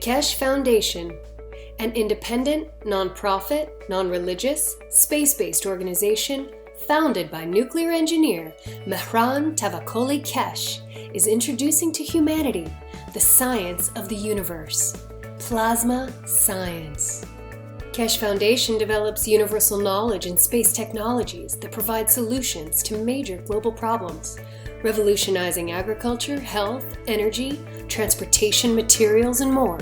Keshe Foundation, an independent, non-profit, non-religious, space-based organization founded by nuclear engineer Mehran Tavakoli Keshe, is introducing to humanity the science of the universe, plasma science. Keshe Foundation develops universal knowledge and space technologies that provide solutions to major global problems, revolutionizing agriculture, health, energy, transportation, materials, and more.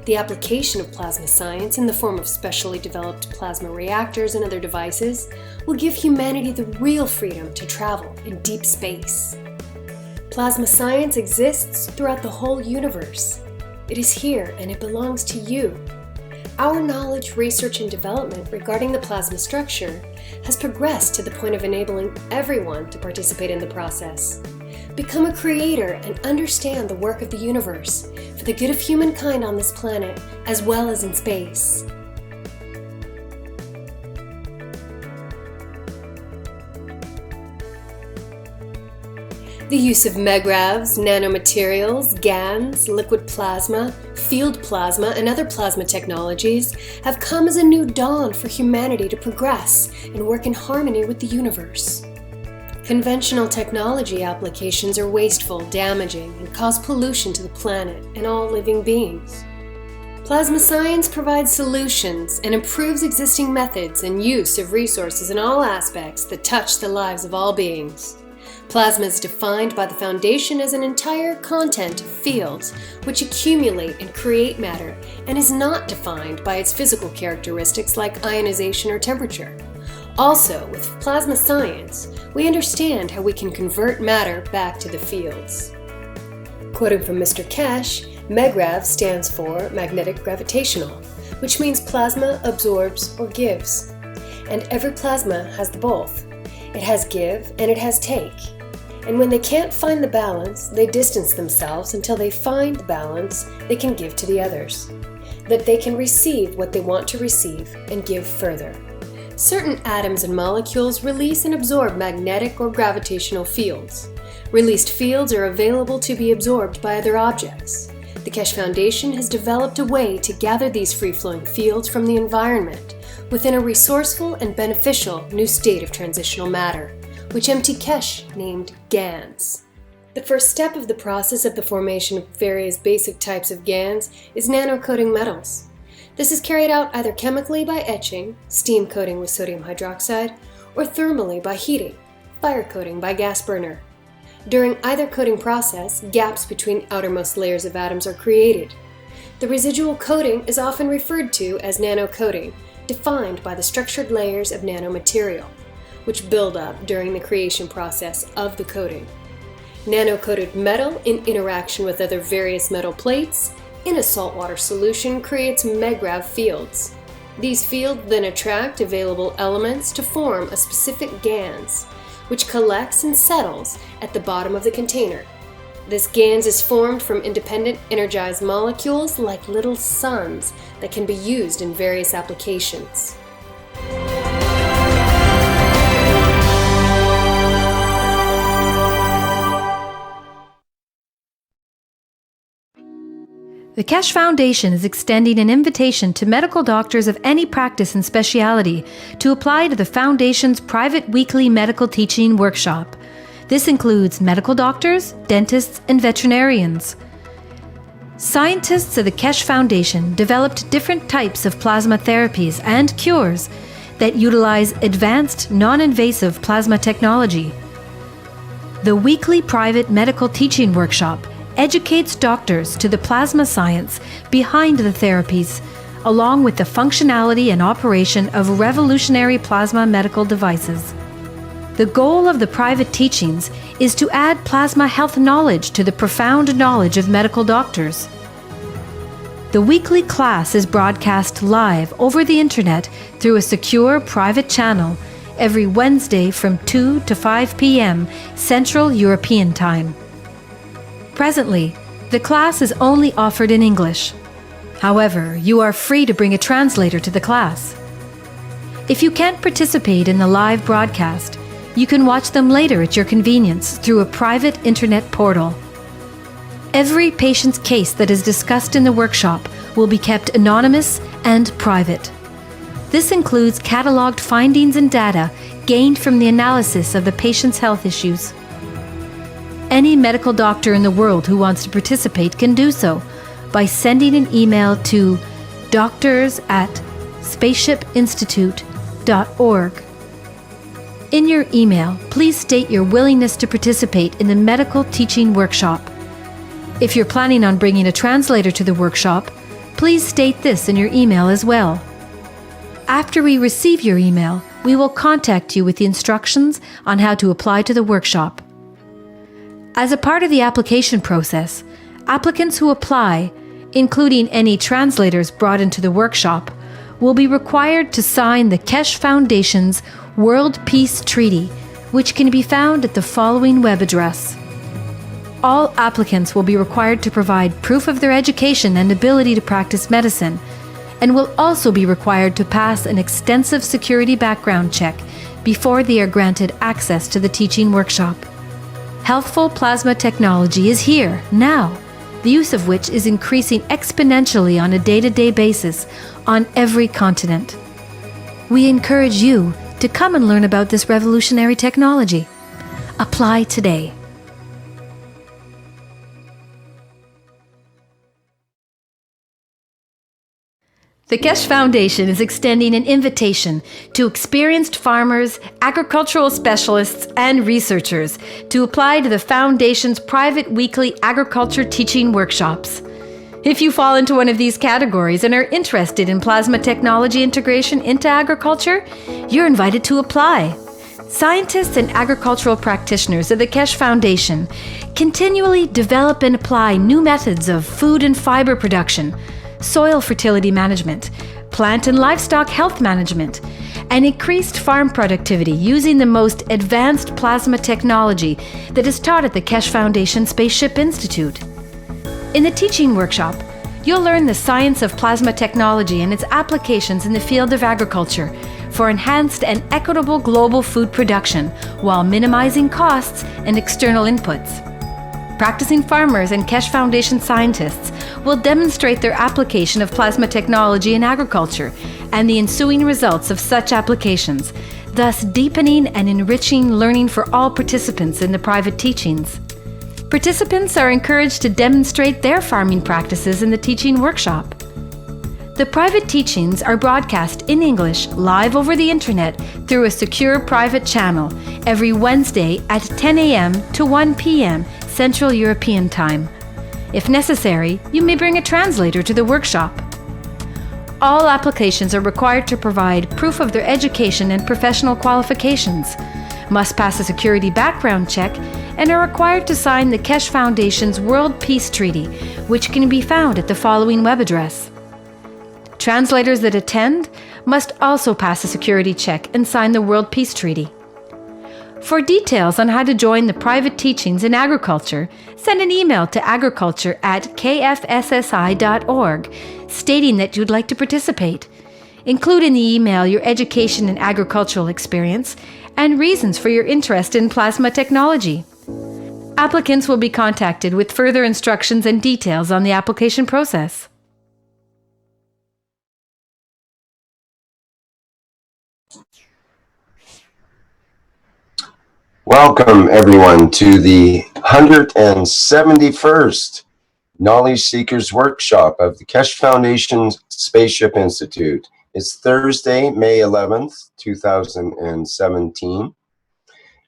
The application of plasma science in the form of specially developed plasma reactors and other devices will give humanity the real freedom to travel in deep space. Plasma science exists throughout the whole universe. It is here and it belongs to you. Our knowledge, research, and development regarding the plasma structure has progressed to the point of enabling everyone to participate in the process. Become a creator and understand the work of the universe for the good of humankind on this planet as well as in space. The use of megravs, nanomaterials, GANs, liquid plasma, field plasma, and other plasma technologies have come as a new dawn for humanity to progress and work in harmony with the universe. Conventional technology applications are wasteful, damaging, and cause pollution to the planet and all living beings. Plasma science provides solutions and improves existing methods and use of resources in all aspects that touch the lives of all beings. Plasma is defined by the Foundation as an entire content of fields which accumulate and create matter and is not defined by its physical characteristics like ionization or temperature. Also, with plasma science, we understand how we can convert matter back to the fields. Quoting from Mr. Keshe, MEGRAV stands for magnetic gravitational, which means plasma absorbs or gives. And every plasma has the both. It has give and it has take. And when they can't find the balance, they distance themselves until they find the balance they can give to the others, that they can receive what they want to receive and give further. Certain atoms and molecules release and absorb magnetic or gravitational fields. Released fields are available to be absorbed by other objects. The Keshe Foundation has developed a way to gather these free-flowing fields from the environment within a resourceful and beneficial new state of transitional matter, which M.T. Keshe named GANs. The first step of the process of the formation of various basic types of GANs is nano-coating metals. This is carried out either chemically by etching, steam coating with sodium hydroxide, or thermally by heating, fire coating by gas burner. During either coating process, gaps between outermost layers of atoms are created. The residual coating is often referred to as nano-coating, defined by the structured layers of nanomaterial, which build up during the creation process of the coating. Nano-coated metal in interaction with other various metal plates in a saltwater solution creates megrav fields. These fields then attract available elements to form a specific GANs, which collects and settles at the bottom of the container. This GANs is formed from independent energized molecules like little suns that can be used in various applications. The Keshe Foundation is extending an invitation to medical doctors of any practice and specialty to apply to the Foundation's private weekly medical teaching workshop. This includes medical doctors, dentists, and veterinarians. Scientists of the Keshe Foundation developed different types of plasma therapies and cures that utilize advanced, non-invasive plasma technology. The weekly private medical teaching workshop educates doctors to the plasma science behind the therapies, along with the functionality and operation of revolutionary plasma medical devices. The goal of the private teachings is to add plasma health knowledge to the profound knowledge of medical doctors. The weekly class is broadcast live over the internet through a secure private channel every Wednesday from 2 to 5 p.m. Central European Time. Presently, the class is only offered in English. However, you are free to bring a translator to the class. If you can't participate in the live broadcast, you can watch them later at your convenience through a private internet portal. Every patient's case that is discussed in the workshop will be kept anonymous and private. This includes cataloged findings and data gained from the analysis of the patient's health issues. Any medical doctor in the world who wants to participate can do so by sending an email to doctors@spaceshipinstitute.org. In your email, please state your willingness to participate in the medical teaching workshop. If you're planning on bringing a translator to the workshop, please state this in your email as well. After we receive your email, we will contact you with the instructions on how to apply to the workshop. As a part of the application process, applicants who apply, including any translators brought into the workshop, will be required to sign the Keshe Foundation's World Peace Treaty, which can be found at the following web address. All applicants will be required to provide proof of their education and ability to practice medicine, and will also be required to pass an extensive security background check before they are granted access to the teaching workshop. Healthful plasma technology is here, now, the use of which is increasing exponentially on a day-to-day basis on every continent. We encourage you to come and learn about this revolutionary technology. Apply today. The Keshe Foundation is extending an invitation to experienced farmers, agricultural specialists, and researchers to apply to the Foundation's private weekly agriculture teaching workshops. If you fall into one of these categories and are interested in plasma technology integration into agriculture, you're invited to apply. Scientists and agricultural practitioners of the Keshe Foundation continually develop and apply new methods of food and fiber production, soil fertility management, plant and livestock health management, and increased farm productivity using the most advanced plasma technology that is taught at the Keshe Foundation Spaceship Institute. In the teaching workshop, you'll learn the science of plasma technology and its applications in the field of agriculture for enhanced and equitable global food production while minimizing costs and external inputs. Practicing farmers and Keshe Foundation scientists will demonstrate their application of plasma technology in agriculture and the ensuing results of such applications, thus deepening and enriching learning for all participants in the private teachings. Participants are encouraged to demonstrate their farming practices in the teaching workshop. The private teachings are broadcast in English live over the internet through a secure private channel every Wednesday at 10 a.m. to 1 p.m. Central European Time. If necessary, you may bring a translator to the workshop. All applications are required to provide proof of their education and professional qualifications, must pass a security background check, and are required to sign the Keshe Foundation's World Peace Treaty, which can be found at the following web address. Translators that attend must also pass a security check and sign the World Peace Treaty. For details on how to join the private teachings in agriculture, send an email to agriculture@kfssi.org stating that you'd like to participate. Include in the email your education and agricultural experience and reasons for your interest in plasma technology. Applicants will be contacted with further instructions and details on the application process. Welcome, everyone, to the 171st Knowledge Seekers Workshop of the Keshe Foundation Spaceship Institute. It's Thursday, May 11th, 2017.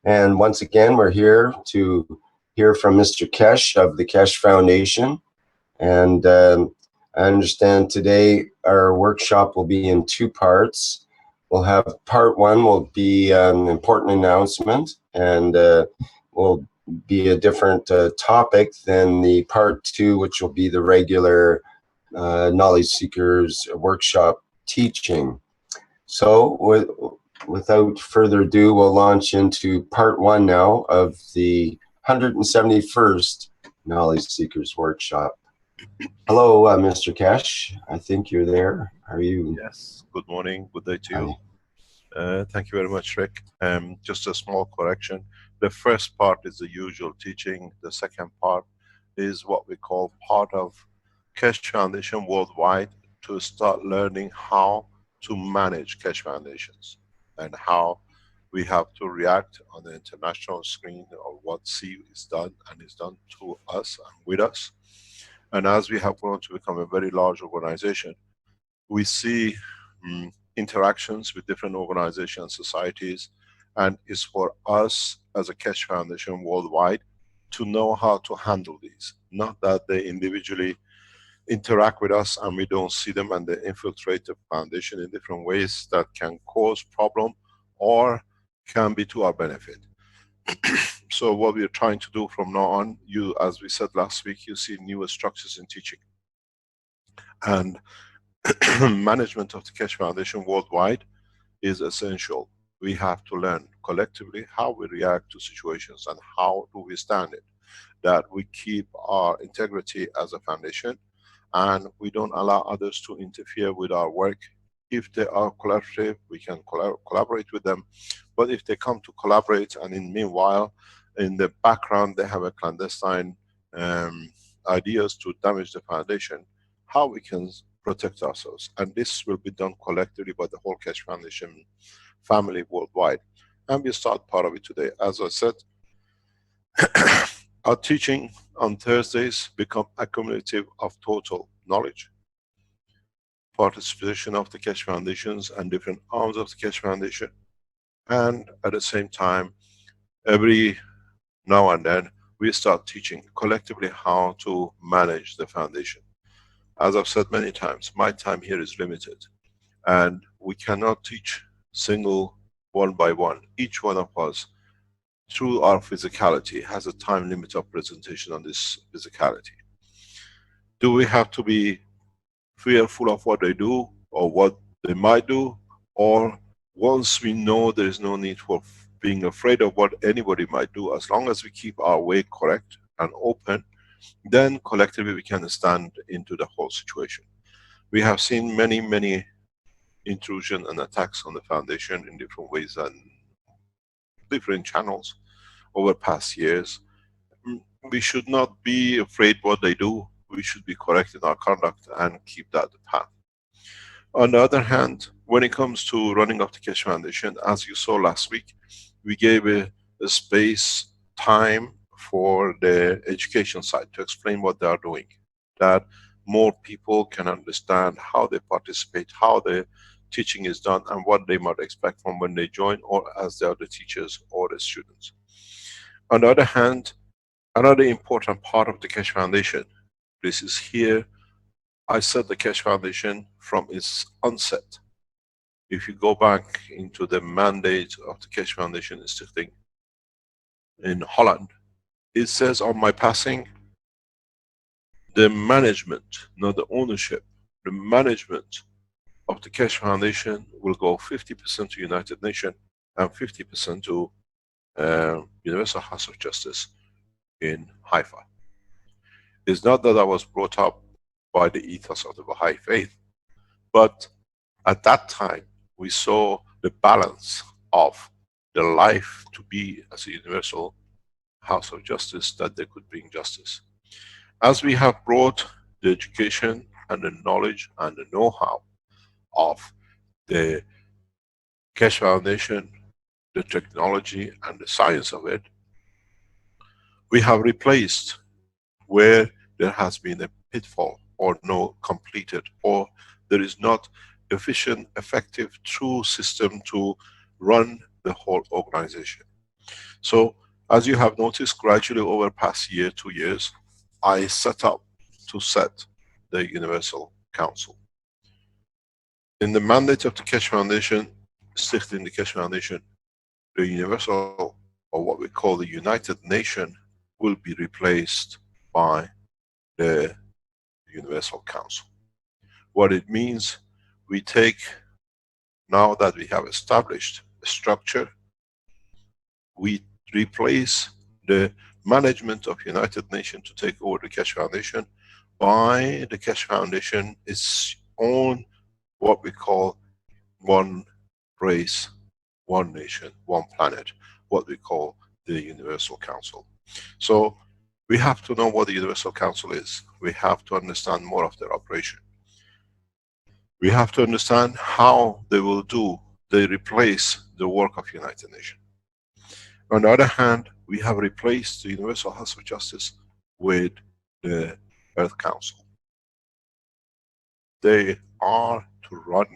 And once again, we're here to hear from Mr. Keshe of the Keshe Foundation. And I understand today our workshop will be in two parts. We'll have part one will be an important announcement and will be a different topic than the part two, which will be the regular Knowledge Seekers workshop teaching. So without further ado, we'll launch into part one now of the 171st Knowledge Seekers workshop. Hello, Mr. Keshe. I think you're there. Are you? Yes. Good morning. Good day to you. Thank you very much, Rick. Just a small correction. The first part is the usual teaching. The second part is what we call part of Keshe Foundation worldwide, to start learning how to manage Keshe Foundations and how we have to react on the international screen of what C is done and is done to us and with us. And as we have grown to become a very large organization, we see interactions with different organizations, societies, and it's for us as a Keshe Foundation worldwide to know how to handle these. Not that they individually interact with us and we don't see them and they infiltrate the foundation in different ways that can cause problem or can be to our benefit. So what we are trying to do from now on, you, as we said last week, you see newer structures in teaching. And management of the Keshe Foundation worldwide is essential. We have to learn collectively how we react to situations and how do we stand it. That we keep our integrity as a foundation and we don't allow others to interfere with our work. If they are collaborative, we can collaborate with them. But if they come to collaborate and in meanwhile, in the background, they have a clandestine ideas to damage the foundation, how we can protect ourselves. And this will be done collectively by the whole Keshe Foundation family worldwide. And we start part of it today. As I said, our teaching on Thursdays become accumulative of total knowledge. Participation of the Keshe Foundations and different arms of the Keshe Foundation. And at the same time, every now and then, we start teaching collectively how to manage the foundation. As I've said many times, my time here is limited. And we cannot teach single one by one. Each one of us, through our physicality, has a time limit of presentation on this physicality. Do we have to be fearful of what they do or what they might do? Or once we know there is no need for being afraid of what anybody might do, as long as we keep our way correct and open, then collectively we can stand into the whole situation. We have seen many, many intrusion and attacks on the foundation in different ways and different channels over past years. We should not be afraid what they do. We should be correct in our conduct and keep that path. On the other hand, when it comes to running of the Keshe Foundation, as you saw last week, we gave a space, time for the education side to explain what they are doing. That more people can understand how they participate, how the teaching is done, and what they might expect from when they join or as they are the teachers or the students. On the other hand, another important part of the Keshe Foundation, this is here, I said the Keshe Foundation from its onset. If you go back into the mandate of the Keshe Foundation Institute in Holland, it says on my passing, the management, not the ownership, the management of the Keshe Foundation will go 50% to United Nations and 50% to Universal House of Justice in Haifa. It's not that I was brought up by the ethos of the Baha'i faith, but at that time we saw the balance of the life to be as a Universal House of Justice, that they could bring justice. As we have brought the education and the knowledge and the know-how of the Keshe Foundation, the technology and the science of it, we have replaced where there has been a pitfall or no completed, or there is not efficient, effective, true system to run the whole organization. So, as you have noticed, gradually over past year, 2 years, I set up to set the Universal Council. In the mandate of the Keshe Foundation, still in the Keshe Foundation, the Universal, or what we call the United Nation, will be replaced by the Universal Council. What it means, we take, now that we have established a structure, we replace the management of United Nations to take over the Keshe Foundation by the Keshe Foundation its own, what we call one race, one nation, one planet, what we call the Universal Council. So We have to know what the Universal Council is. We have to understand more of their operation. We have to understand how they will do, they replace the work of United Nations. On the other hand, we have replaced the Universal House of Justice with the Earth Council. They are to run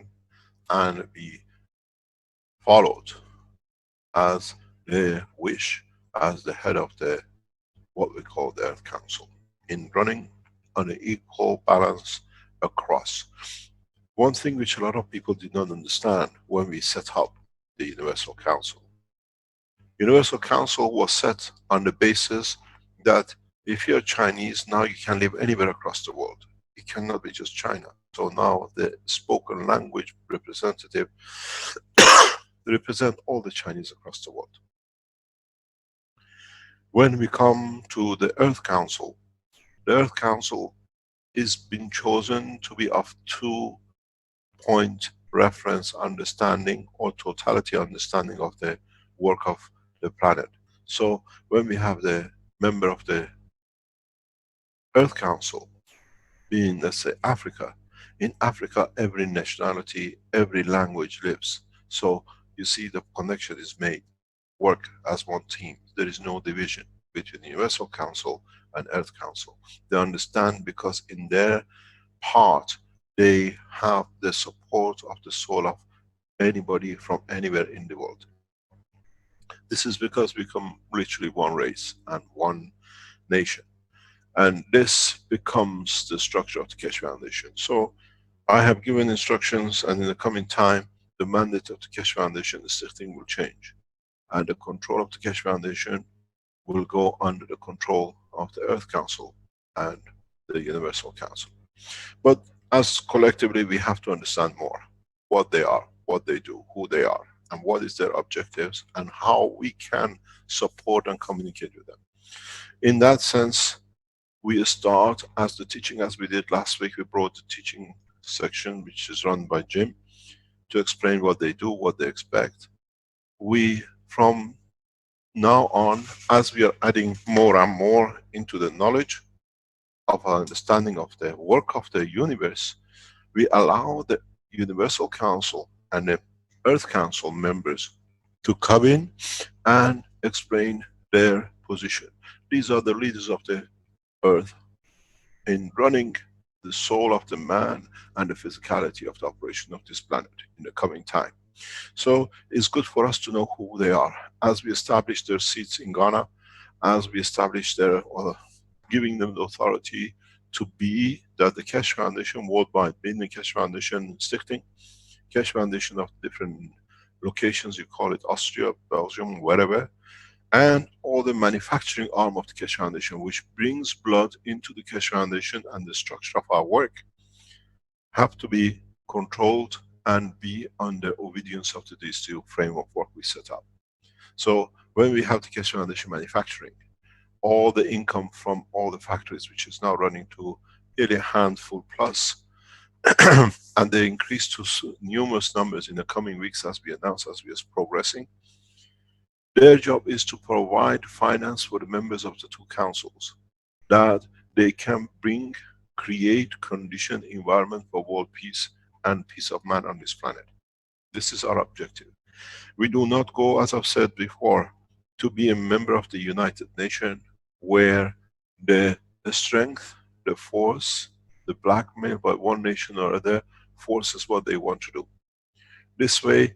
and be followed as they wish, as the head of the what we call the Earth Council, in running on an equal balance across. One thing which a lot of people did not understand when we set up the Universal Council. Universal Council was set on the basis that if you're Chinese, now you can live anywhere across the world. It cannot be just China. So now the spoken language representative represent all the Chinese across the world. When we come to the Earth Council, the Earth Council is been chosen to be of 2-point reference understanding or totality understanding of the work of the planet. So when we have the member of the Earth Council being, let's say, Africa, in Africa every nationality, every language lives. So you see the connection is made, work as one team. There is no division between Universal Council and Earth Council. They understand because in their part they have the support of the soul of anybody from anywhere in the world. This is because we become literally one race and one nation. And this becomes the structure of the Keshe Foundation. So I have given instructions, and in the coming time, the mandate of the Keshe Foundation, the Stichting, will change. And the control of the Keshe Foundation will go under the control of the Earth Council and the Universal Council. But as collectively, we have to understand more what they are, what they do, who they are, and what is their objectives, and how we can support and communicate with them. In that sense, we start as the teaching, as we did last week. We brought the teaching section, which is run by Jim, to explain what they do, what they expect. We, from now on, as we are adding more and more into the knowledge of our understanding of the work of the universe, we allow the Universal Council and the Earth Council members to come in and explain their position. These are the leaders of the Earth in running the soul of the man and the physicality of the operation of this planet in the coming time. So it's good for us to know who they are. As we establish their seats in Ghana, as we establish their, giving them the authority to be, that the Keshe Foundation worldwide, being the Keshe Foundation Stichting, Keshe Foundation of different locations, you call it Austria, Belgium, wherever, and all the manufacturing arm of the Keshe Foundation, which brings blood into the Keshe Foundation, and the structure of our work have to be controlled and be under obedience of these two framework work we set up. So when we have the Keshe Foundation manufacturing, all the income from all the factories, which is now running to nearly a handful plus, and they increase to numerous numbers in the coming weeks as we announce, as we are progressing. Their job is to provide finance for the members of the two councils, that they can bring, create condition, environment for world peace and peace of man on this planet. This is our objective. We do not go, as I've said before, to be a member of the United Nations where the strength, the force, the blackmail by one nation or other forces what they want to do. This way,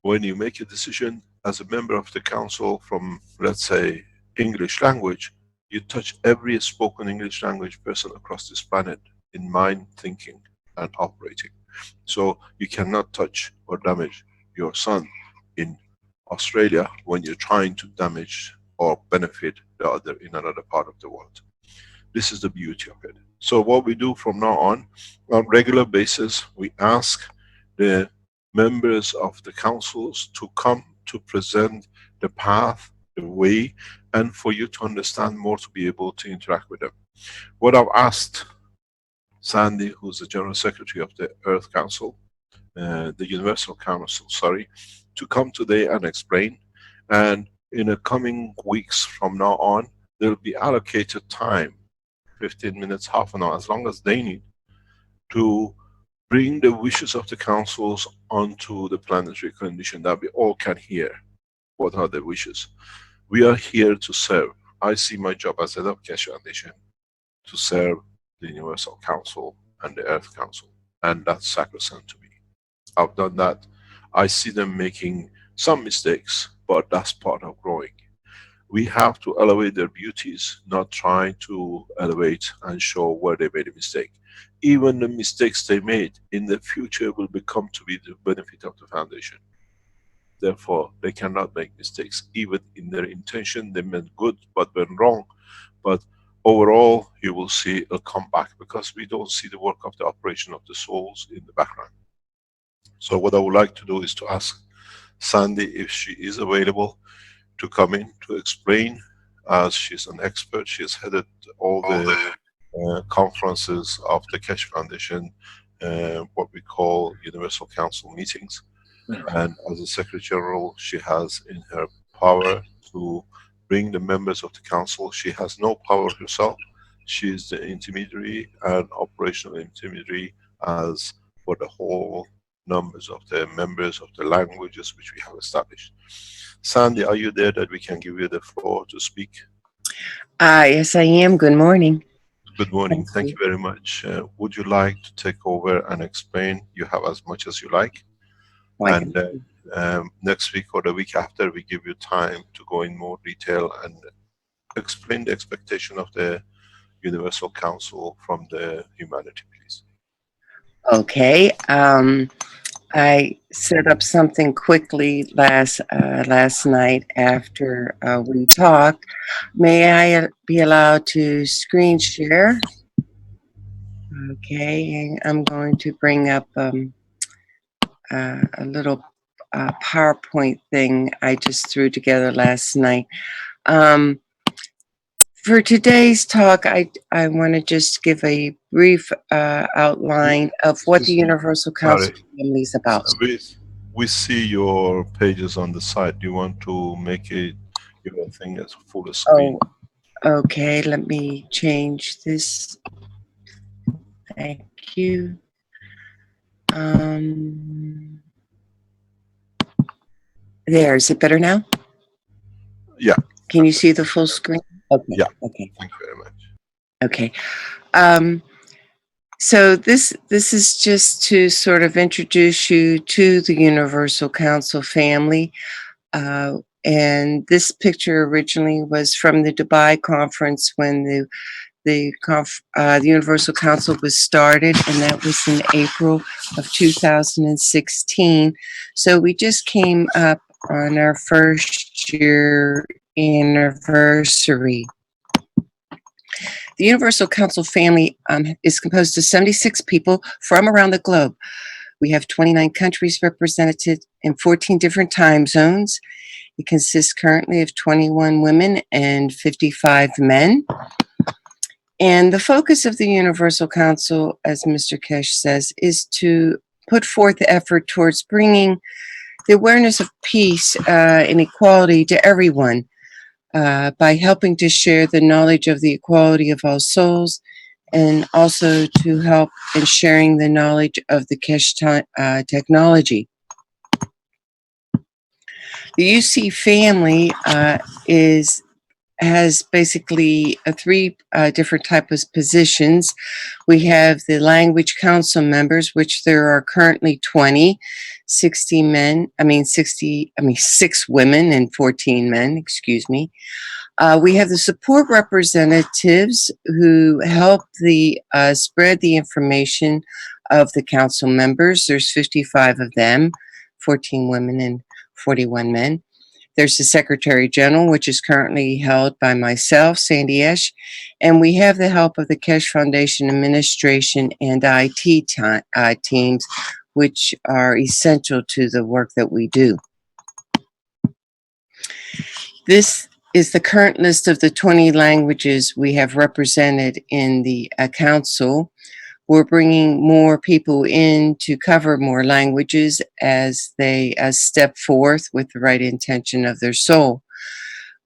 when you make a decision as a member of the council from, let's say, English language, you touch every spoken English language person across this planet in mind, thinking, and operating. So you cannot touch or damage your son in Australia when you're trying to damage or benefit the other in another part of the world. This is the beauty of it. So what we do from now on regular basis, we ask the members of the councils to come to present the path, the way, and for you to understand more, to be able to interact with them. What I've asked Sandy, who's the General Secretary of the Earth Council, the Universal Council, sorry, to come today and explain. And in the coming weeks from now on, They'll be allocated time, 15 minutes, half an hour, as long as they need, to bring the wishes of the councils onto the planetary condition that we all can hear. What are the wishes? We are here to serve. I see my job as head of Keshe Foundation to serve the Universal Council and the Earth Council, and that's sacrosanct to me. I've done that. I see them making some mistakes, but that's part of growing. We have to elevate their beauties, not try to elevate and show where they made a mistake. Even the mistakes they made in the future will become to be the benefit of the foundation. Therefore, they cannot make mistakes. Even in their intention, they meant good but went wrong. But overall, you will see a comeback, because we don't see the work of the operation of the souls in the background. So what I would like to do is to ask Sandy if she is available to come in to explain, as she's an expert. She's headed all the conferences of the Keshe Foundation, what we call Universal Council meetings. And as a Secretary General, she has in her power to bring the members of the council. She has no power herself. She is the intermediary and operational intermediary as for the whole numbers of the members of the languages which we have established. Sandy, are you there that we can give you the floor to speak? Yes, I am. Good morning. Good morning. Thank you very much. Would you like to take over and explain? You have as much as you like. And next week or the week after, we give you time to go in more detail and explain the expectation of the Universal Council from the humanity, please. Okay. I set up something quickly last night after we talked. May I be allowed to screen share? Okay, I'm going to bring up a little PowerPoint thing I just threw together last night. For today's talk, I want to just give a brief outline of what the Universal Council Family is about. We see your pages on the side. Do you want to make it your thing as full screen? Oh, okay. Let me change this. Thank you. There. Is it better now? Yeah. Can you see the full screen? Okay. Yeah. Okay. Thank you very much. Okay. So this is just to sort of introduce you to the Universal Council family. And this picture originally was from the Dubai conference when the Universal Council was started, and that was in April of 2016. So we just came up on our first year anniversary. The Universal Council family is composed of 76 people from around the globe. We have 29 countries represented in 14 different time zones. It consists currently of 21 women and 55 men. And the focus of the Universal Council, as Mr. Keshe says, is to put forth the effort towards bringing the awareness of peace and equality to everyone by helping to share the knowledge of the equality of all souls, and also to help in sharing the knowledge of the Keshe technology. The UC family has basically three different types of positions. We have the language council members, which there are currently 20, 6 women and 14 men, excuse me. We have the support representatives who help spread the information of the council members. There's 55 of them, 14 women and 41 men. There's the Secretary General, which is currently held by myself, Sandy Esch, and we have the help of the Keshe Foundation Administration and IT teams, which are essential to the work that we do. This is the current list of the 20 languages we have represented in the council. We're bringing more people in to cover more languages as they step forth with the right intention of their soul.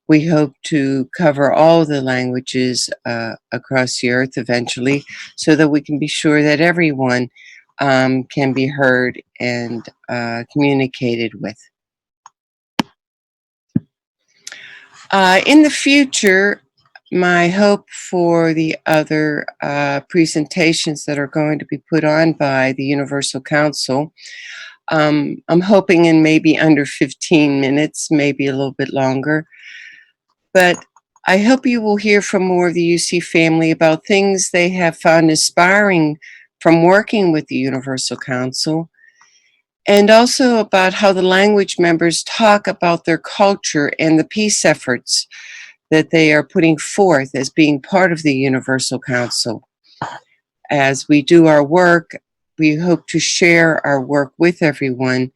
We hope to cover all the languages across the earth eventually, so that we can be sure that everyone can be heard and communicated with. In the future, my hope for the other presentations that are going to be put on by the Universal Council, I'm hoping in maybe under 15 minutes, maybe a little bit longer. But I hope you will hear from more of the UC family about things they have found inspiring from working with the Universal Council, and also about how the language members talk about their culture and the peace efforts that they are putting forth as being part of the Universal Council. As we do our work, we hope to share our work with everyone,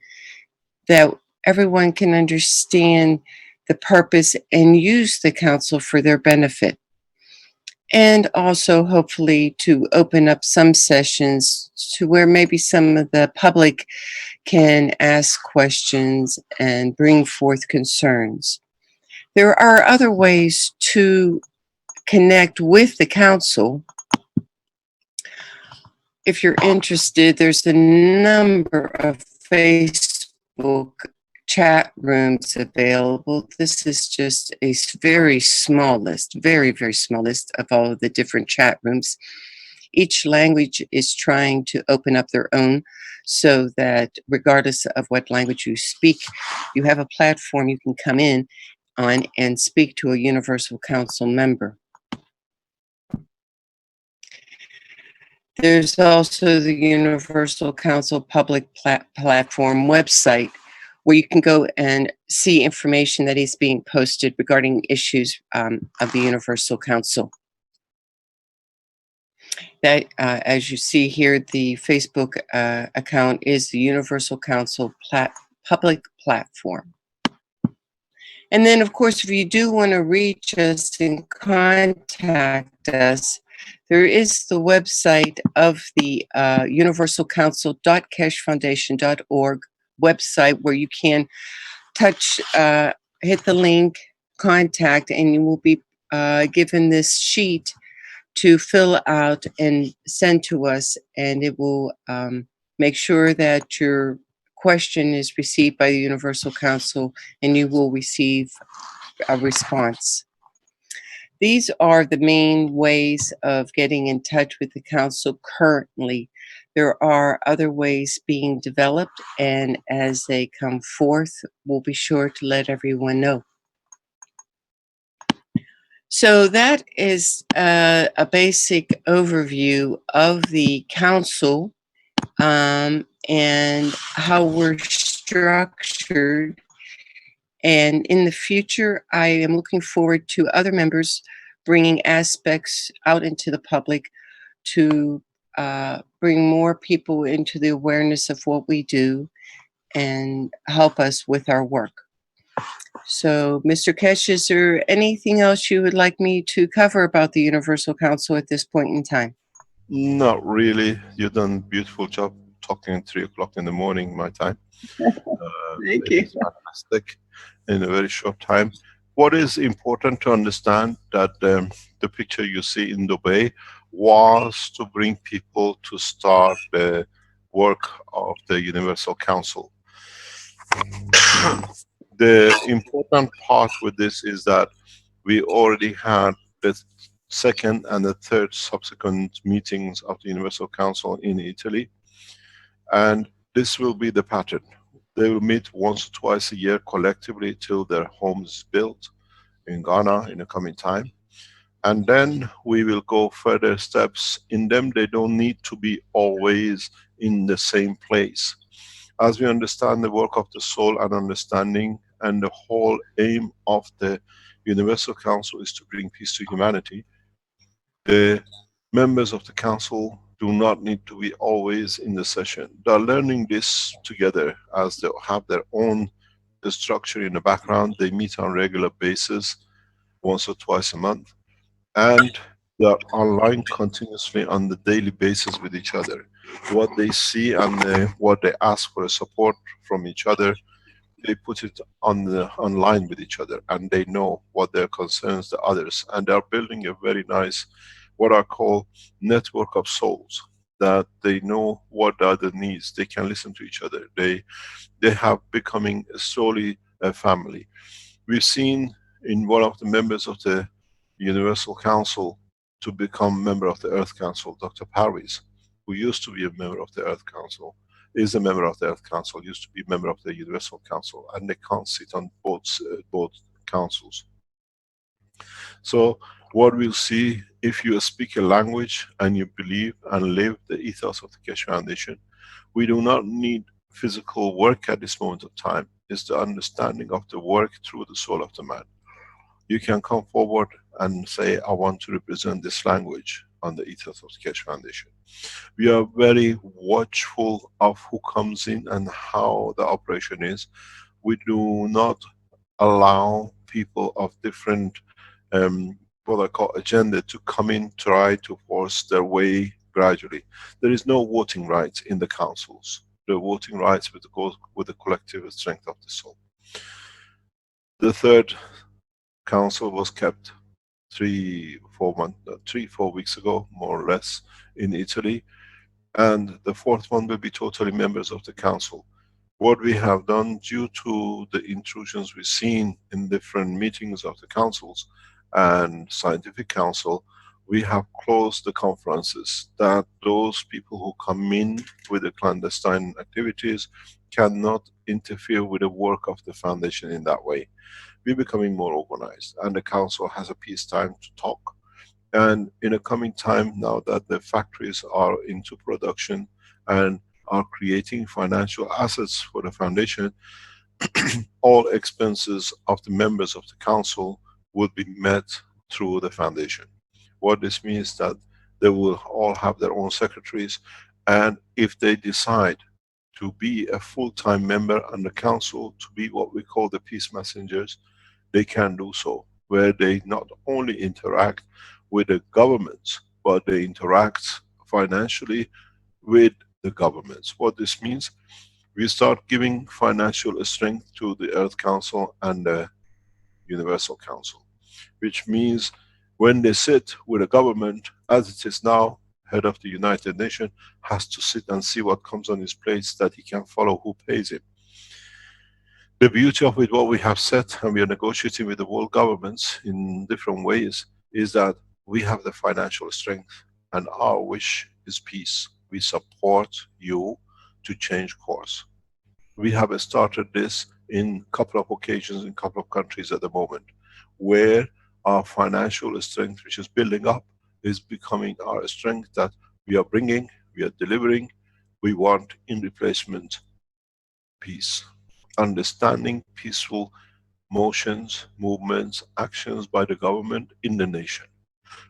that everyone can understand the purpose and use the council for their benefit. And also, hopefully, to open up some sessions to where maybe some of the public can ask questions and bring forth concerns. There are other ways to connect with the council. If you're interested, there's a number of Facebook chat rooms available. This is just a very small list, very, very small list of all of the different chat rooms. Each language is trying to open up their own, so that regardless of what language you speak, you have a platform you can come in on and speak to a Universal Council member. There's also the Universal Council public platform website, where you can go and see information that is being posted regarding issues of the Universal Council. That, as you see here, the Facebook account is the Universal Council public platform. And then, of course, if you do want to reach us and contact us, there is the website of the universalcouncil.keshefoundation.org website, where you can touch, hit the link, contact, and you will be given this sheet to fill out and send to us, and it will make sure that your question is received by the Universal Council and you will receive a response. These are the main ways of getting in touch with the council currently. There are other ways being developed, and as they come forth, we'll be sure to let everyone know. So that is a basic overview of the council and how we're structured. And in the future, I am looking forward to other members bringing aspects out into the public to bring more people into the awareness of what we do and help us with our work. So, Mr. Keshe, is there anything else you would like me to cover about the Universal Council at this point in time? Not really. You've done a beautiful job talking at 3 o'clock in the morning, my time. Thank you. It's fantastic in a very short time. What is important to understand that the picture you see in Dubai was to bring people to start the work of the Universal Council. The important part with this is that we already had the second and the third subsequent meetings of the Universal Council in Italy, and this will be the pattern. They will meet once or twice a year collectively till their home is built in Ghana in the coming time. And then we will go further steps. In them, they don't need to be always in the same place. As we understand the work of the soul and understanding, and the whole aim of the Universal Council is to bring peace to humanity, the members of the Council do not need to be always in the session. They are learning this together as they have their own structure in the background. They meet on a regular basis, once or twice a month, and they are online continuously on the daily basis with each other. What they see and what they ask for support from each other, they put it on online with each other, and they know what their concerns the others, and they are building a very nice, what I call, network of souls, that they know what the other needs. They can listen to each other. They have becoming slowly a family. We've seen in one of the members of the Universal Council to become member of the Earth Council, Dr. Parviz, who used to be a member of the Earth Council, is a member of the Earth Council, used to be a member of the Universal Council, and they can't sit on both councils. So what we'll see, if you speak a language and you believe and live the ethos of the Keshe Foundation, we do not need physical work at this moment of time. It's the understanding of the work through the soul of the man. You can come forward and say, I want to represent this language on the ethos of the Keshe Foundation. We are very watchful of who comes in and how the operation is. We do not allow people of different, what I call agenda, to come in, try to force their way gradually. There is no voting rights in the councils. The voting rights goes with the collective strength of the soul. The third council was kept 3-4 weeks ago, more or less, in Italy, and the fourth one will be totally members of the council. What we have done, due to the intrusions we've seen in different meetings of the councils and scientific council, we have closed the conferences, that those people who come in with the clandestine activities cannot interfere with the work of the foundation in that way. We're becoming more organized, and the council has a peace time to talk. And in a coming time, now that the factories are into production and are creating financial assets for the foundation, all expenses of the members of the council will be met through the foundation. What this means, that they will all have their own secretaries, and if they decide to be a full-time member on the council, to be what we call the peace messengers, they can do so, where they not only interact with the governments, but they interact financially with the governments. What this means, we start giving financial strength to the Earth Council and the Universal Council, which means when they sit with a government, as it is now, head of the United Nations has to sit and see what comes on his plate, that he can follow who pays him. The beauty of it, what we have set, and we are negotiating with the world governments in different ways, is that we have the financial strength, and our wish is peace. We support you to change course. We have started this in a couple of occasions in a couple of countries at the moment, where our financial strength, which is building up, is becoming our strength, that we are bringing, we are delivering. We want in replacement peace. Understanding peaceful motions, movements, actions by the government in the nation.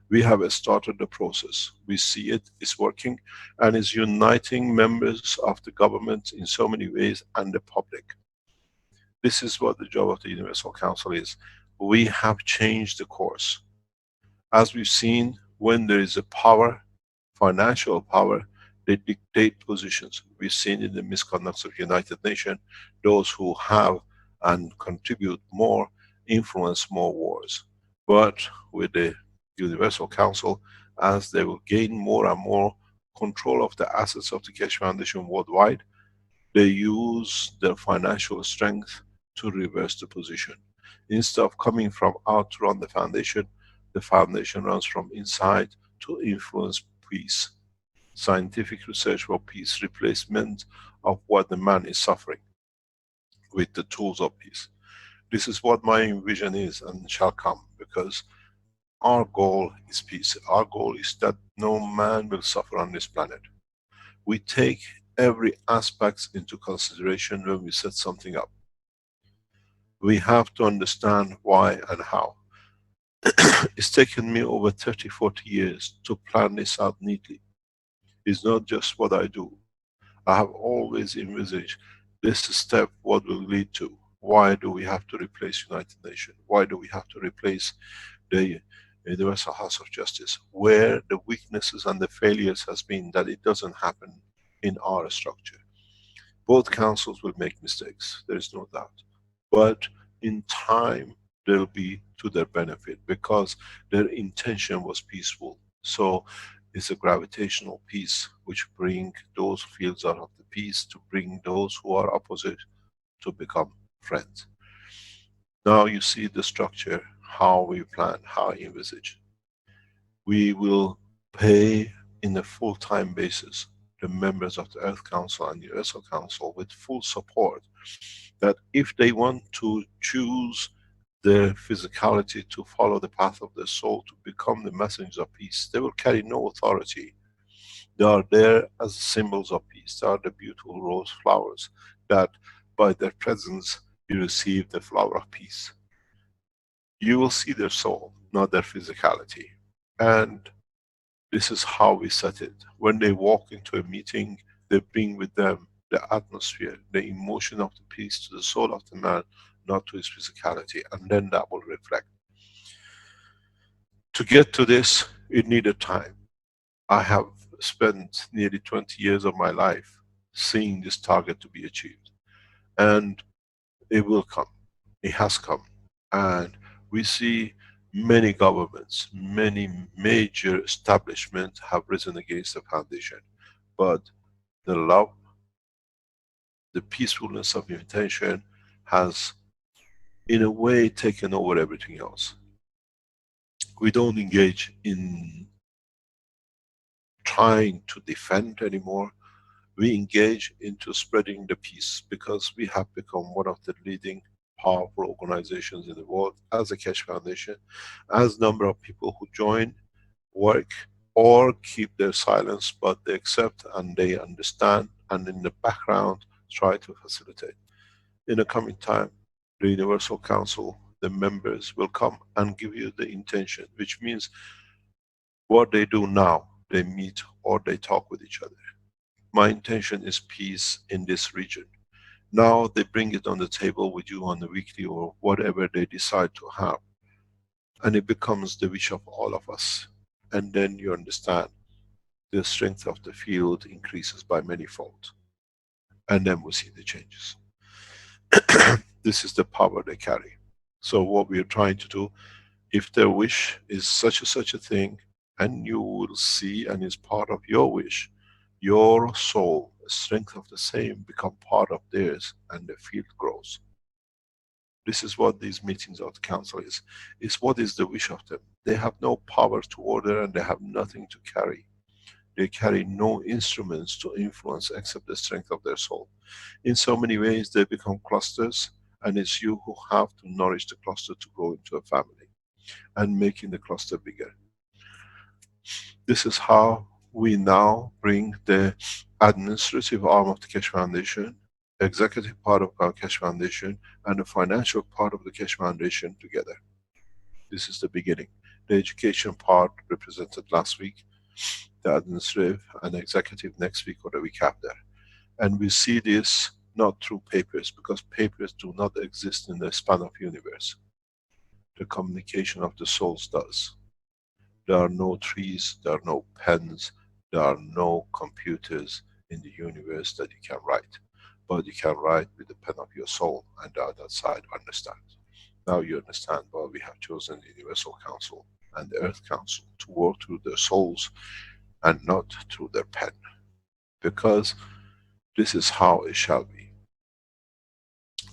We have started the process. We see it is working, and is uniting members of the government in so many ways, and the public. This is what the job of the Universal Council is. We have changed the course. As we've seen, when there is a power, financial power, they dictate positions. We've seen in the misconducts of United Nations, those who have and contribute more, influence more wars. But with the Universal Council, as they will gain more and more control of the assets of the Keshe Foundation worldwide, they use their financial strength to reverse the position. Instead of coming from out to run the foundation runs from inside to influence peace. Scientific research for peace, replacement of what the man is suffering with the tools of peace. This is what my vision is and shall come, because our goal is peace. Our goal is that no man will suffer on this planet. We take every aspect into consideration when we set something up. We have to understand why and how. It's taken me over 30-40 years to plan this out neatly. It's not just what I do. I have always envisaged this step, what will lead to. Why do we have to replace United Nations? Why do we have to replace the Universal House of Justice? Where the weaknesses and the failures has been, that it doesn't happen in our structure. Both councils will make mistakes, there is no doubt. But in time, they'll be to their benefit because their intention was peaceful. So it's a gravitational peace which bring those fields out of the peace to bring those who are opposite to become friends. Now you see the structure, how we plan, how we envisage. We will pay in a full-time basis the members of the Earth Council and Universal Council with full support, that if they want to choose their physicality to follow the path of their soul to become the messengers of peace, they will carry no authority. They are there as symbols of peace. They are the beautiful rose flowers that by their presence you receive the flower of peace. You will see their soul, not their physicality. And this is how we set it. When they walk into a meeting, they bring with them the atmosphere, the emotion of the peace to the soul of the man, not to his physicality, and then that will reflect. To get to this, it needed time. I have spent nearly 20 years of my life seeing this target to be achieved. And it will come. It has come. And we see many governments, many major establishments have risen against the foundation. But the love, the peacefulness of intention has in a way taken over everything else. We don't engage in trying to defend anymore. We engage into spreading the peace because we have become one of the leading powerful organizations in the world as a Keshe Foundation, as number of people who join, work, or keep their silence, but they accept and they understand, and in the background try to facilitate. In the coming time, the Universal Council, the members will come and give you the intention, which means what they do now, they meet or they talk with each other. My intention is peace in this region. Now they bring it on the table with you on the weekly or whatever they decide to have. And it becomes the wish of all of us. And then you understand the strength of the field increases by manyfold. And then we see the changes. This is the power they carry. So what we are trying to do, if their wish is such a thing, and you will see and is part of your wish, your soul, the strength of the same become part of theirs and the field grows. This is what these meetings of the council is what is the wish of them. They have no power to order and they have nothing to carry. They carry no instruments to influence except the strength of their soul. In so many ways they become clusters, and it's you who have to nourish the cluster to grow into a family and making the cluster bigger. This is how we now bring the administrative arm of the Keshe Foundation, executive part of our Keshe Foundation, and the financial part of the Keshe Foundation together. This is the beginning. The education part represented last week, the administrative and executive next week or the week after. And we see this not through papers, because papers do not exist in the span of universe. The communication of the souls does. There are no trees, there are no pens, there are no computers in the universe that you can write. But you can write with the pen of your soul, and the other side understands. Now you understand why we have chosen the Universal Council and the Earth Council to work through their souls and not through their pen. Because this is how it shall be.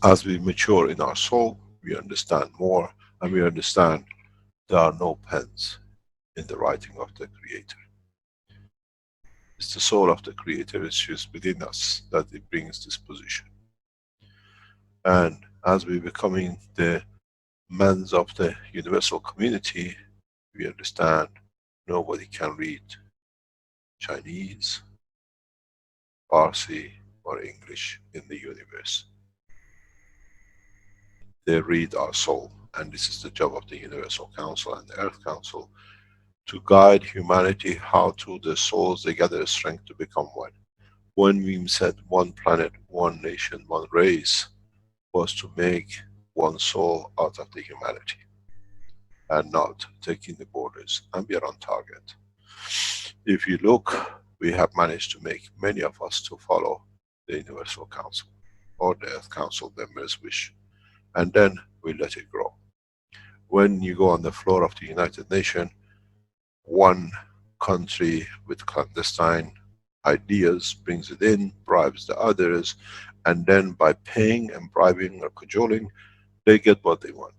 As we mature in our soul, we understand more, and we understand there are no pens in the writing of the Creator. It's the soul of the Creator which is within us that it brings this position. And as we becoming the mans of the universal community, we understand nobody can read Chinese, Farsi or English in the universe. They read our soul, and this is the job of the Universal Council and the Earth Council, to guide humanity how through the souls they gather strength to become one. When we said one planet, one nation, one race, was to make one soul out of the humanity and not taking the borders, and we are on target. If you look, we have managed to make many of us to follow the Universal Council or the Earth Council members wish, and then we let it grow. When you go on the floor of the United Nations, one country with clandestine ideas brings it in, bribes the others, and then by paying and bribing or cajoling, they get what they want.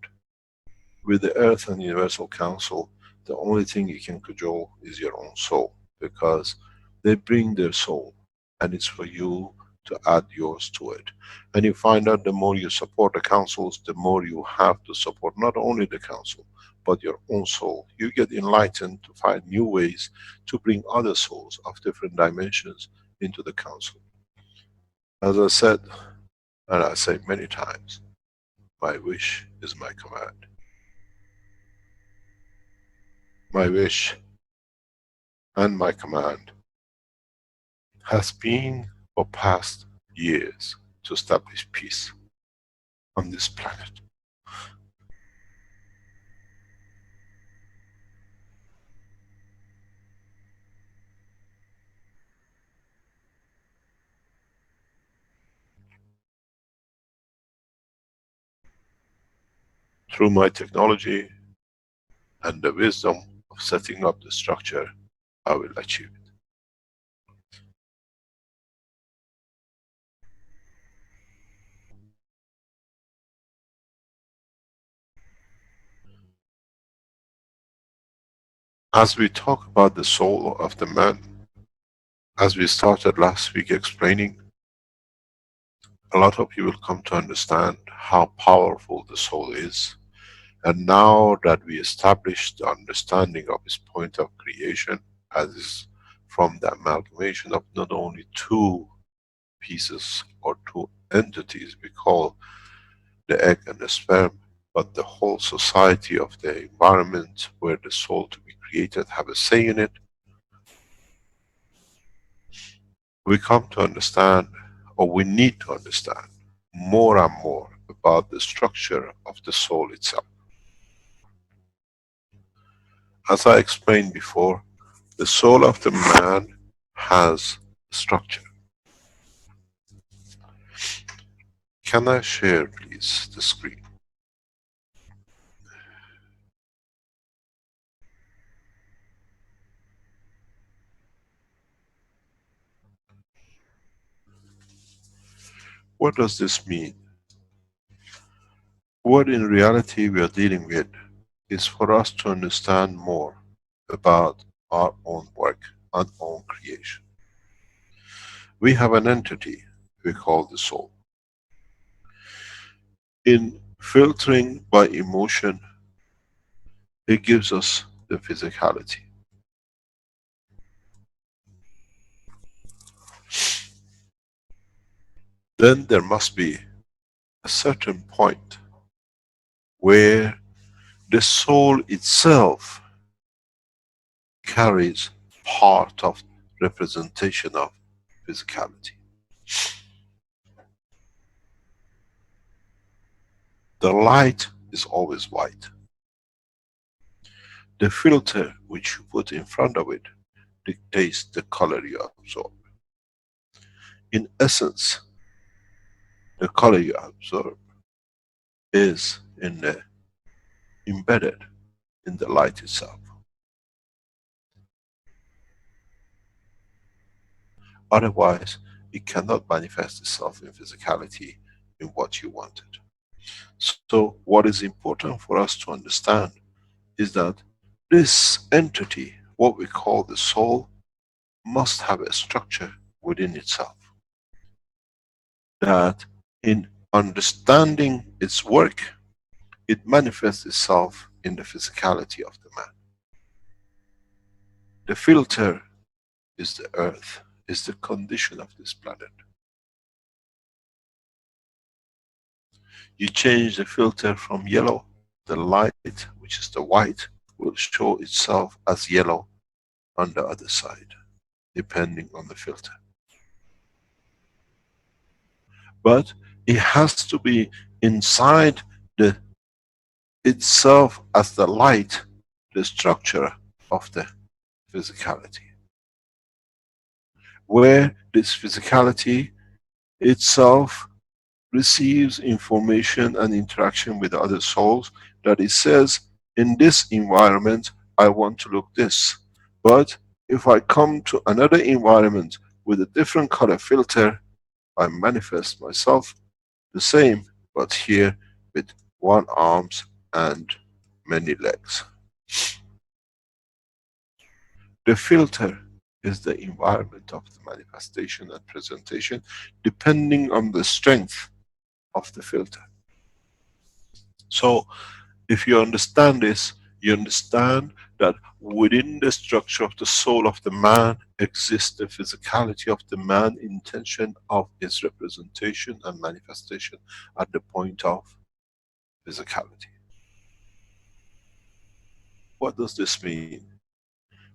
With the Earth and Universal Council, the only thing you can cajole is your own soul, because they bring their soul, and it's for you to add yours to it. And you find out the more you support the councils, the more you have to support not only the council, but your own soul. You get enlightened to find new ways to bring other souls of different dimensions into the council. As I said, and I say many times, my wish is my command. My wish and my command has been for past years to establish peace on this planet. Through my technology and the wisdom of setting up the structure, I will achieve it. As we talk about the soul of the man, as we started last week explaining, a lot of people come to understand how powerful the soul is. And now that we established the understanding of its point of creation, as is from the amalgamation of not only two pieces or two entities we call the egg and the sperm, but the whole society of the environment where the soul to be created have a say in it, we come to understand, or we need to understand more and more about the structure of the soul itself. As I explained before, the soul of the man has structure. Can I share please the screen? What does this mean? What in reality we are dealing with is for us to understand more about our own work, our own creation. We have an entity we call the soul. In filtering by emotion, it gives us the physicality. Then there must be a certain point where the soul itself carries part of representation of physicality. The light is always white. The filter which you put in front of it dictates the color you absorb. In essence, the color you absorb is embedded in the light itself. Otherwise, it cannot manifest itself in physicality in what you wanted. So what is important for us to understand is that this entity, what we call the soul, must have a structure within itself. That in understanding its work, it manifests itself in the physicality of the man. The filter is the earth, is the condition of this planet. You change the filter from yellow, the light, which is the white, will show itself as yellow on the other side, depending on the filter. But it has to be inside the itself as the light, the structure of the physicality. Where this physicality itself receives information and interaction with other souls, that it says, in this environment I want to look this, but if I come to another environment with a different color filter, I manifest myself the same, but here with one arms and many legs. The filter is the environment of the manifestation and presentation, depending on the strength of the filter. So if you understand this, you understand that within the structure of the soul of the man exists the physicality of the man, intention of its representation and manifestation at the point of physicality. What does this mean?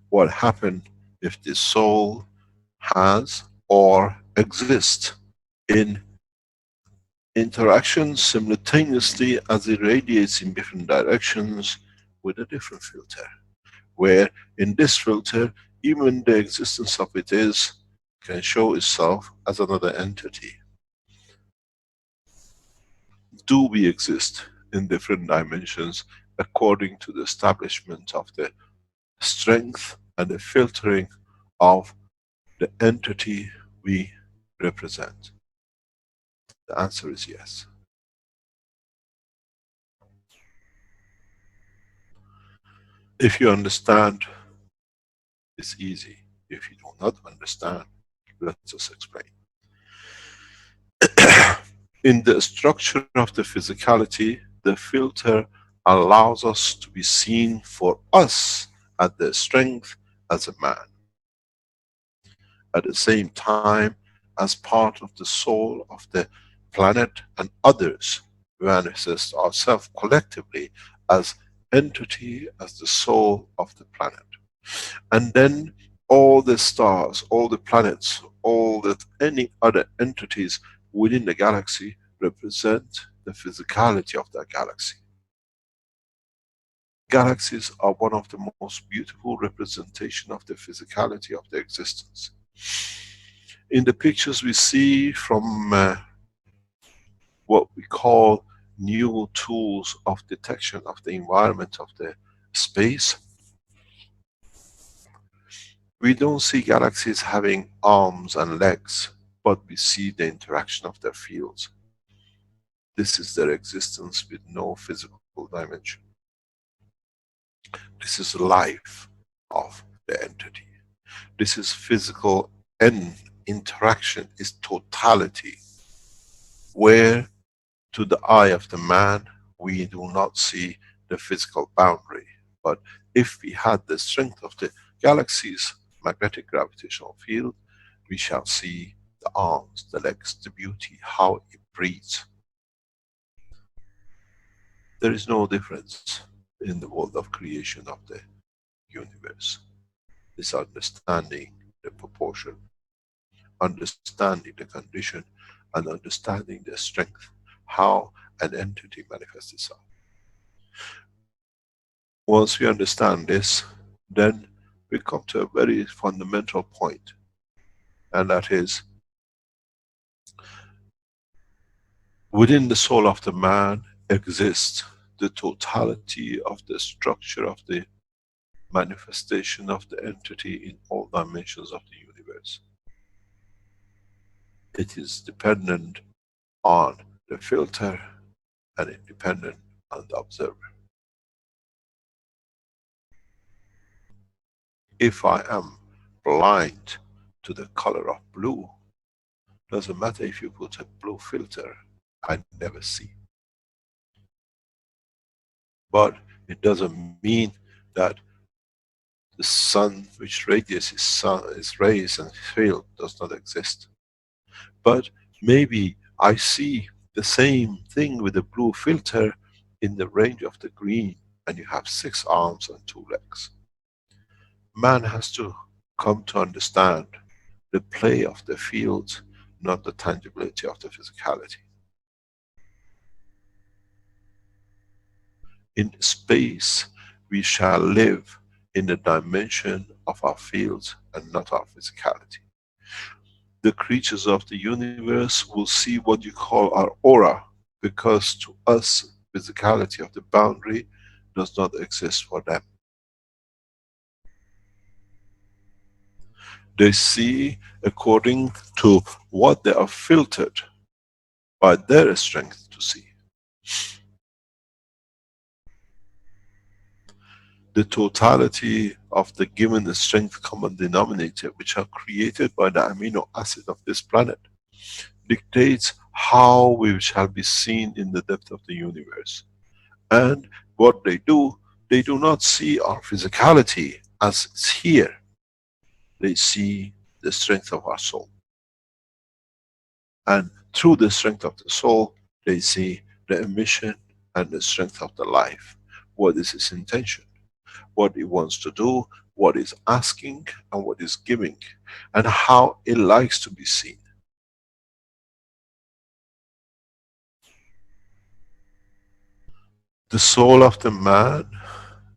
What happens if the soul has or exists in interaction simultaneously as it radiates in different directions with a different filter, where in this filter even the existence of it is can show itself as another entity? Do we exist in different dimensions according to the establishment of the strength and the filtering of the entity we represent? The answer is yes. If you understand, it's easy. If you do not understand, let us explain. In the structure of the physicality, the filter allows us to be seen for us at the strength as a man. At the same time, as part of the soul of the planet and others, we manifest ourselves collectively as entity, as the soul of the planet. And then all the stars, all the planets, all that any other entities within the galaxy represent the physicality of that galaxy. Galaxies are one of the most beautiful representation of the physicality of the existence. In the pictures we see from what we call new tools of detection of the environment of the space, we don't see galaxies having arms and legs, but we see the interaction of their fields. This is their existence with no physical dimension. This is life of the entity. This is physical, and interaction is totality, where to the eye of the man we do not see the physical boundary. But if we had the strength of the galaxy's magnetic gravitational field, we shall see the arms, the legs, the beauty, how it breathes. There is no difference in the world of creation of the universe. It's understanding the proportion, understanding the condition, and understanding the strength, how an entity manifests itself. Once we understand this, then we come to a very fundamental point, and that is, within the soul of the man exists the totality of the structure of the manifestation of the entity in all dimensions of the universe. It is dependent on the filter and independent on the observer. If I am blind to the color of blue, doesn't matter if you put a blue filter, I never see. But it doesn't mean that the sun which radiates its rays and field does not exist. But maybe I see the same thing with a blue filter in the range of the green, and you have 6 arms and 2 legs. Man has to come to understand the play of the fields, not the tangibility of the physicality. In space, we shall live in the dimension of our fields and not our physicality. the creatures of the universe will see what you call our aura, because to us, physicality of the boundary does not exist for them. They see according to what they are filtered by their strength to see. The totality of the given strength common denominator, which are created by the amino acid of this planet, dictates how we shall be seen in the depth of the universe. And what they do not see our physicality as it's here. They see the strength of our soul. And through the strength of the soul, they see the emission and the strength of the life. What is its intention? What it wants to do, what it's asking, and what it's giving, and how it likes to be seen. The soul of the man,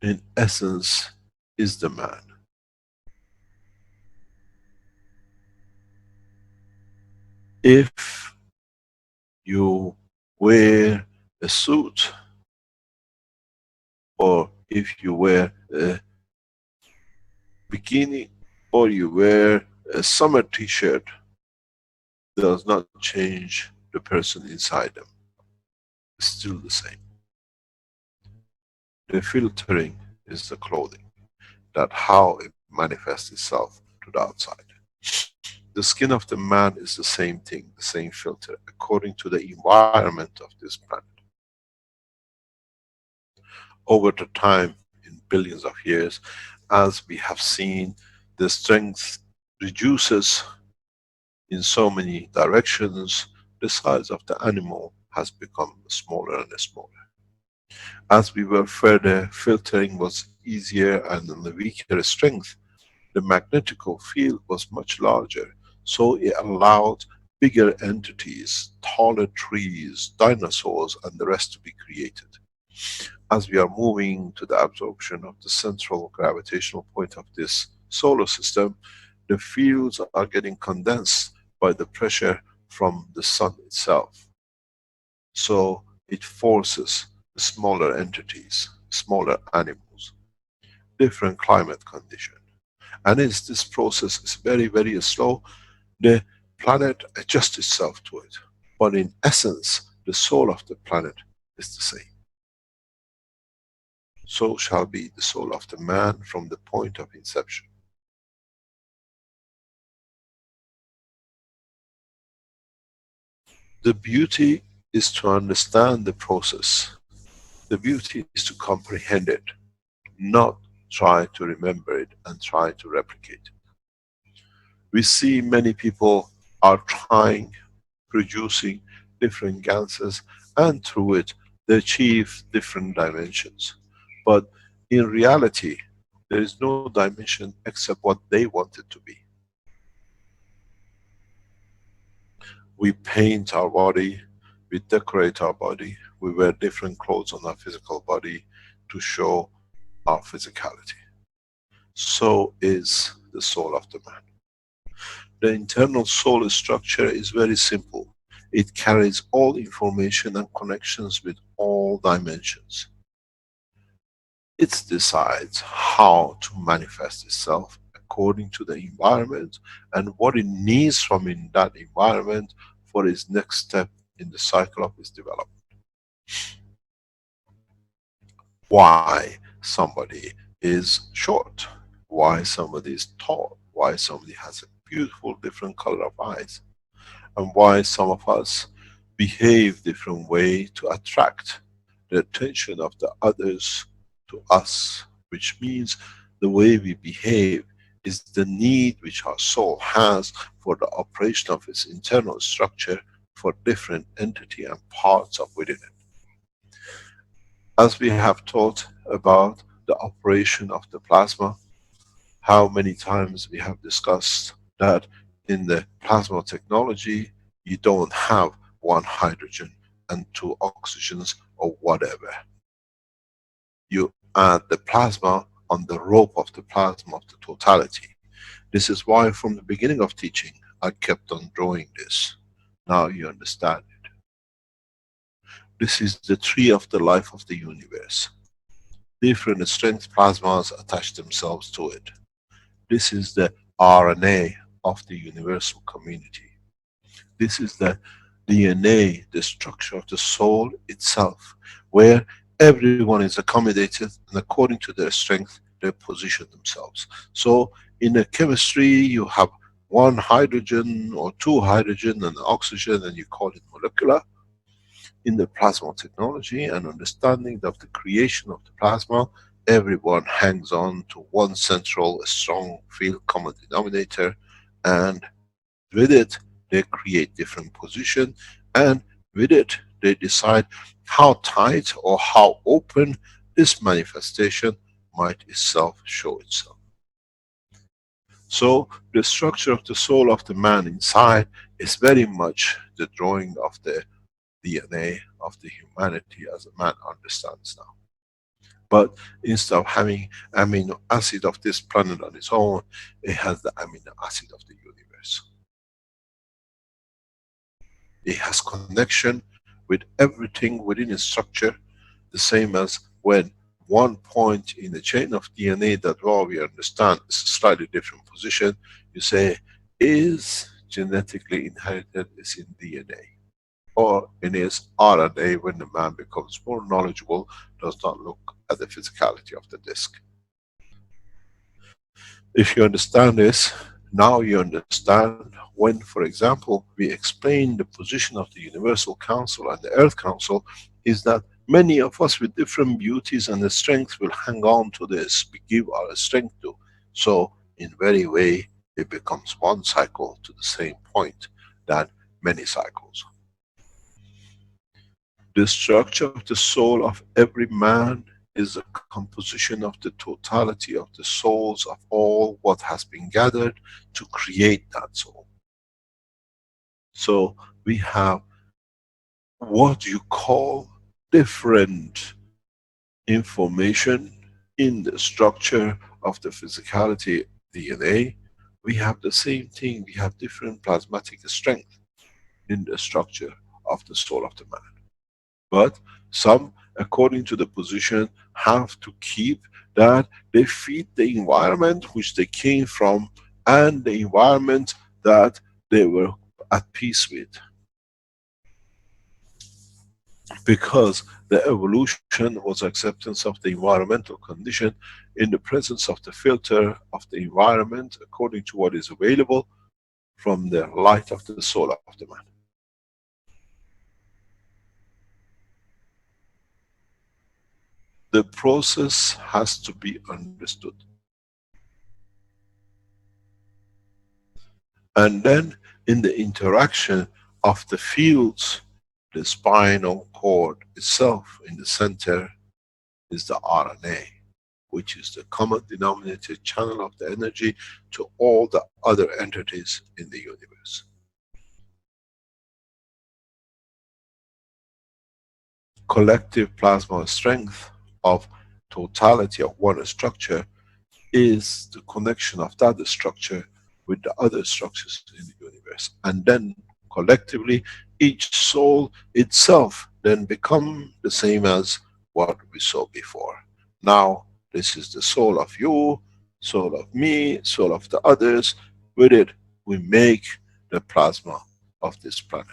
in essence, is the man. If you wear a suit, or if you wear a bikini, or you wear a summer t-shirt, does not change the person inside them. It's still the same. The filtering is the clothing, that how it manifests itself to the outside. The skin of the man is the same thing, the same filter, according to the environment of this planet. Over the time, in billions of years, as we have seen, the strength reduces in so many directions, the size of the animal has become smaller and smaller. As we were further, filtering was easier, and on the weaker strength, the magnetical field was much larger, so it allowed bigger entities, taller trees, dinosaurs, and the rest to be created. As we are moving to the absorption of the central gravitational point of this solar system, the fields are getting condensed by the pressure from the sun itself. So it forces smaller entities, smaller animals, different climate condition. And as this process is very, very slow, the planet adjusts itself to it. But in essence, the soul of the planet is the same. So shall be the soul of the man from the point of inception. The beauty is to understand the process. The beauty is to comprehend it, not try to remember it and try to replicate it. We see many people are trying, producing different ganses, and through it they achieve different dimensions. But in reality, there is no dimension except what they want it to be. We paint our body, we decorate our body, we wear different clothes on our physical body to show our physicality. So is the soul of the man. The internal soul structure is very simple. It carries all information and connections with all dimensions. It decides how to manifest itself according to the environment and what it needs from in that environment for its next step in the cycle of its development. Why somebody is short, why somebody is tall, why somebody has a beautiful different color of eyes, and why some of us behave different way to attract the attention of the others to us, which means the way we behave is the need which our soul has for the operation of its internal structure for different entity and parts of within it. As we have taught about the operation of the plasma, how many times we have discussed that in the plasma technology, you don't have one hydrogen and two oxygens or whatever. You add the plasma on the rope of the plasma of the totality. This is why from the beginning of teaching, I kept on drawing this. Now you understand it. This is the tree of the life of the universe. Different strength plasmas attach themselves to it. This is the RNA of the universal community. This is the DNA, the structure of the soul itself, where everyone is accommodated and according to their strength, they position themselves. So in a chemistry, you have one hydrogen or two hydrogen and oxygen, and you call it molecular. In the plasma technology and understanding of the creation of the plasma, everyone hangs on to one central strong field common denominator, and with it they create different position, and with it they decide how tight or how open this manifestation might itself show itself. So the structure of the soul of the man inside is very much the drawing of the DNA of the humanity as a man understands now. But instead of having amino acid of this planet on its own, it has the amino acid of the universe. It has connection with everything within its structure, the same as when one point in the chain of DNA that what we understand is a slightly different position, you say, is genetically inherited, is in DNA. Or in his RNA, when the man becomes more knowledgeable, does not look at the physicality of the disk. If you understand this, now you understand when, for example, we explain the position of the Universal Council and the Earth Council, is that many of us with different beauties and the strength will hang on to this, we give our strength to. So in very way, it becomes one cycle to the same point than many cycles. The structure of the soul of every man is a composition of the totality of the souls of all what has been gathered to create that soul. So we have what you call different information in the structure of the physicality DNA. We have the same thing, we have different plasmatic strength in the structure of the soul of the man. But some, according to the position, have to keep that they feed the environment which they came from and the environment that they were at peace with. Because the evolution was acceptance of the environmental condition in the presence of the filter of the environment according to what is available from the light of the soul of the man. The process has to be understood. And then in the interaction of the fields, the spinal cord itself in the center is the RNA, which is the common denominator channel of the energy to all the other entities in the universe. Collective plasma strength of totality of one structure is the connection of that structure with the other structures in the universe. And then collectively, each soul itself then become the same as what we saw before. Now, this is the soul of you, soul of me, soul of the others. With it, we make the plasma of this planet.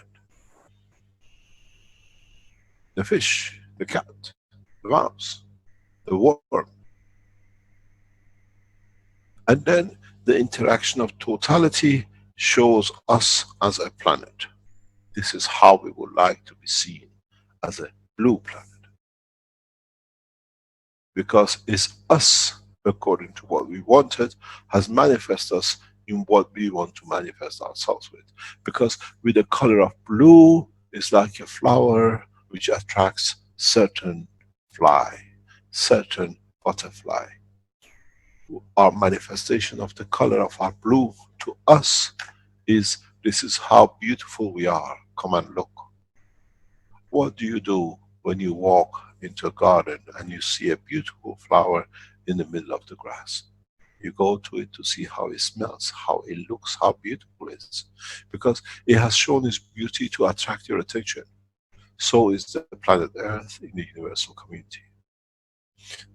The fish, the cat, the mouse, the worm. And then the interaction of totality shows us as a planet. This is how we would like to be seen, as a blue planet. Because it's us, according to what we wanted, has manifested us in what we want to manifest ourselves with. Because with the color of blue, it's like a flower which attracts certain fly, certain butterfly. Our manifestation of the color of our blue to us is, this is how beautiful we are, come and look. What do you do when you walk into a garden and you see a beautiful flower in the middle of the grass? You go to it to see how it smells, how it looks, how beautiful it is. Because it has shown its beauty to attract your attention. So is the planet Earth in the universal community.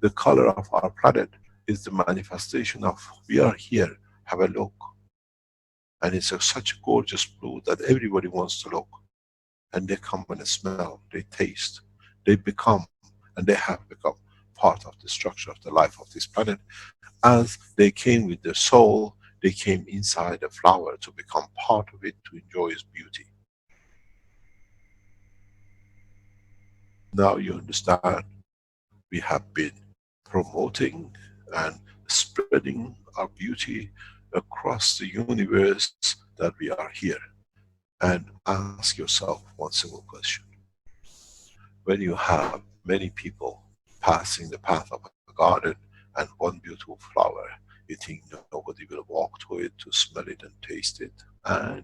The color of our planet is the manifestation of, we are here, have a look. And it's such a gorgeous blue that everybody wants to look. And they come and smell, they taste, they become, and they have become part of the structure of the life of this planet. As they came with their soul, they came inside the flower to become part of it, to enjoy its beauty. Now you understand, we have been promoting and spreading our beauty across the universe, that we are here. And ask yourself one single question. When you have many people passing the path of a garden and one beautiful flower, you think nobody will walk to it to smell it and taste it and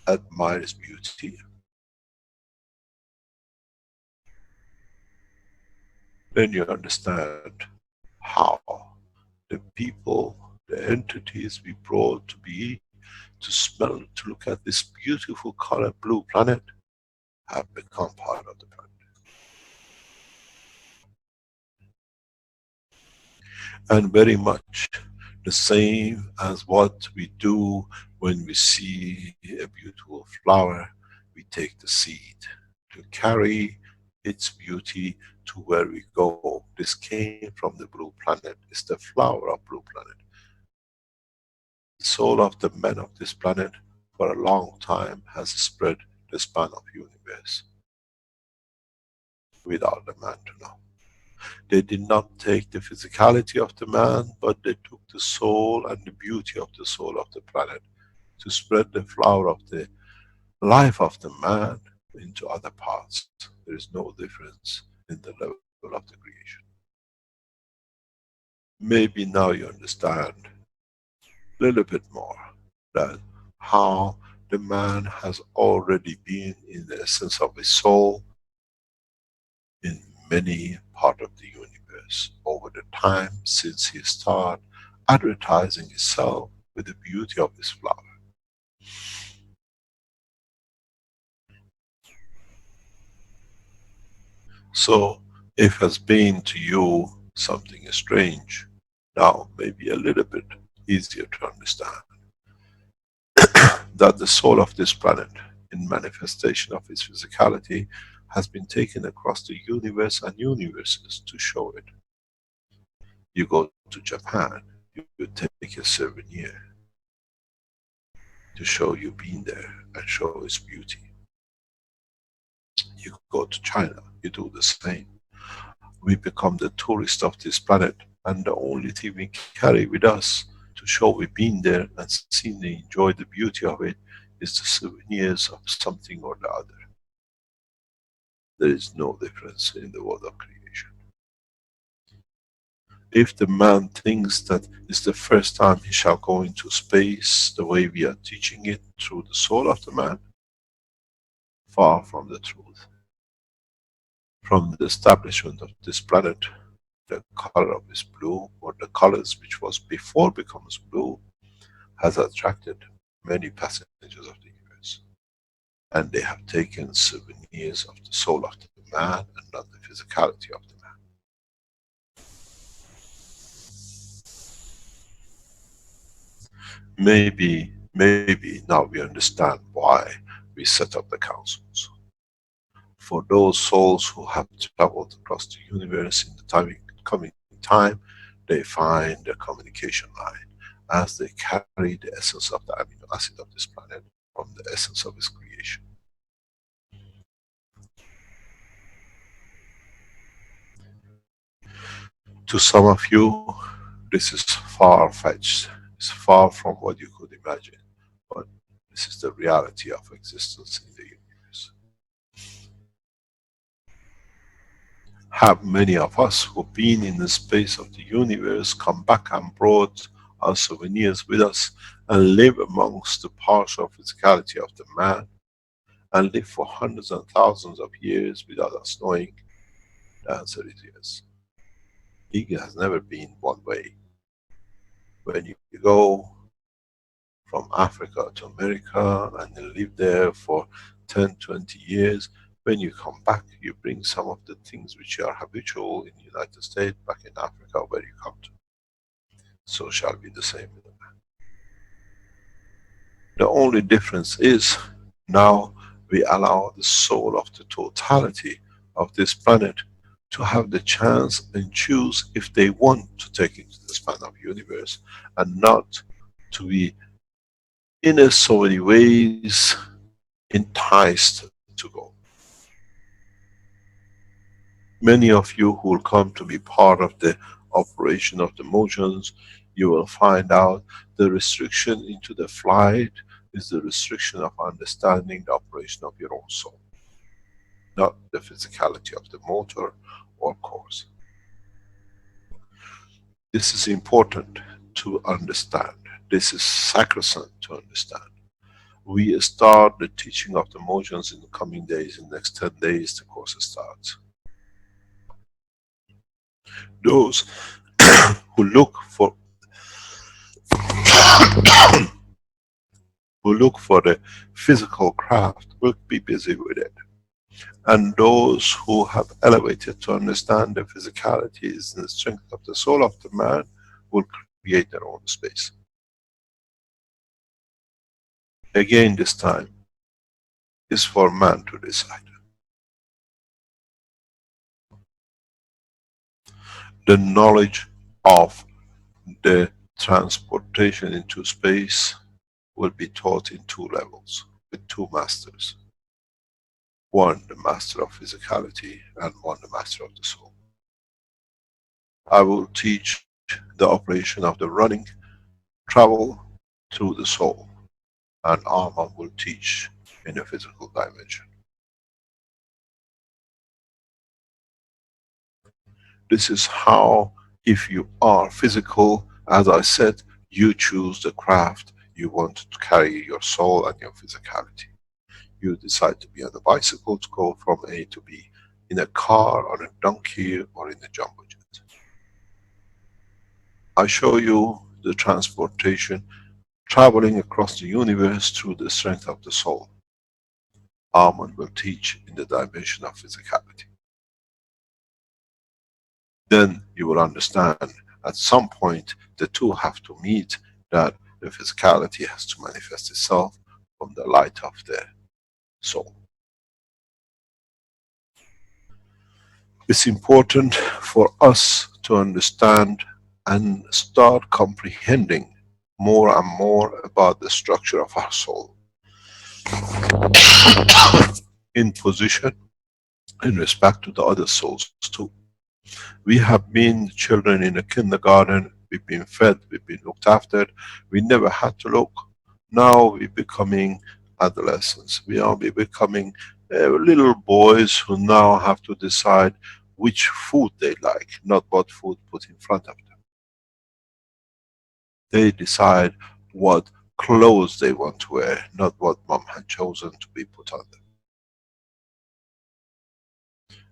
admire its beauty? Then you understand how the people, the entities we brought to be, to smell, to look at this beautiful color blue planet, have become part of the planet. And very much the same as what we do when we see a beautiful flower, we take the seed to carry its beauty to where we go. This came from the blue planet. It's the flower of blue planet. The soul of the man of this planet for a long time has spread the span of universe without the man to know. They did not take the physicality of the man, but they took the soul and the beauty of the soul of the planet to spread the flower of the life of the man into other parts. There is no difference in the level of the creation. Maybe now you understand a little bit more that how the man has already been in the essence of his soul in many part of the universe over the time since he started advertising himself with the beauty of his flower. So if it has been to you something strange, now maybe a little bit easier to understand that the soul of this planet in manifestation of its physicality has been taken across the universe and universes to show it. You go to Japan, you take a souvenir to show you've been there and show its beauty. You go to China, you do the same. We become the tourist of this planet, and the only thing we carry with us to show we've been there and seen and enjoyed the beauty of it is the souvenirs of something or the other. There is no difference in the world of creation. If the man thinks that it's the first time he shall go into space the way we are teaching it through the soul of the man, far from the truth. From the establishment of this planet, the color of this blue, or the colors which was before becomes blue, has attracted many passengers of the universe. And they have taken souvenirs of the soul of the man and not the physicality of the man. Maybe now we understand why we set up the councils. For those souls who have traveled across the universe in the coming time, they find a communication line as they carry the essence of the amino acid of this planet from the essence of its creation. To some of you, this is far-fetched. It's far from what you could imagine. But this is the reality of existence in the universe. Have many of us who've been in the space of the universe come back and brought our souvenirs with us and live amongst the partial physicality of the man and live for hundreds and thousands of years without us knowing? The answer is yes. It has never been one way. When you go from Africa to America and you live there for 10, 20 years, when you come back, you bring some of the things which are habitual in the United States back in Africa where you come to. So shall be the same with the man. The only difference is now we allow the soul of the totality of this planet to have the chance and choose if they want to take it to the span of universe, and not to be in so many ways enticed to go. Many of you who will come to be part of the operation of the motions, you will find out the restriction into the flight is the restriction of understanding the operation of your own soul, not the physicality of the motor or course. This is important to understand. This is sacrosanct to understand. We start the teaching of the motions in the coming days. In the next 10 days, the course starts. Those who look for the physical craft will be busy with it. And those who have elevated to understand the physicalities and the strength of the soul of the man will create their own space. Again, this time is for man to decide. The knowledge of the transportation into space will be taught in 2 levels with 2 masters. One, the master of physicality, and one, the master of the soul. I will teach the operation of the running, travel through the soul, and Arman will teach in a physical dimension. This is how, if you are physical, as I said, you choose the craft you want to carry your soul and your physicality. You decide to be on a bicycle to go from A to B, in a car, on a donkey, or in a jumbo jet. I show you the transportation, traveling across the universe through the strength of the soul. Arman will teach in the dimension of physicality. Then you will understand at some point the 2 have to meet, that the physicality has to manifest itself from the light of the soul. It's important for us to understand and start comprehending more and more about the structure of our soul in position, in respect to the other souls too. We have been children in a kindergarten, we've been fed, we've been looked after, we never had to look. Now we're becoming adolescents, we are becoming little boys who now have to decide which food they like, not what food put in front of them. They decide what clothes they want to wear, not what mom had chosen to be put on them.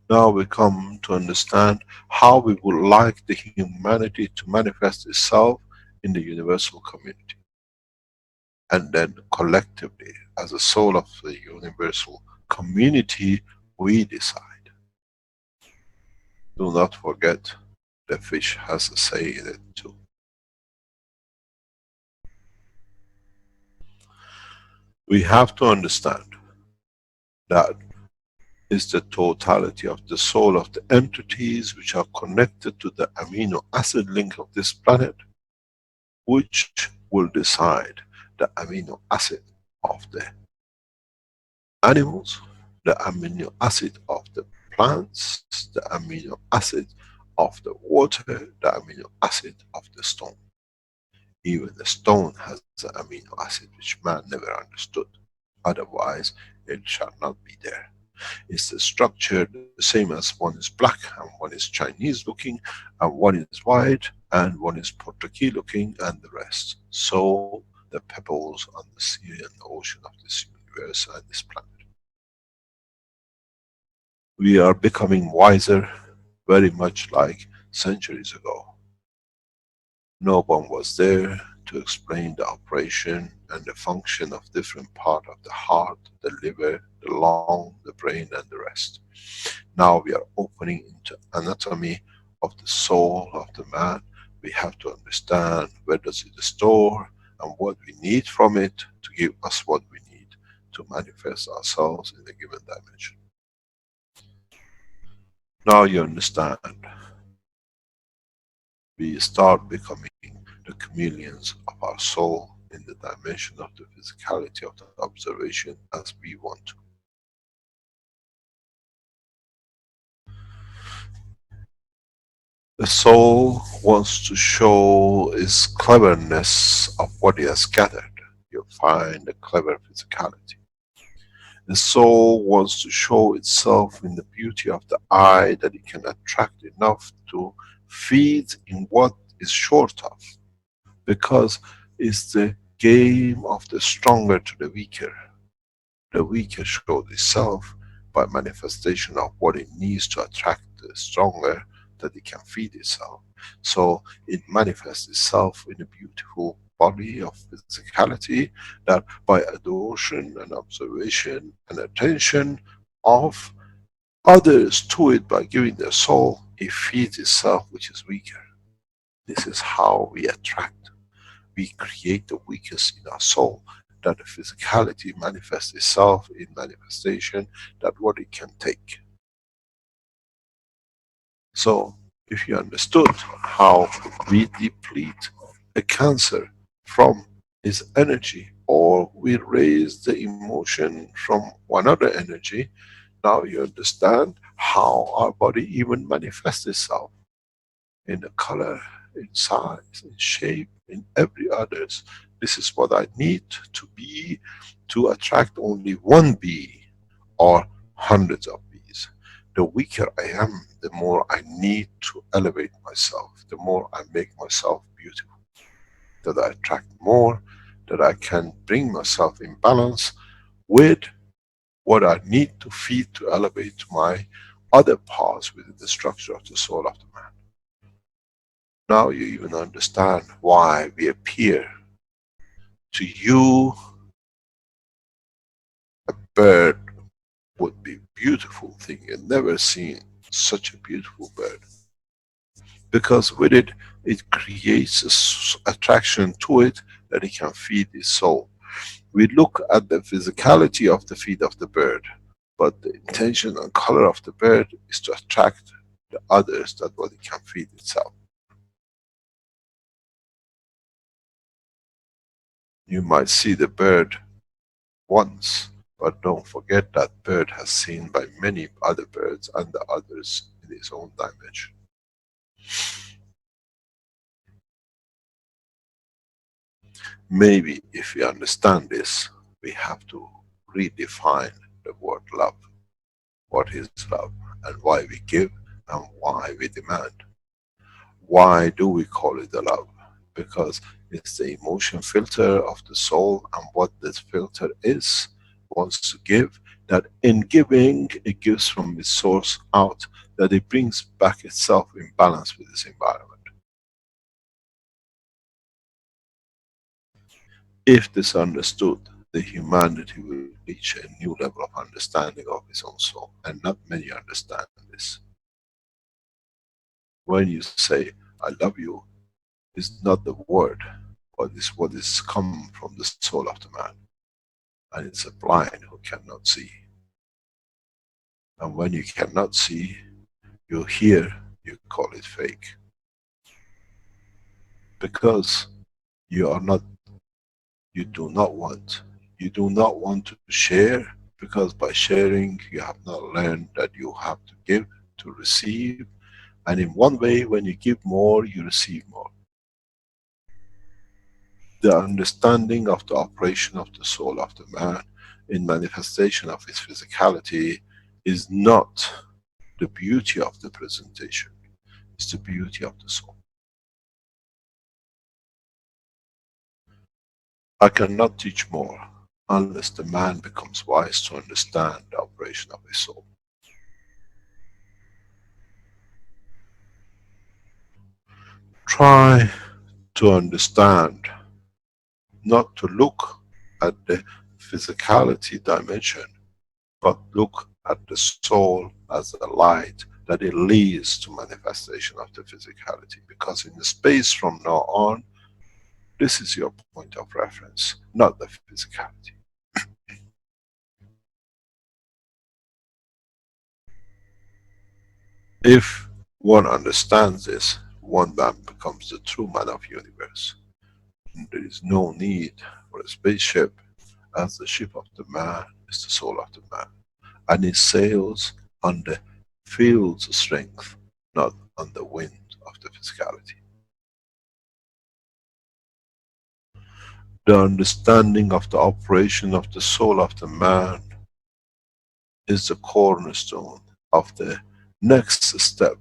Now we come to understand how we would like the humanity to manifest itself in the universal community. And then collectively, as a soul of the universal community, we decide. Do not forget, the fish has a say in it too. We have to understand that is the totality of the soul of the entities which are connected to the amino acid link of this planet, which will decide the amino acid of the animals, the amino acid of the plants, the amino acid of the water, the amino acid of the stone. Even the stone has the amino acid which man never understood. Otherwise, it shall not be there. It's the structure the same as one is black and one is Chinese looking and one is white and one is Portuguese looking and the rest. So the pebbles on the sea and the ocean of this universe and this planet. We are becoming wiser, very much like centuries ago. No one was there to explain the operation and the function of different part of the heart, the liver, the lung, the brain and the rest. Now we are opening into anatomy of the soul of the man. We have to understand where does it store and what we need from it to give us what we need to manifest ourselves in a given dimension. Now you understand. We start becoming the chameleons of our soul in the dimension of the physicality of the observation as we want to. The soul wants to show its cleverness of what it has gathered. You'll find a clever physicality. The soul wants to show itself in the beauty of the eye, that it can attract enough to feed in what is short of. Because it's the game of the stronger to the weaker. The weaker shows itself by manifestation of what it needs to attract the stronger, that it can feed itself. So it manifests itself in a beautiful body of physicality, that by adoration and observation and attention of others to it, by giving their soul, it feeds itself which is weaker. This is how we attract. We create the weakest in our soul, that the physicality manifests itself in manifestation, that what it can take. So, if you understood how we deplete a cancer from its energy, or we raise the emotion from one other energy, now you understand how our body even manifests itself in the color, in size, in shape, in every others. This is what I need to be to attract only one bee or hundreds of bees. The weaker I am, the more I need to elevate myself, the more I make myself beautiful. That I attract more, that I can bring myself in balance with what I need to feed to elevate my other parts within the structure of the soul of the man. Now you even understand why we appear to you. A bird would be beautiful thing. You've never seen such a beautiful bird. Because with it, it creates attraction to it, that it can feed its soul. We look at the physicality of the feet of the bird, but the intention and color of the bird is to attract the others, that what it can feed itself. You might see the bird once, but don't forget that bird has seen by many other birds and the others in its own dimension. Maybe if we understand this, we have to redefine the word love. What is love, and why we give, and why we demand. Why do we call it the love? Because it's the emotion filter of the soul, and what this filter is, wants to give, that in giving, it gives from its source out, that it brings back itself in balance with its environment. If this understood, the humanity will reach a new level of understanding of its own soul, and not many understand this. When you say, I love you, is not the word, but is what is come from the soul of the man. And it's a blind who cannot see. And when you cannot see, you hear, you call it fake. Because you are not, you do not want. You do not want to share, because by sharing you have not learned that you have to give to receive. And in one way, when you give more, you receive more. The understanding of the operation of the soul of the man in manifestation of his physicality is not the beauty of the presentation, it's the beauty of the soul. I cannot teach more unless the man becomes wise to understand the operation of his soul. Try to understand, not to look at the physicality dimension, but look at the soul as a light that it leads to manifestation of the physicality. Because in the space from now on, this is your point of reference, not the physicality. If one understands this, one man becomes the true man of universe. And there is no need for a spaceship, as the ship of the man is the soul of the man. And it sails on the field's strength, not on the wind of the physicality. The understanding of the operation of the soul of the man is the cornerstone of the next step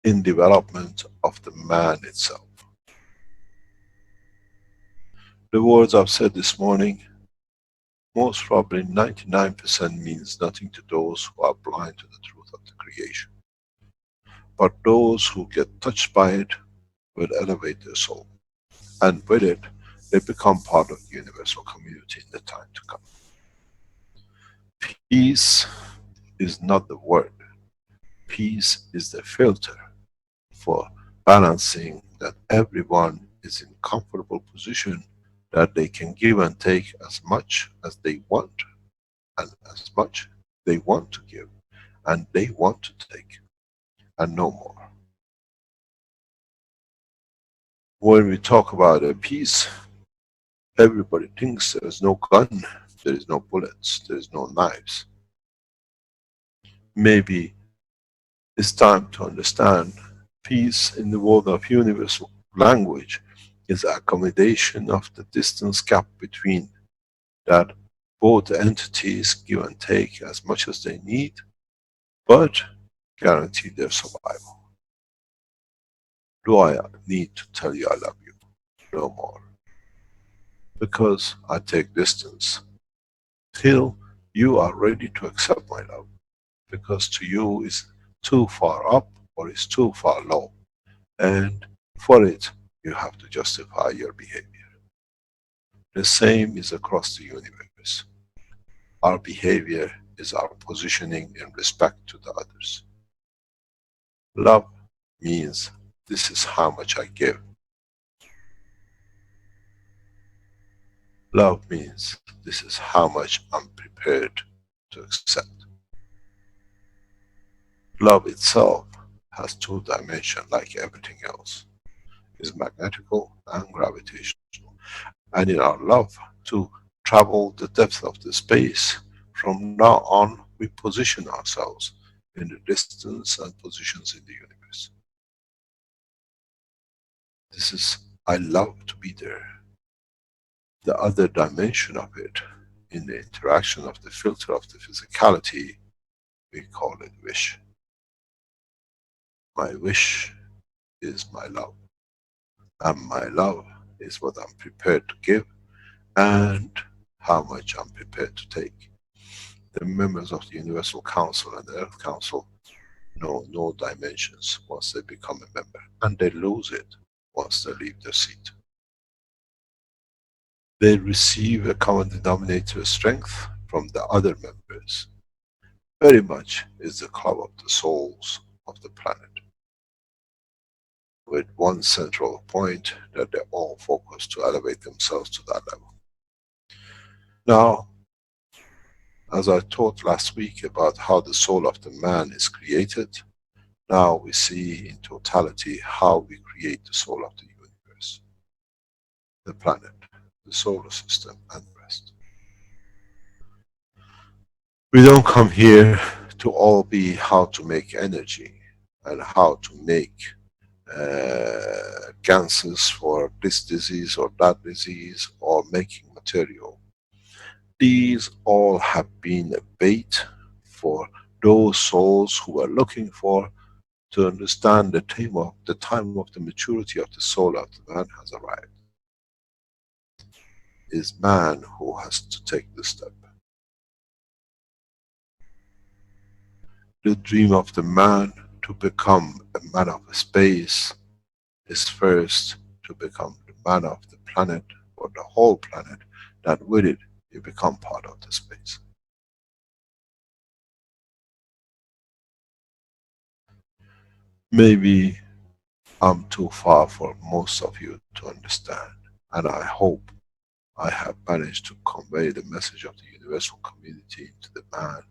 in development of the man itself. The words I've said this morning, most probably 99% means nothing to those who are blind to the truth of the creation. But those who get touched by it will elevate their soul. And with it, they become part of the universal community in the time to come. Peace is not the word. Peace is the filter for balancing that everyone is in comfortable position, that they can give and take as much as they want, and as much they want to give, and they want to take, and no more. When we talk about a peace, everybody thinks there is no gun, there is no bullets, there is no knives. Maybe it's time to understand peace in the world of universal language is accommodation of the distance gap between that both entities give and take as much as they need, but guarantee their survival. Do I need to tell you I love you? No more. Because I take distance till you are ready to accept my love. Because to you is too far up or is too far low. And for it, you have to justify your behavior. The same is across the universe. Our behavior is our positioning in respect to the others. Love means this is how much I give. Love means this is how much I'm prepared to accept. Love itself has two dimensions like everything else. It's magnetical and gravitational. And in our love to travel the depth of the space, from now on we position ourselves in the distance and positions in the universe. This is, I love to be there. The other dimension of it, in the interaction of the filter of the physicality, we call it wish. My wish is my love. And my love is what I'm prepared to give and how much I'm prepared to take. The members of the Universal Council and the Earth Council know no dimensions once they become a member, and they lose it once they leave their seat. They receive a common denominator strength from the other members. Very much is the club of the souls of the planet, with one central point that they all focus to elevate themselves to that level. Now, as I taught last week about how the soul of the man is created, now we see in totality how we create the soul of the universe, the planet, the solar system, and the rest. We don't come here to all be how to make energy and how to make cancers for this disease or that disease, or making material. These all have been a bait for those souls who are looking for to understand the time of the maturity of the soul of the man has arrived. It is man who has to take the step. The dream of the man to become a man of space is first to become the man of the planet or the whole planet, that with it you become part of the space. Maybe I'm too far for most of you to understand, and I hope I have managed to convey the message of the universal community to the man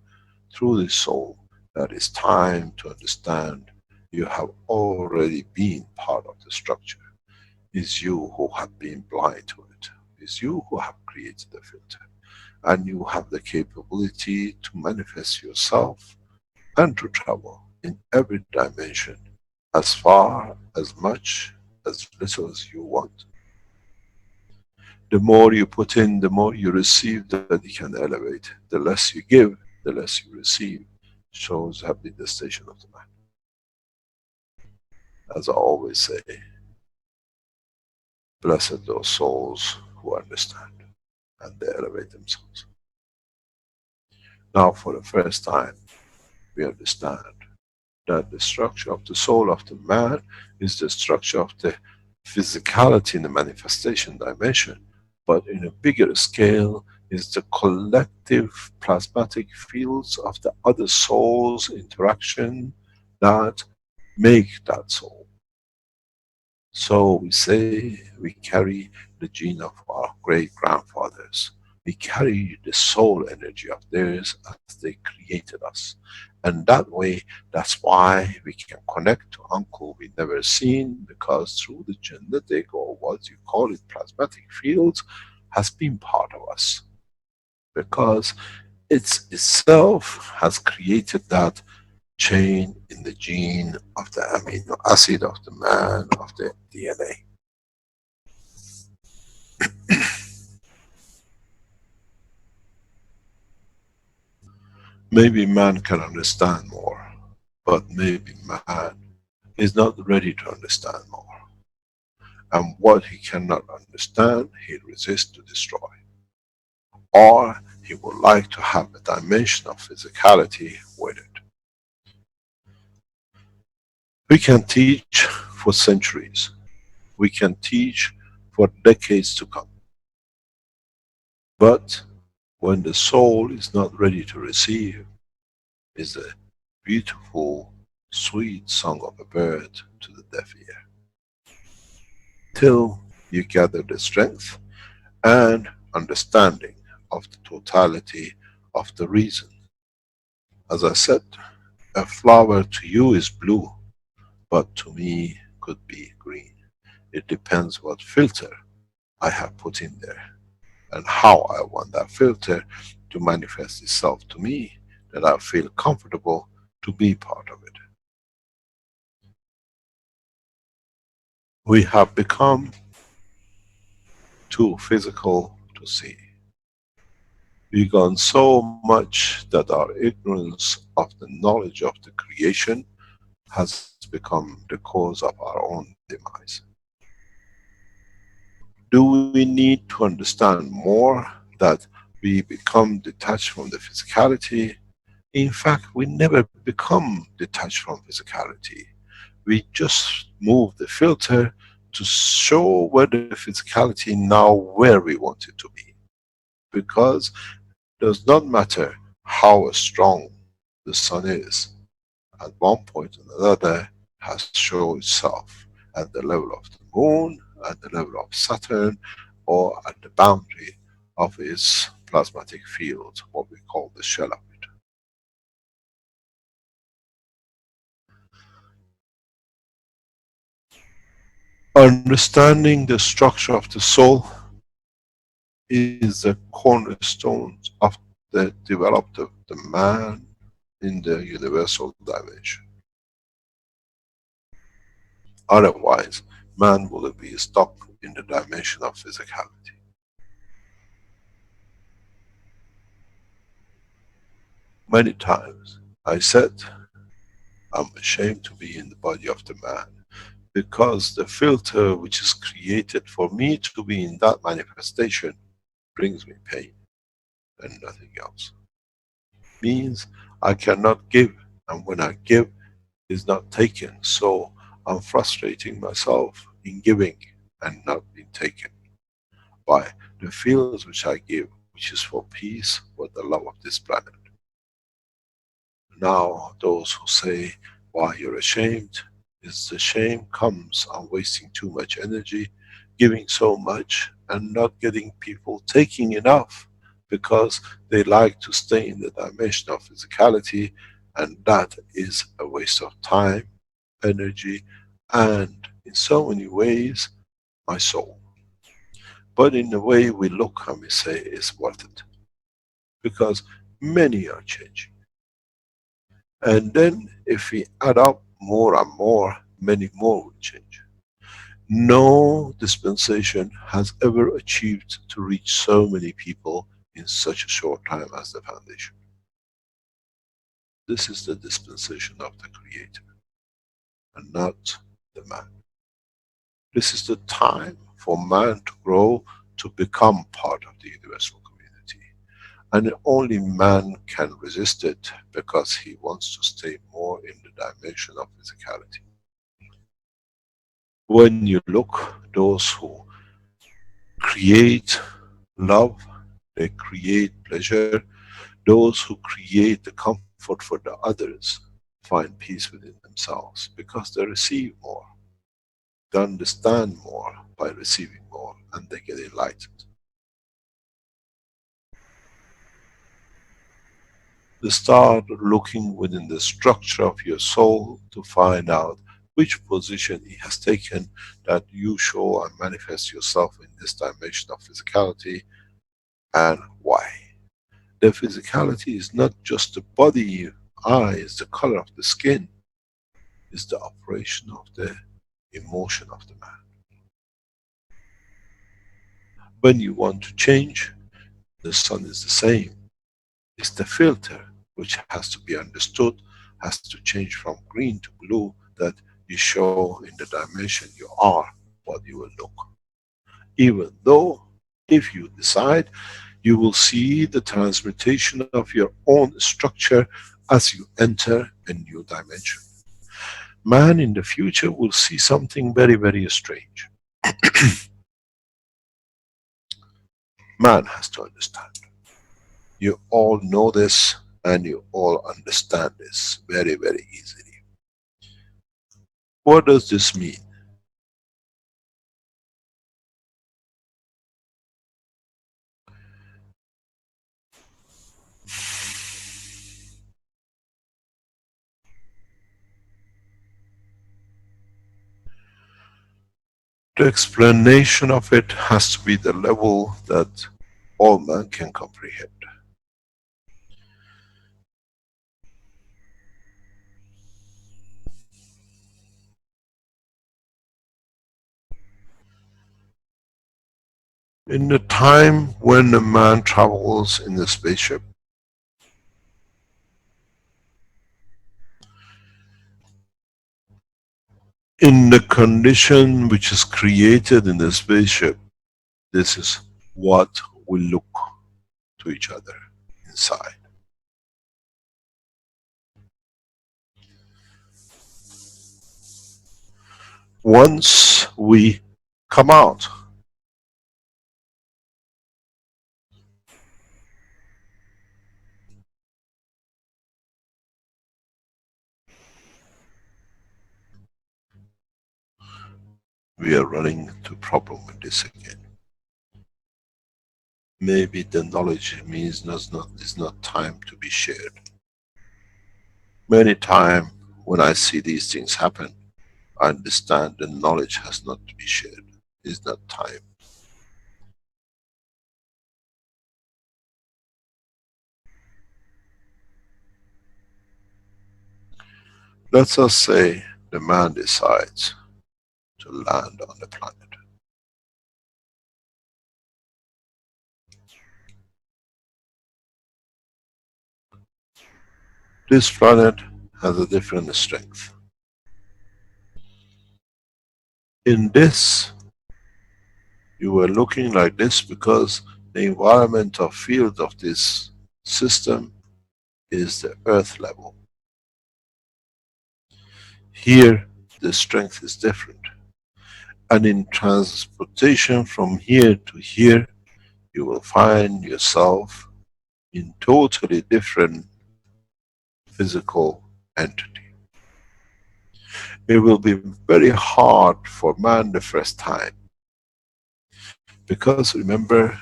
through the soul, that it's time to understand you have already been part of the structure. It's you who have been blind to it. It's you who have created the filter. And you have the capability to manifest yourself and to travel in every dimension, as far, as much, as little as you want. The more you put in, the more you receive, that you can elevate. The less you give, the less you receive. Shows have been the station of the man. As I always say, blessed those souls who understand and they elevate themselves. Now for the first time, we understand that the structure of the soul of the man is the structure of the physicality in the manifestation dimension, but in a bigger scale is the collective plasmatic fields of the other souls interaction that make that soul. So we say we carry the gene of our great grandfathers. We carry the soul energy of theirs as they created us. And that way, that's why we can connect to uncle we never seen, because through the genetic, or what you call it, plasmatic fields, has been part of us. Because itself has created that chain in the gene of the amino acid of the man, of the DNA. Maybe man can understand more, but maybe man is not ready to understand more. And what he cannot understand, he resists to destroy. Or he would like to have a dimension of physicality with it. We can teach for centuries. We can teach for decades to come. But when the soul is not ready to receive, is a beautiful, sweet song of a bird to the deaf ear. Till you gather the strength and understanding of the totality of the reason. As I said, a flower to you is blue, but to me could be green. It depends what filter I have put in there and how I want that filter to manifest itself to me, that I feel comfortable to be part of it. We have become too physical to see. We've gone so much that our ignorance of the knowledge of the creation has become the cause of our own demise. Do we need to understand more that we become detached from the physicality? In fact, we never become detached from physicality. We just move the filter to show where the physicality now where we want it to be. Because it does not matter how strong the sun is, at one point or another has shown itself at the level of the moon, at the level of Saturn, or at the boundary of its plasmatic field, what we call the shell of it. Understanding the structure of the soul is the cornerstone of the development of the man in the universal dimension. Otherwise, man will be stuck in the dimension of physicality. Many times I said, I'm ashamed to be in the body of the man, because the filter which is created for me to be in that manifestation brings me pain and nothing else. Means I cannot give, and when I give, is not taken. So I'm frustrating myself in giving, and not being taken by the fields which I give, which is for peace, for the love of this planet. Now, those who say, why you're ashamed, is the shame comes on wasting too much energy, giving so much, and not getting people taking enough, because they like to stay in the dimension of physicality, and that is a waste of time, energy, and in so many ways, my soul. But in the way we look and we say it's worth it, because many are changing. And then if we add up more and more, many more will change. No dispensation has ever achieved to reach so many people in such a short time as the Foundation. This is the dispensation of the Creator, and not the man. This is the time for man to grow, to become part of the universal community. And only man can resist it, because he wants to stay more in the dimension of physicality. When you look, those who create love, they create pleasure, those who create the comfort for the others find peace within themselves, because they receive more, they understand more by receiving more, and they get enlightened. They start looking within the structure of your soul to find out which position it has taken that you show and manifest yourself in this dimension of physicality, and why. The physicality is not just the body, eyes, the color of the skin, it's the operation of the emotion of the man. When you want to change, the sun is the same. It's the filter which has to be understood, has to change from green to blue, that you show in the dimension you are what you will look. Even though, if you decide, you will see the transmutation of your own structure as you enter a new dimension. Man in the future will see something very, very strange. Man has to understand. You all know this, and you all understand this very, very easily. What does this mean? The explanation of it has to be the level that all man can comprehend. In the time when a man travels in the spaceship, in the condition which is created in the spaceship, this is what we look to each other inside. Once we come out, we are running into problem with this again. Maybe the knowledge means is not time to be shared. Many times when I see these things happen, I understand the knowledge has not to be shared. It's not time. Let's us say the man decides to land on the planet. This planet has a different strength. In this, you were looking like this because the environmental field of this system is the earth level. Here, the strength is different. And in transportation from here to here, you will find yourself in totally different physical entity. It will be very hard for man the first time, because remember,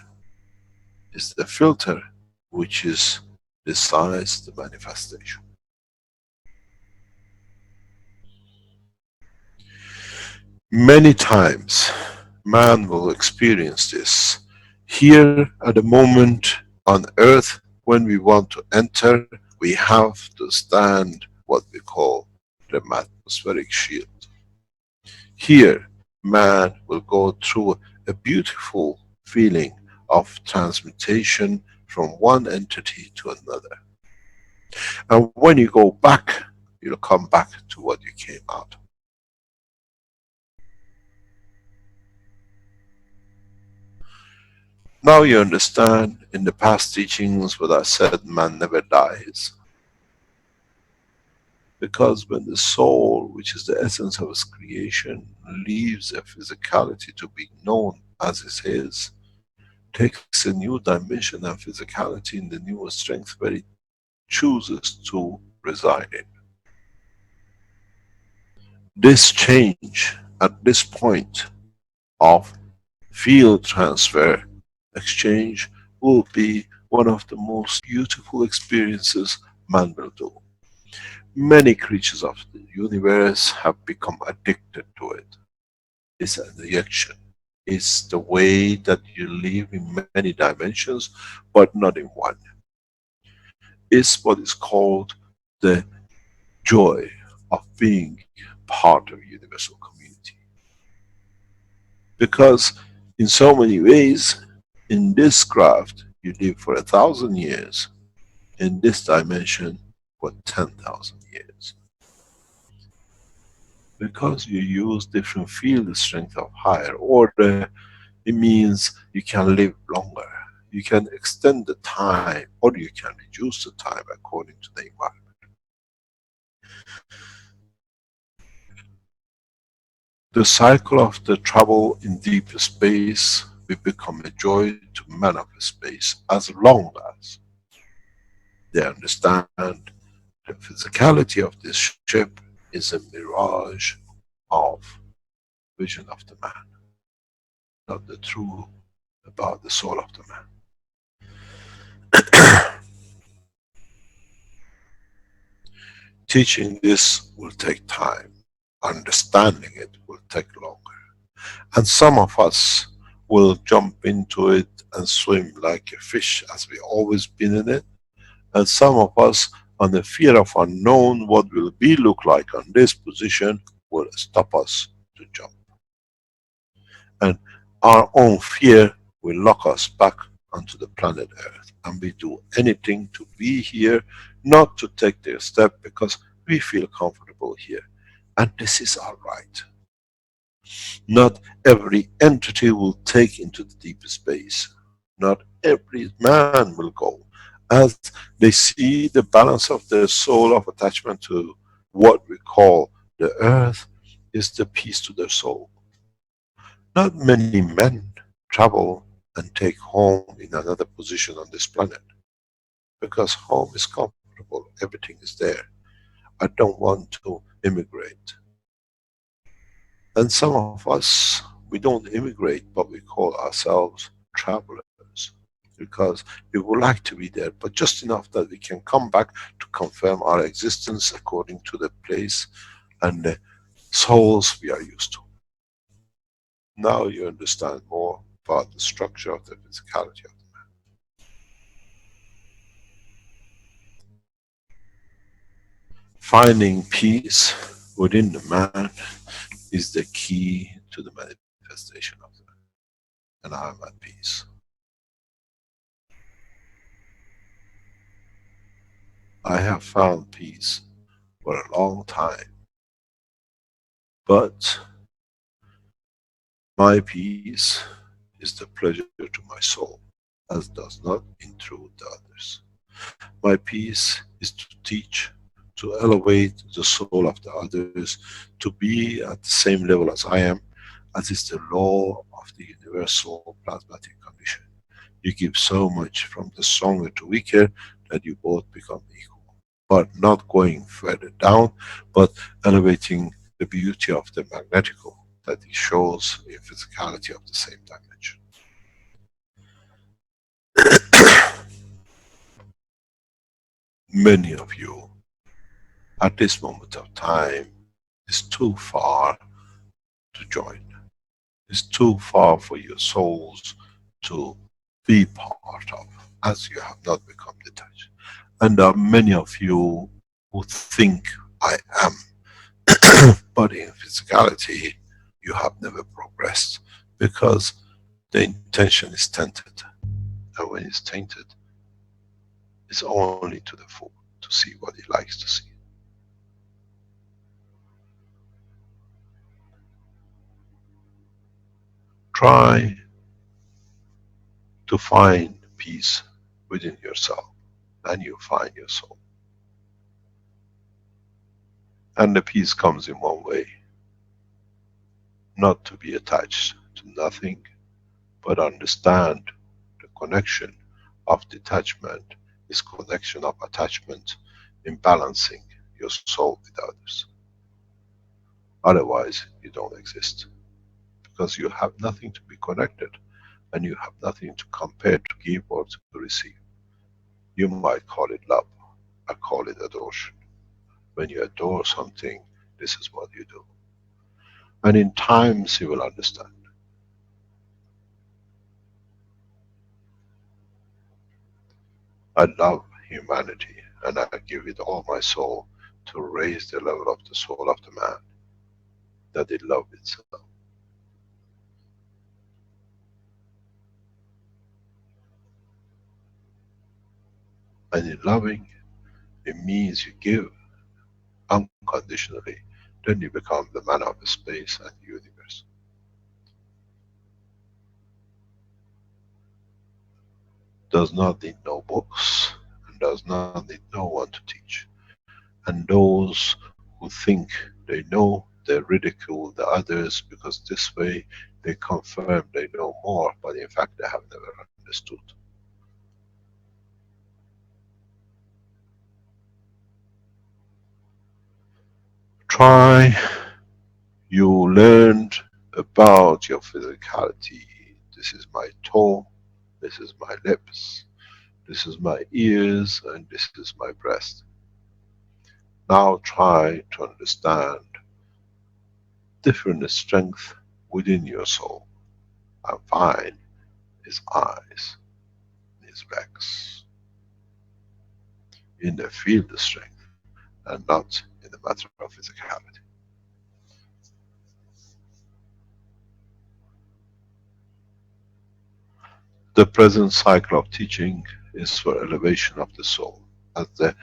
it's the filter which is decides the manifestation. Many times man will experience this. Here at the moment on earth, when we want to enter, we have to stand what we call the atmospheric shield. Here man will go through a beautiful feeling of transmutation from one entity to another. And when you go back, you'll come back to what you came out of. Now you understand in the past teachings what I said, man never dies. Because when the soul, which is the essence of its creation, leaves a physicality to be known as it is, takes a new dimension and physicality in the new strength where it chooses to reside in. This change at this point of field transfer exchange will be one of the most beautiful experiences man will do. Many creatures of the universe have become addicted to it. It's an addiction. It's the way that you live in many dimensions, but not in one. It's what is called the joy of being part of a universal community. Because in so many ways, in this craft, you live for 1,000 years. In this dimension, for 10,000 years. Because you use different field strength of higher order, it means you can live longer. You can extend the time, or you can reduce the time according to the environment. The cycle of the travel in deep space will become a joy to men of space, as long as they understand the physicality of this ship is a mirage of vision of the man, not the true about the soul of the man. Teaching this will take time. Understanding it will take longer. And some of us will jump into it and swim like a fish as we always been in it. And some of us, on the fear of unknown, what will be look like on this position, will stop us to jump. And our own fear will lock us back onto the planet Earth. And we do anything to be here, not to take the step because we feel comfortable here. And this is our right. Not every entity will take into the deep space. Not every man will go. As they see the balance of their soul of attachment to what we call the earth is the peace to their soul. Not many men travel and take home in another position on this planet. Because home is comfortable, everything is there. I don't want to immigrate. And some of us, we don't immigrate, but we call ourselves travelers. Because we would like to be there, but just enough that we can come back to confirm our existence according to the place and the souls we are used to. Now you understand more about the structure of the physicality of the man. Finding peace within the man is the key to the manifestation of the man. And I am at peace. I have found peace for a long time. But my peace is the pleasure to my soul, as does not intrude the others. My peace is to teach, to elevate the soul of the others, to be at the same level as I am, as is the law of the universal plasmatic condition. You give so much from the stronger to weaker that you both become equal. But not going further down, but elevating the beauty of the magnetical that it shows in physicality of the same dimension. Many of you, at this moment of time, is too far to join. It's too far for your souls to be part of, as you have not become detached. And there are many of you who think I am, but in physicality, you have never progressed because the intention is tainted. And when it's tainted, it's only to the fool to see what he likes to see. Try to find peace within yourself, and you find your soul. And the peace comes in one way, not to be attached to nothing, but understand the connection of detachment is connection of attachment in balancing your soul with others. Otherwise, you don't exist. Because you have nothing to be connected, and you have nothing to compare, to give or to receive. You might call it love, I call it adoration. When you adore something, this is what you do. And in times you will understand. I love humanity, and I give it all my soul to raise the level of the soul of the man, that it love itself. And in loving, it means you give unconditionally, then you become the man of space and universe. Does not need no books, and does not need no one to teach. And those who think they know, they ridicule the others, because this way they confirm they know more, but in fact they have never understood. Try, you learned about your physicality. This is my toe, this is my lips, this is my ears, and this is my breast. Now try to understand different strength within your soul, and find his eyes, his legs, in the field of strength, and not in the matter of physicality. The present cycle of teaching is for elevation of the soul, as the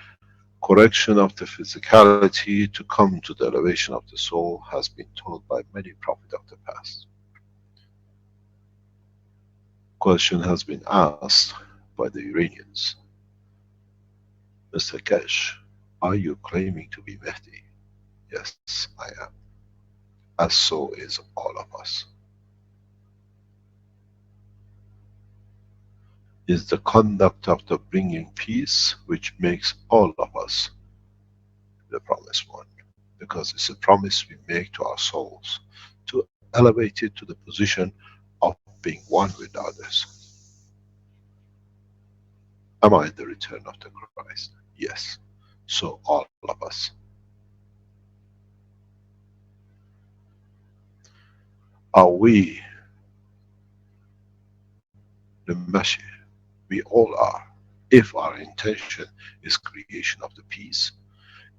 correction of the physicality to come to the elevation of the soul has been taught by many prophets of the past. Question has been asked by the Iranians. Mr. Keshe, are you claiming to be Mehdi? Yes, I am. As so is all of us. Is the conduct of the bringing peace which makes all of us the promised one. Because it's a promise we make to our souls to elevate it to the position of being one with others. Am I the return of the Christ? Yes. So all of us. Are we the Mashiach? We all are. If our intention is creation of the peace,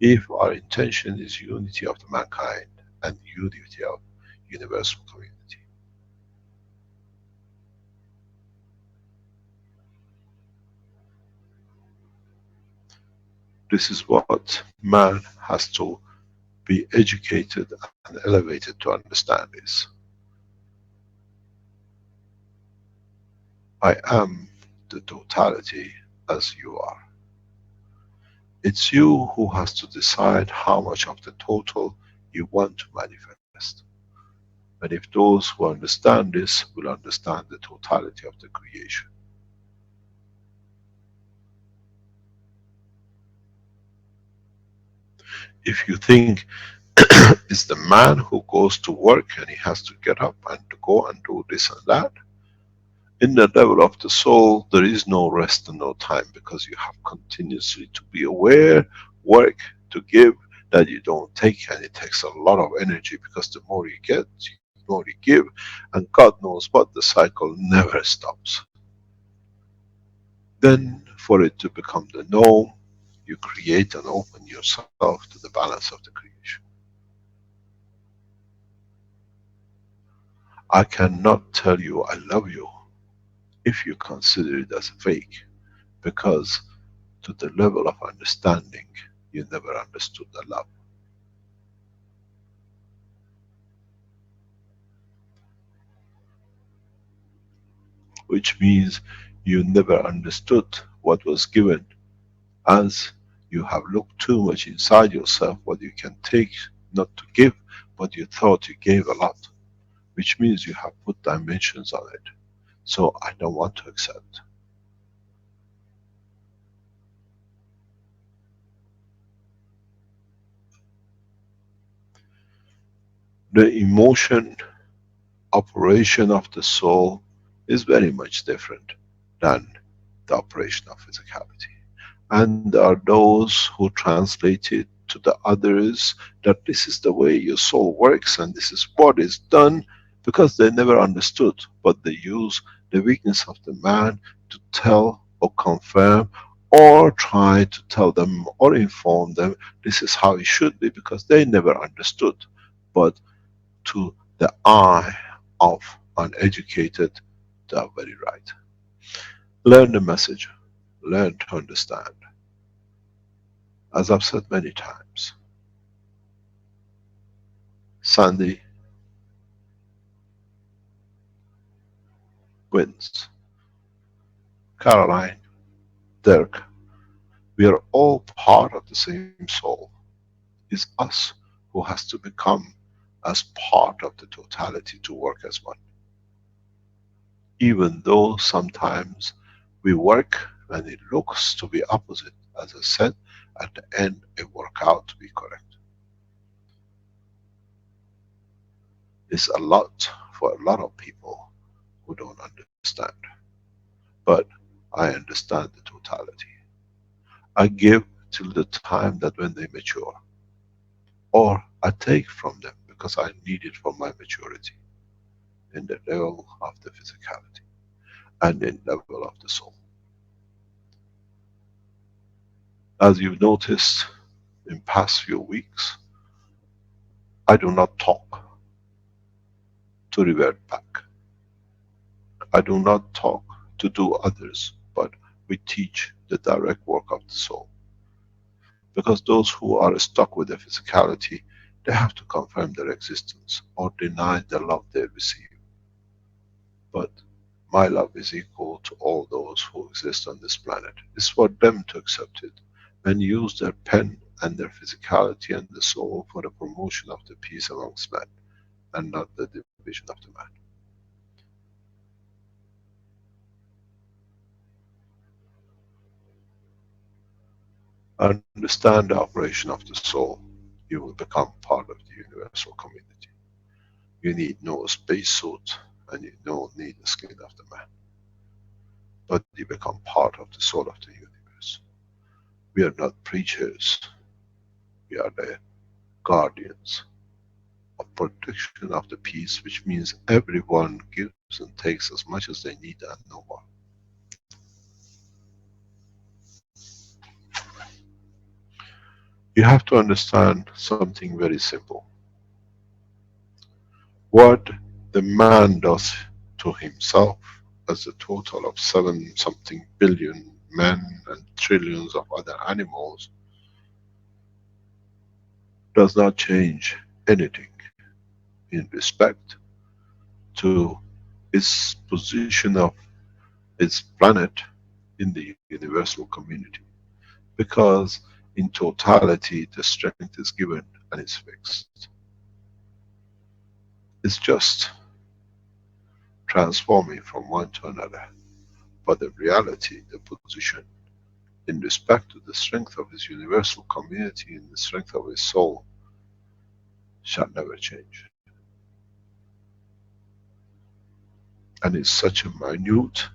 if our intention is unity of the mankind and unity of universal community. This is what man has to be educated and elevated to understand this. I am the totality as you are. It's you who has to decide how much of the total you want to manifest. And if those who understand this will understand the totality of the creation. If you think it's the man who goes to work and he has to get up and to go and do this and that, in the level of the soul, there is no rest and no time, because you have continuously to be aware, work, to give, that you don't take, and it takes a lot of energy, because the more you get, the more you give, and God knows what, the cycle never stops. Then, for it to become the norm, you create and open yourself to the balance of the creation. I cannot tell you I love you if you consider it as fake, because to the level of understanding, you never understood the love. Which means you never understood what was given, as you have looked too much inside yourself what you can take, not to give, but you thought you gave a lot. Which means you have put dimensions on it. So I don't want to accept. The emotion operation of the soul is very much different than the operation of physicality. And there are those who translate it to the others that this is the way your soul works and this is what is done, because they never understood, but they use the weakness of the man to tell or confirm, or try to tell them or inform them this is how it should be, because they never understood. But to the eye of uneducated, they are very right. Learn the message, learn to understand. As I've said many times, Sandy wins, Caroline, Dirk, we are all part of the same soul. It's us who has to become as part of the totality to work as one. Even though sometimes we work and it looks to be opposite, as I said, at the end it works out to be correct. It's a lot for a lot of people who don't understand. But I understand the totality. I give till the time that when they mature. Or I take from them because I need it for my maturity. In the level of the physicality and in the level of the soul. As you've noticed in past few weeks, I do not talk to revert back. I do not talk to do others, but we teach the direct work of the soul. Because those who are stuck with the physicality, they have to confirm their existence or deny the love they receive. But my love is equal to all those who exist on this planet. It's for them to accept it and use their pen and their physicality and the soul for the promotion of the peace amongst men, and not the division of the man. Understand the operation of the soul, you will become part of the universal community. You need no space suit and you don't need the skin of the man. But you become part of the soul of the universe. We are not preachers, we are the guardians of protection of the peace, which means everyone gives and takes as much as they need and no more. You have to understand something very simple. What the man does to himself as a total of 7 something billion men and trillions of other animals does not change anything in respect to its position of its planet in the universal community. Because in totality the strength is given and is fixed. It's just transforming from one to another. But the reality, the position, in respect to the strength of his universal community and the strength of his soul, shall never change. And it's such a minute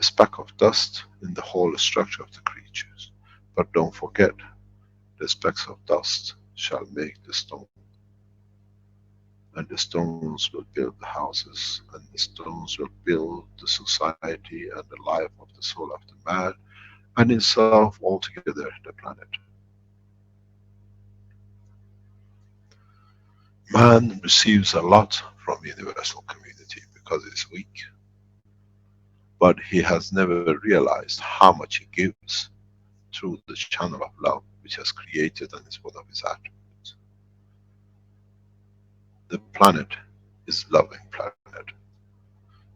speck of dust in the whole structure of the creatures. But don't forget, the specks of dust shall make the stone. And the stones will build the houses, and the stones will build the society and the life of the soul of the man, and itself altogether the planet. Man receives a lot from universal community because it's weak. But he has never realized how much he gives through the channel of love which has created and is one of his attributes. The planet is loving planet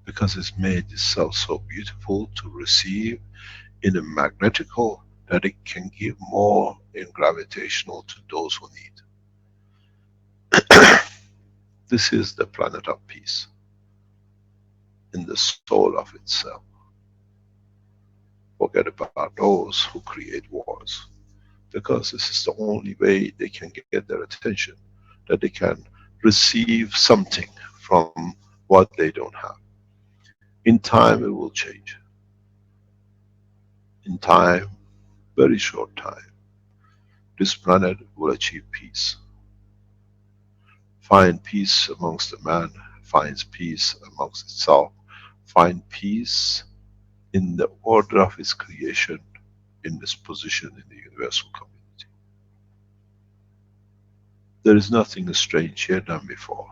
because it's made itself so beautiful to receive in a magnetical that it can give more in gravitational to those who need. This is the planet of peace in the soul of itself. Forget about those who create wars, because this is the only way they can get their attention, that they can receive something from what they don't have. In time it will change. In time, very short time, this planet will achieve peace. Find peace amongst the man, finds peace amongst itself, find peace in the order of its creation, in this position in the universal community. There is nothing strange here than before.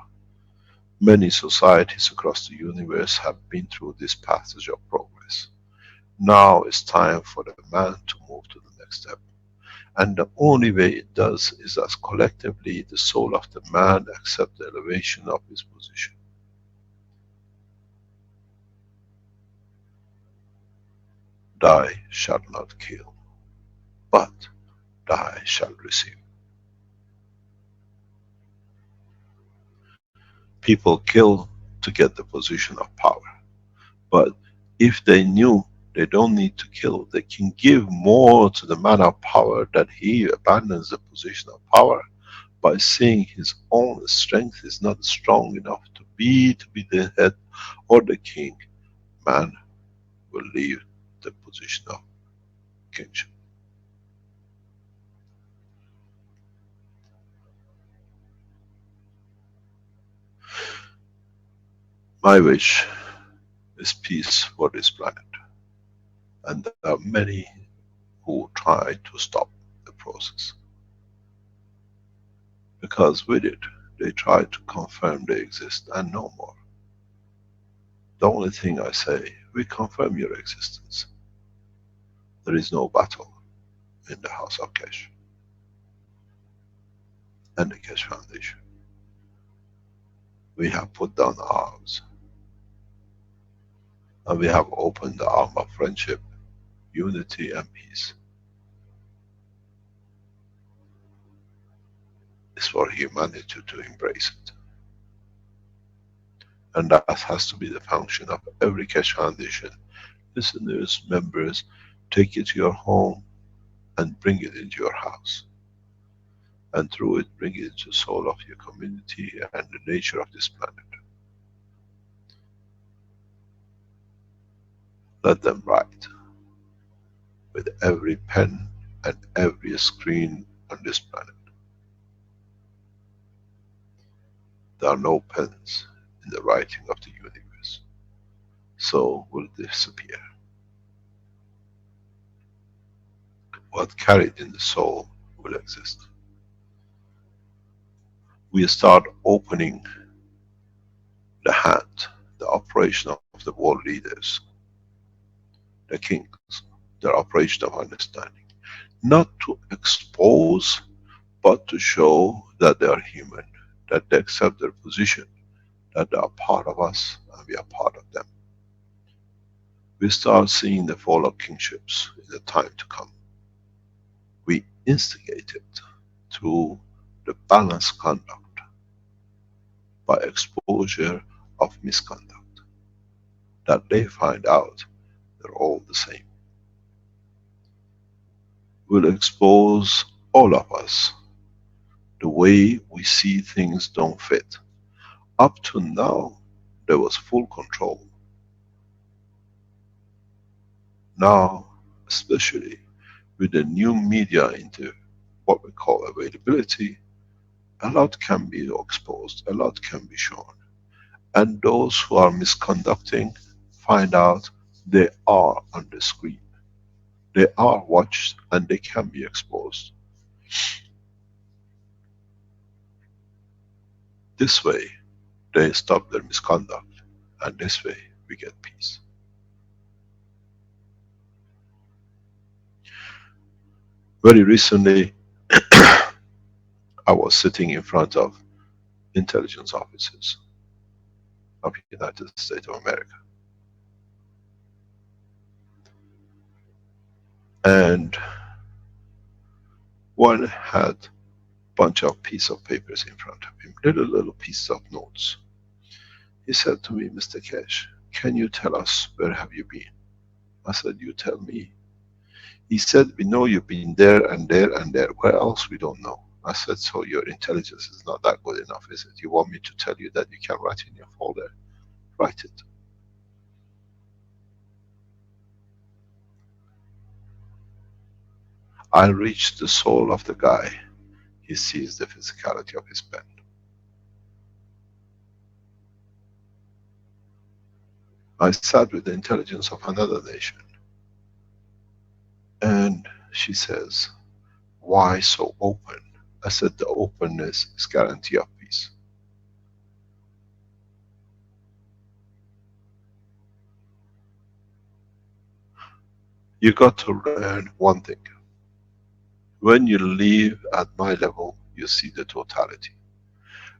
Many societies across the universe have been through this passage of progress. Now it's time for the man to move to the next step. And the only way it does is as collectively the soul of the man accept the elevation of his position. Die shall not kill, but die shall receive. People kill to get the position of power. But if they knew they don't need to kill, they can give more to the man of power, that he abandons the position of power by seeing his own strength is not strong enough to be the head or the king. Man will leave the position of kingship. My wish is peace for this planet. And there are many who try to stop the process. Because with it, they try to confirm they exist and no more. The only thing I say, we confirm your existence. There is no battle in the house of Keshe and the Keshe Foundation. We have put down arms. And we have opened the arm of friendship, unity and peace. It's for humanity to embrace it. And that has to be the function of every Keshe Foundation. Listeners, members, take it to your home and bring it into your house. And through it, bring it into the soul of your community and the nature of this planet. Let them write with every pen and every screen on this planet. There are no pens in the writing of the universe. So will disappear. What carried in the soul will exist. We start opening the hand, the operation of the world leaders, the kings, their operation of understanding. Not to expose, but to show that they are human, that they accept their position, that they are part of us and we are part of them. We start seeing the fall of kingships in the time to come. We instigate it through the balanced conduct, by exposure of misconduct, that they find out they're all the same. Will expose all of us. The way we see things don't fit. Up to now, there was full control. Now, especially with the new media into what we call availability, a lot can be exposed, a lot can be shown. And those who are misconducting find out they are on the screen. They are watched and they can be exposed. This way, they stop their misconduct, and this way we get peace. Very recently, I was sitting in front of intelligence officers of the United States of America. And one had a bunch of pieces of papers in front of him, little pieces of notes. He said to me, Mr. Keshe, can you tell us where have you been? I said, you tell me. He said, we know you've been there and there and there. Where else we don't know? I said, so your intelligence is not that good enough, is it? You want me to tell you that you can write in your folder? Write it. I reached the soul of the guy. He sees the physicality of his pen. I sat with the intelligence of another nation. And she says, why so open? I said, the openness is guarantee of peace. You got to learn one thing. When you live at my level, you see the totality.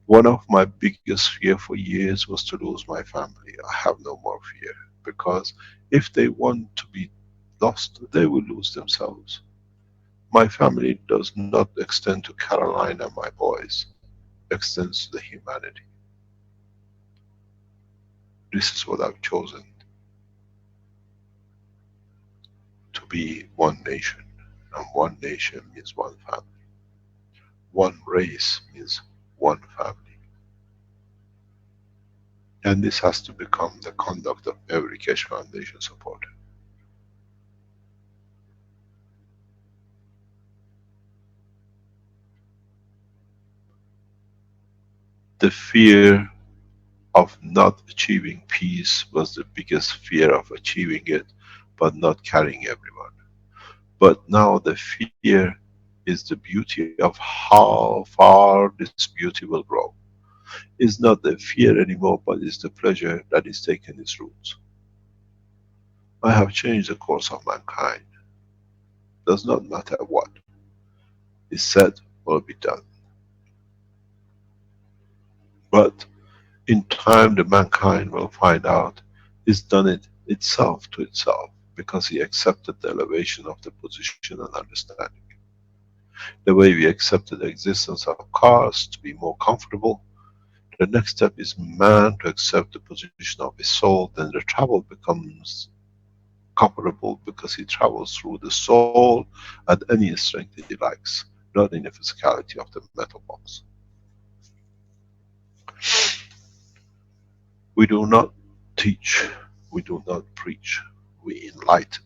One of my biggest fear for years was to lose my family. I have no more fear, because if they want to be lost, they will lose themselves. My family does not extend to Caroline and my boys, extends to the humanity. This is what I've chosen, to be one nation. And one nation means one family. One race means one family. And this has to become the conduct of every Keshe Foundation supporter. The fear of not achieving peace was the biggest fear of achieving it, but not carrying everyone. But now the fear is the beauty of how far this beauty will grow. It's not the fear anymore, but it's the pleasure that is taking its roots. I have changed the course of mankind. Does not matter what is said or be done. But in time the mankind will find out it's done it itself to itself, because he accepted the elevation of the position and understanding. The way we accepted the existence of cars to be more comfortable, the next step is man to accept the position of his soul, then the travel becomes comfortable, because he travels through the soul at any strength he likes, not in the physicality of the metal box. We do not teach, we do not preach, we enlighten.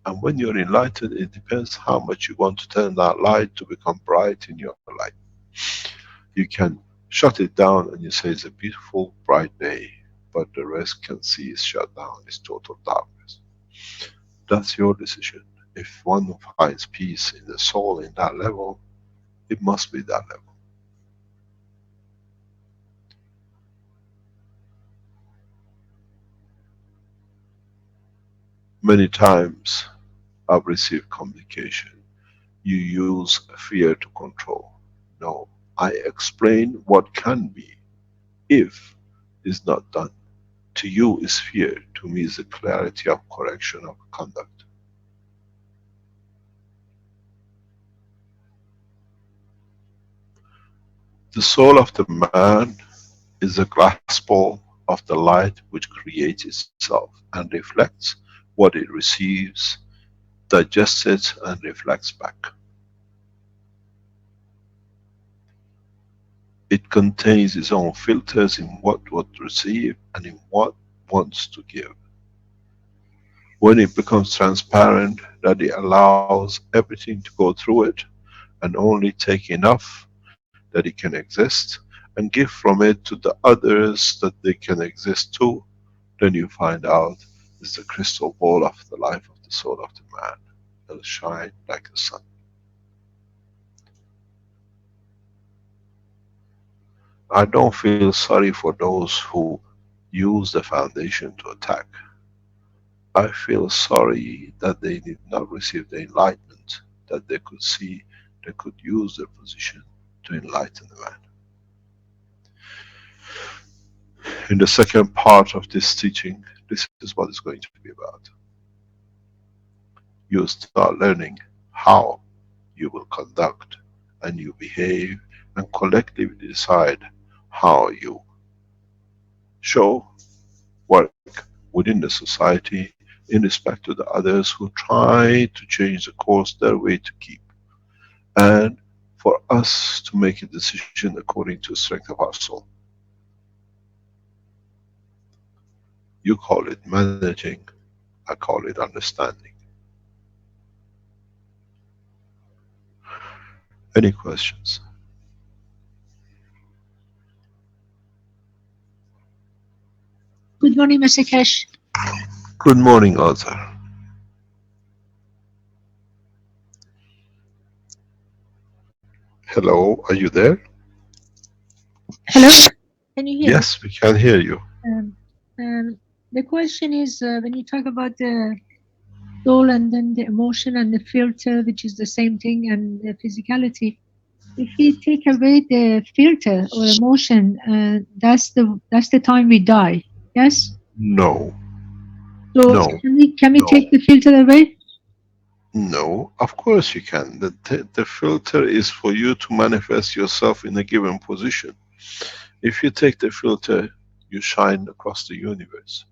And when you're enlightened, it depends how much you want to turn that light to become bright in your life. You can shut it down and you say it's a beautiful bright day, but the rest can see is shut down, it's total darkness. That's your decision. If one finds peace in the soul in that level, it must be that level. Many times I've received communication. You use fear to control. No, I explain what can be if is not done. To you is fear, to me is the clarity of correction of conduct. The soul of the man is a glass ball of the light which creates itself and reflects what it receives, digests it and reflects back. It contains its own filters in what receive and in what wants to give. When it becomes transparent, that it allows everything to go through it and only take enough that it can exist and give from it to the others that they can exist too, then you find out it's the crystal ball of the life of the soul of the man. It'll shine like the sun. I don't feel sorry for those who use the foundation to attack. I feel sorry that they did not receive the enlightenment that they could see, they could use their position to enlighten the man. In the second part of this teaching, this is what it's going to be about. You start learning how you will conduct and you behave and collectively decide how you show, work within the society in respect to the others who try to change the course their way to keep. And for us to make a decision according to the strength of our soul. You call it managing, I call it understanding. Any questions? Good morning, Mr. Keshe. Good morning, Arthur. Hello, are you there? Hello, can you hear me? Yes, we can hear you. The question is, when you talk about the soul and then the emotion and the filter, which is the same thing, and the physicality, if we take away the filter or emotion, that's the time we die. Yes. No. So No. can we No. take the filter away? No, of course you can. The filter is for you to manifest yourself in a given position. If you take the filter, you shine across the universe.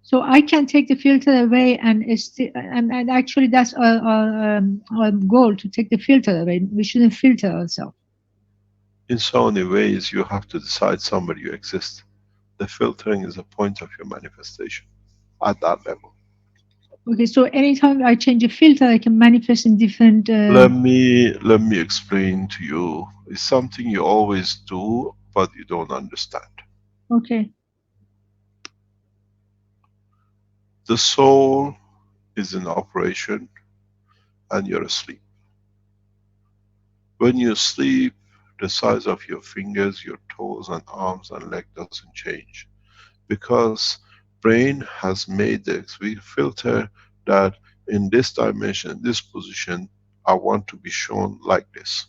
So I can take the filter away, and actually that's our goal, to take the filter away. We shouldn't filter ourselves. In so many ways, you have to decide somewhere you exist. The filtering is a point of your manifestation at that level. Okay, so anytime I change a filter, I can manifest in different. Let me explain to you. It's something you always do, but you don't understand. Okay. The soul is in operation, and you're asleep. When you sleep, the size of your fingers, your toes and arms and leg doesn't change, because brain has made the filter that in this dimension, this position, I want to be shown like this.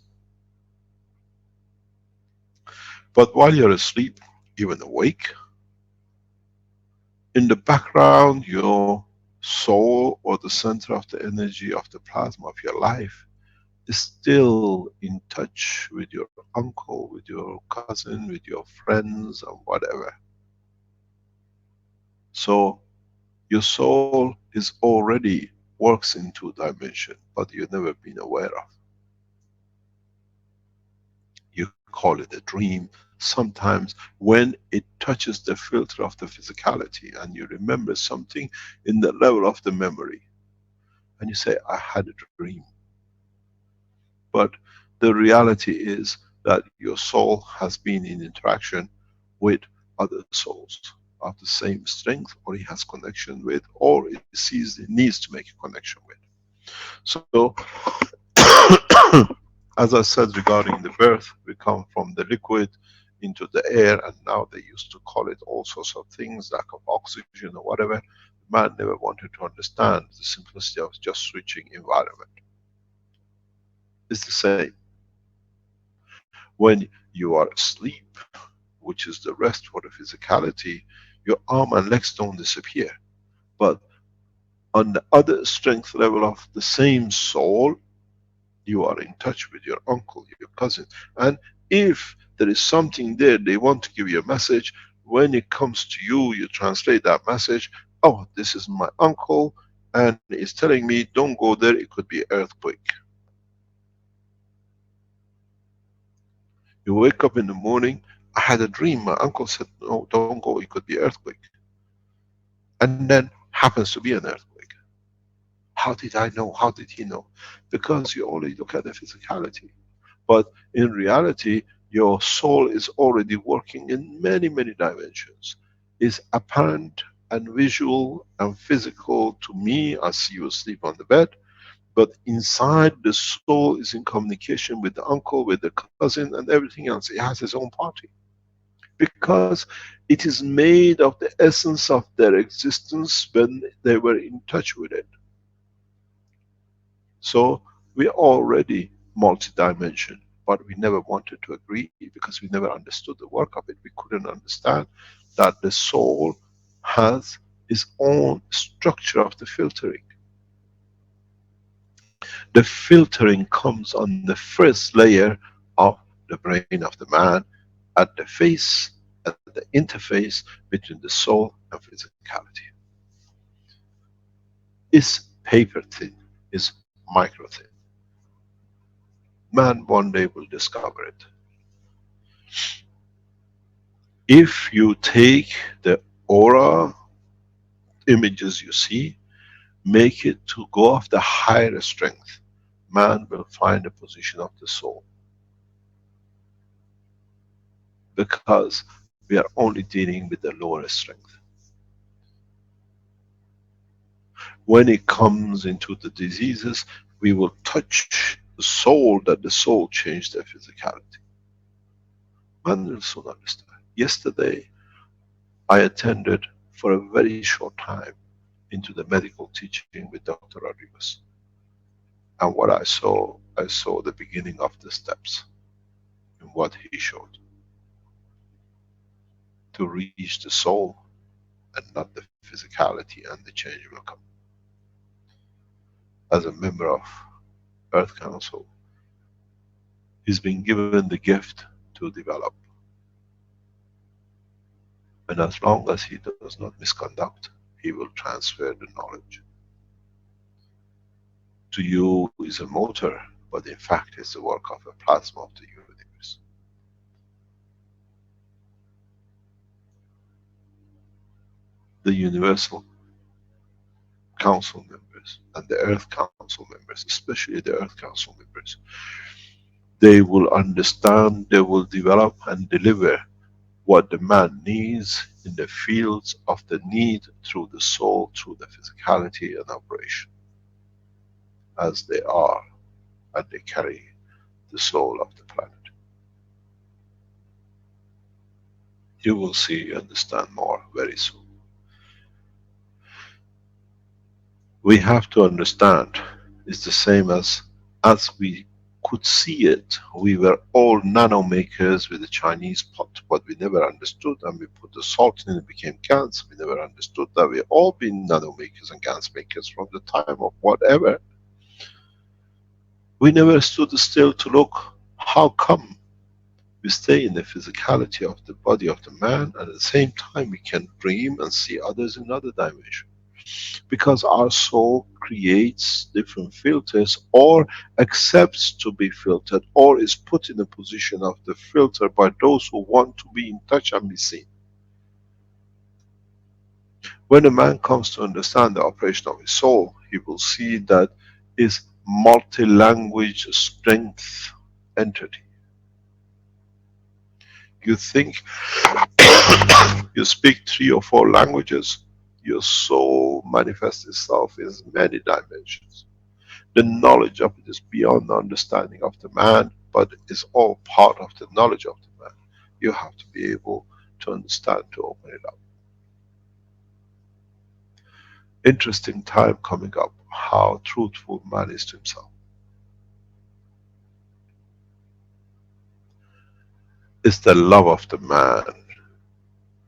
But while you're asleep, even awake, in the background, your soul or the center of the energy of the plasma of your life is still in touch with your uncle, with your cousin, with your friends and whatever. So your soul is already works in two dimensions, but you've never been aware of. You call it a dream. Sometimes when it touches the filter of the physicality and you remember something in the level of the memory, and you say, I had a dream. But the reality is that your soul has been in interaction with other souls of the same strength, or it has connection with, or it sees it needs to make a connection with. So, as I said regarding the birth, we come from the liquid into the air, and now they used to call it all sorts of things, lack of oxygen or whatever. Man never wanted to understand the simplicity of just switching environment. It's the same. When you are asleep, which is the rest for the physicality, your arm and legs don't disappear. But on the other strength level of the same soul, you are in touch with your uncle, your cousin, and If there is something there, they want to give you a message, when it comes to you, you translate that message. Oh, this is my uncle, and he's telling me, don't go there, it could be earthquake. You wake up in the morning, I had a dream, my uncle said, no, don't go, it could be earthquake. And then happens to be an earthquake. How did I know? How did he know? Because you only look at the physicality. But in reality, your soul is already working in many, many dimensions. It's apparent and visual and physical to me. I see you asleep on the bed, but inside the soul is in communication with the uncle, with the cousin, and everything else. It has its own party. Because it is made of the essence of their existence when they were in touch with it. So we are already multi-dimension, but we never wanted to agree because we never understood the work of it. We couldn't understand that the soul has its own structure of the filtering. The filtering comes on the first layer of the brain of the man, at the face, at the interface between the soul and physicality. It's paper thin, it's micro thin. Man one day will discover it. If you take the aura images you see, make it to go of the higher strength, man will find the position of the soul. Because we are only dealing with the lower strength. When it comes into the diseases, we will touch the soul, that the soul changed their physicality. Man will soon understand. Yesterday, I attended for a very short time into the medical teaching with Dr. Rodriguez. And what I saw the beginning of the steps in what he showed. To reach the soul and not the physicality, and the change will come. As a member of Earth Council, he's been given the gift to develop. And as long as he does not misconduct, he will transfer the knowledge. To you is a motor, but in fact it's the work of a plasma of the universe. The Universal Council members and the Earth Council members, especially the Earth Council members, they will understand, they will develop and deliver what the man needs in the fields of the need through the soul, through the physicality and operation. As they are, and they carry the soul of the planet. You will see, understand more very soon. We have to understand, it's the same as we could see it, we were all nano makers with the Chinese pot, but we never understood, and we put the salt in, it became GANs. We never understood that we all been nano makers and GANs makers from the time of whatever. We never stood still to look, how come we stay in the physicality of the body of the man, and at the same time we can dream and see others in other dimension. Because our soul creates different filters, or accepts to be filtered, or is put in a position of the filter by those who want to be in touch and be seen. When a man comes to understand the operation of his soul, he will see that is multi-language strength entity. You think you speak 3 or 4 languages, your soul manifests itself in many dimensions. The knowledge of it is beyond the understanding of the man, but is all part of the knowledge of the man. You have to be able to understand, to open it up. Interesting time coming up, how truthful man is to himself. It's the love of the man,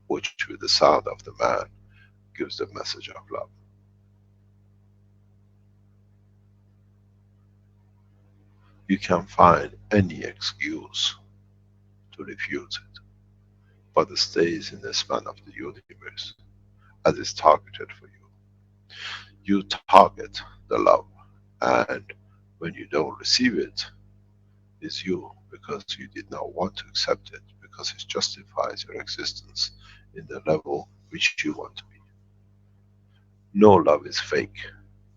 which with the sound of the man gives the message of love. You can find any excuse to refuse it, but it stays in the span of the universe as it's targeted for you. You target the love, and when you don't receive it, it's you, because you did not want to accept it, because it justifies your existence in the level which you want to be. No love is fake,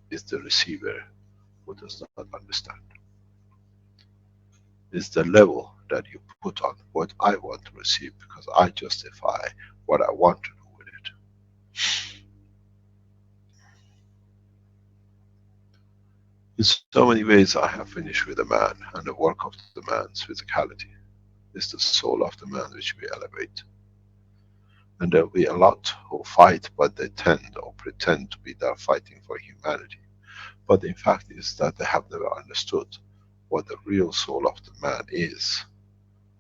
it's the receiver who does not understand. It's the level that you put on what I want to receive, because I justify what I want to do with it. In so many ways I have finished with the man, and the work of the man's physicality is the soul of the man which we elevate. And there will be a lot who fight, but they tend or pretend to be there fighting for humanity. But in fact is that they have never understood what the real soul of the man is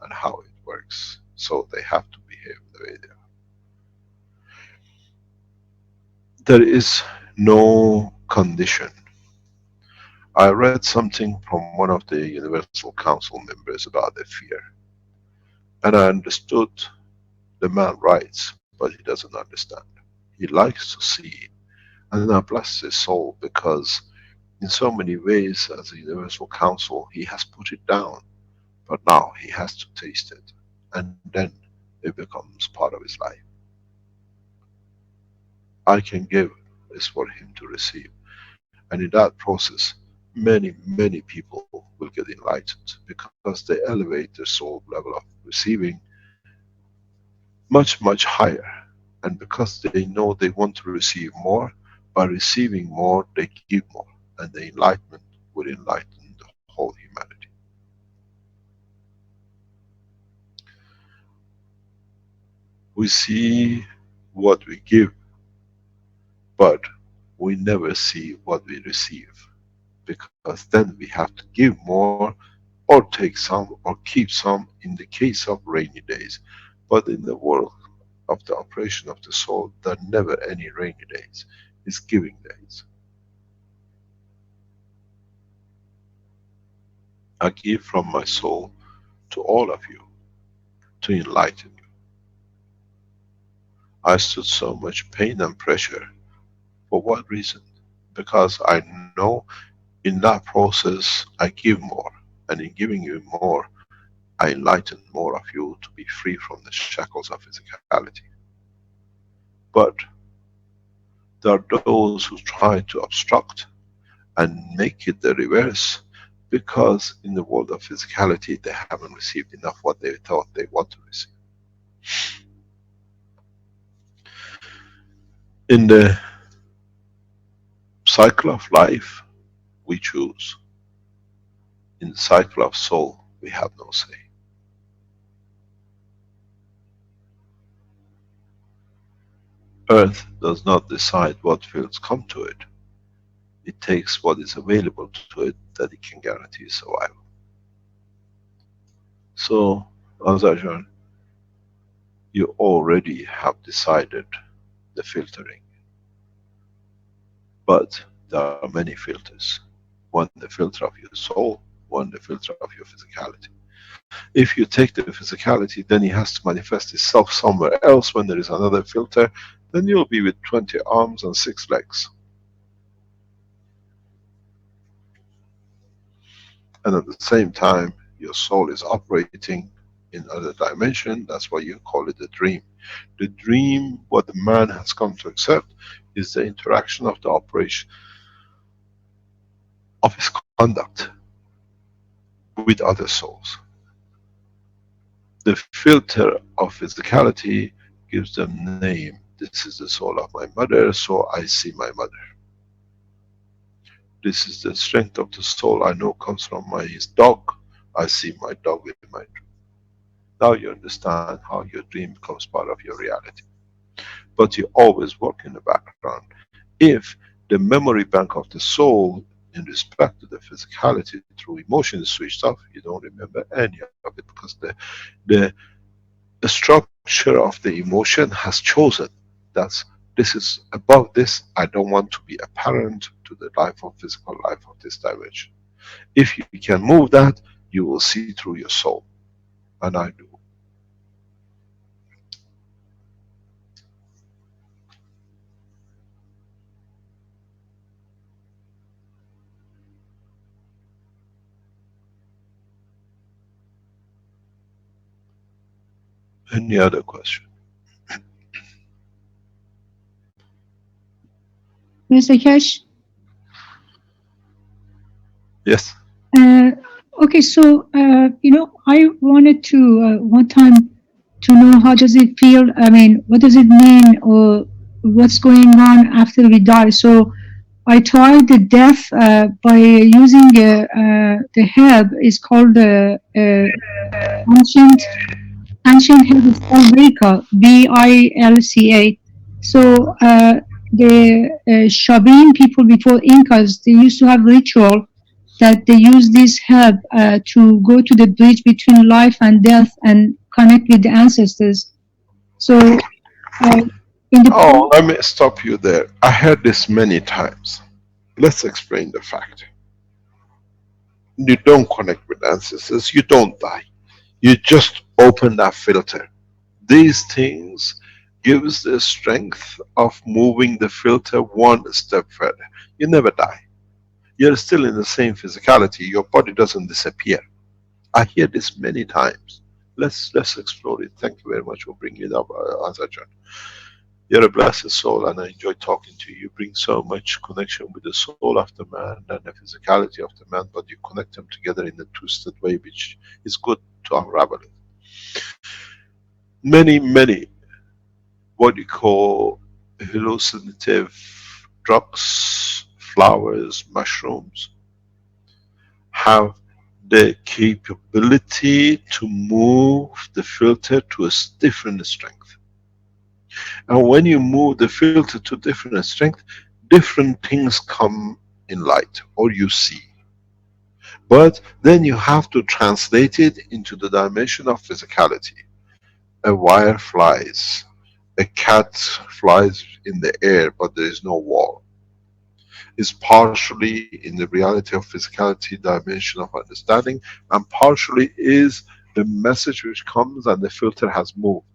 and how it works. So they have to behave the way they are. There is no condition. I read something from one of the Universal Council members about the fear. And I understood the man writes, but he doesn't understand. He likes to see, and I bless his soul, because in so many ways as a Universal Council he has put it down, but now he has to taste it, and then it becomes part of his life. I can give is for him to receive, and in that process many people will get enlightened, because they elevate their soul level of receiving much higher, and because they know they want to receive more, by receiving more they give more, and the enlightenment will enlighten the whole humanity. We see what we give, but we never see what we receive, because then we have to give more, or take some, or keep some in the case of rainy days. But in the world of the operation of the soul, there are never any rainy days, it's giving days. I give from my soul to all of you, to enlighten you. I stood so much pain and pressure. For what reason? Because I know in that process I give more, and in giving you more, I enlighten more of you to be free from the shackles of physicality. But there are those who try to obstruct and make it the reverse, because in the world of physicality they haven't received enough what they thought they want to receive. In the cycle of life we choose. In the cycle of soul we have no say. Earth does not decide what fields come to it. It takes what is available to it that it can guarantee survival. So, Azajan, you already have decided the filtering. But there are many filters. One the filter of your soul, one the filter of your physicality. If you take the physicality, then it has to manifest itself somewhere else when there is another filter, then you'll be with 20 arms and 6 legs. And at the same time, your soul is operating in other dimension. That's why you call it a dream. The dream, what the man has come to accept, is the interaction of the operation of his conduct with other souls. The filter of physicality gives them name. This is the soul of my mother, so I see my mother. This is the strength of the soul I know comes from my dog. I see my dog with my dream. Now you understand how your dream becomes part of your reality. But you always work in the background. If the memory bank of the soul in respect to the physicality through emotion is switched off, you don't remember any of it, because the structure of the emotion has chosen that this is above this, I don't want to be apparent to the life of physical life of this dimension. If you can move that, you will see through your soul, and I do. Any other question? Mr. Keshe? Yes. Okay, so I wanted to one time to know how does it feel. I mean, what does it mean, or what's going on after we die? So I tried the death by using the herb. It's called ancient herb. It's called Vilca, Vilca. So the Shabin people before Incas, they used to have ritual that they use this herb to go to the bridge between life and death and connect with the ancestors. So in the Oh, let me stop you there. I heard this many times. Let's explain the fact. You don't connect with ancestors, you don't die. You just open that filter. These things gives the strength of moving the filter one step further. You never die. You're still in the same physicality. Your body doesn't disappear. I hear this many times. Let's explore it. Thank you very much for bringing it up, Azajan. You're a blessed soul, and I enjoy talking to you. You bring so much connection with the soul of the man and the physicality of the man, but you connect them together in a twisted way, which is good to unravel it. Many what you call hallucinative drugs, flowers, mushrooms have the capability to move the filter to a different strength. And when you move the filter to different strength, different things come in light, or you see. But then you have to translate it into the dimension of physicality. A wire flies, a cat flies in the air, but there is no wall. Is partially in the reality of physicality dimension of understanding, and partially is the message which comes and the filter has moved.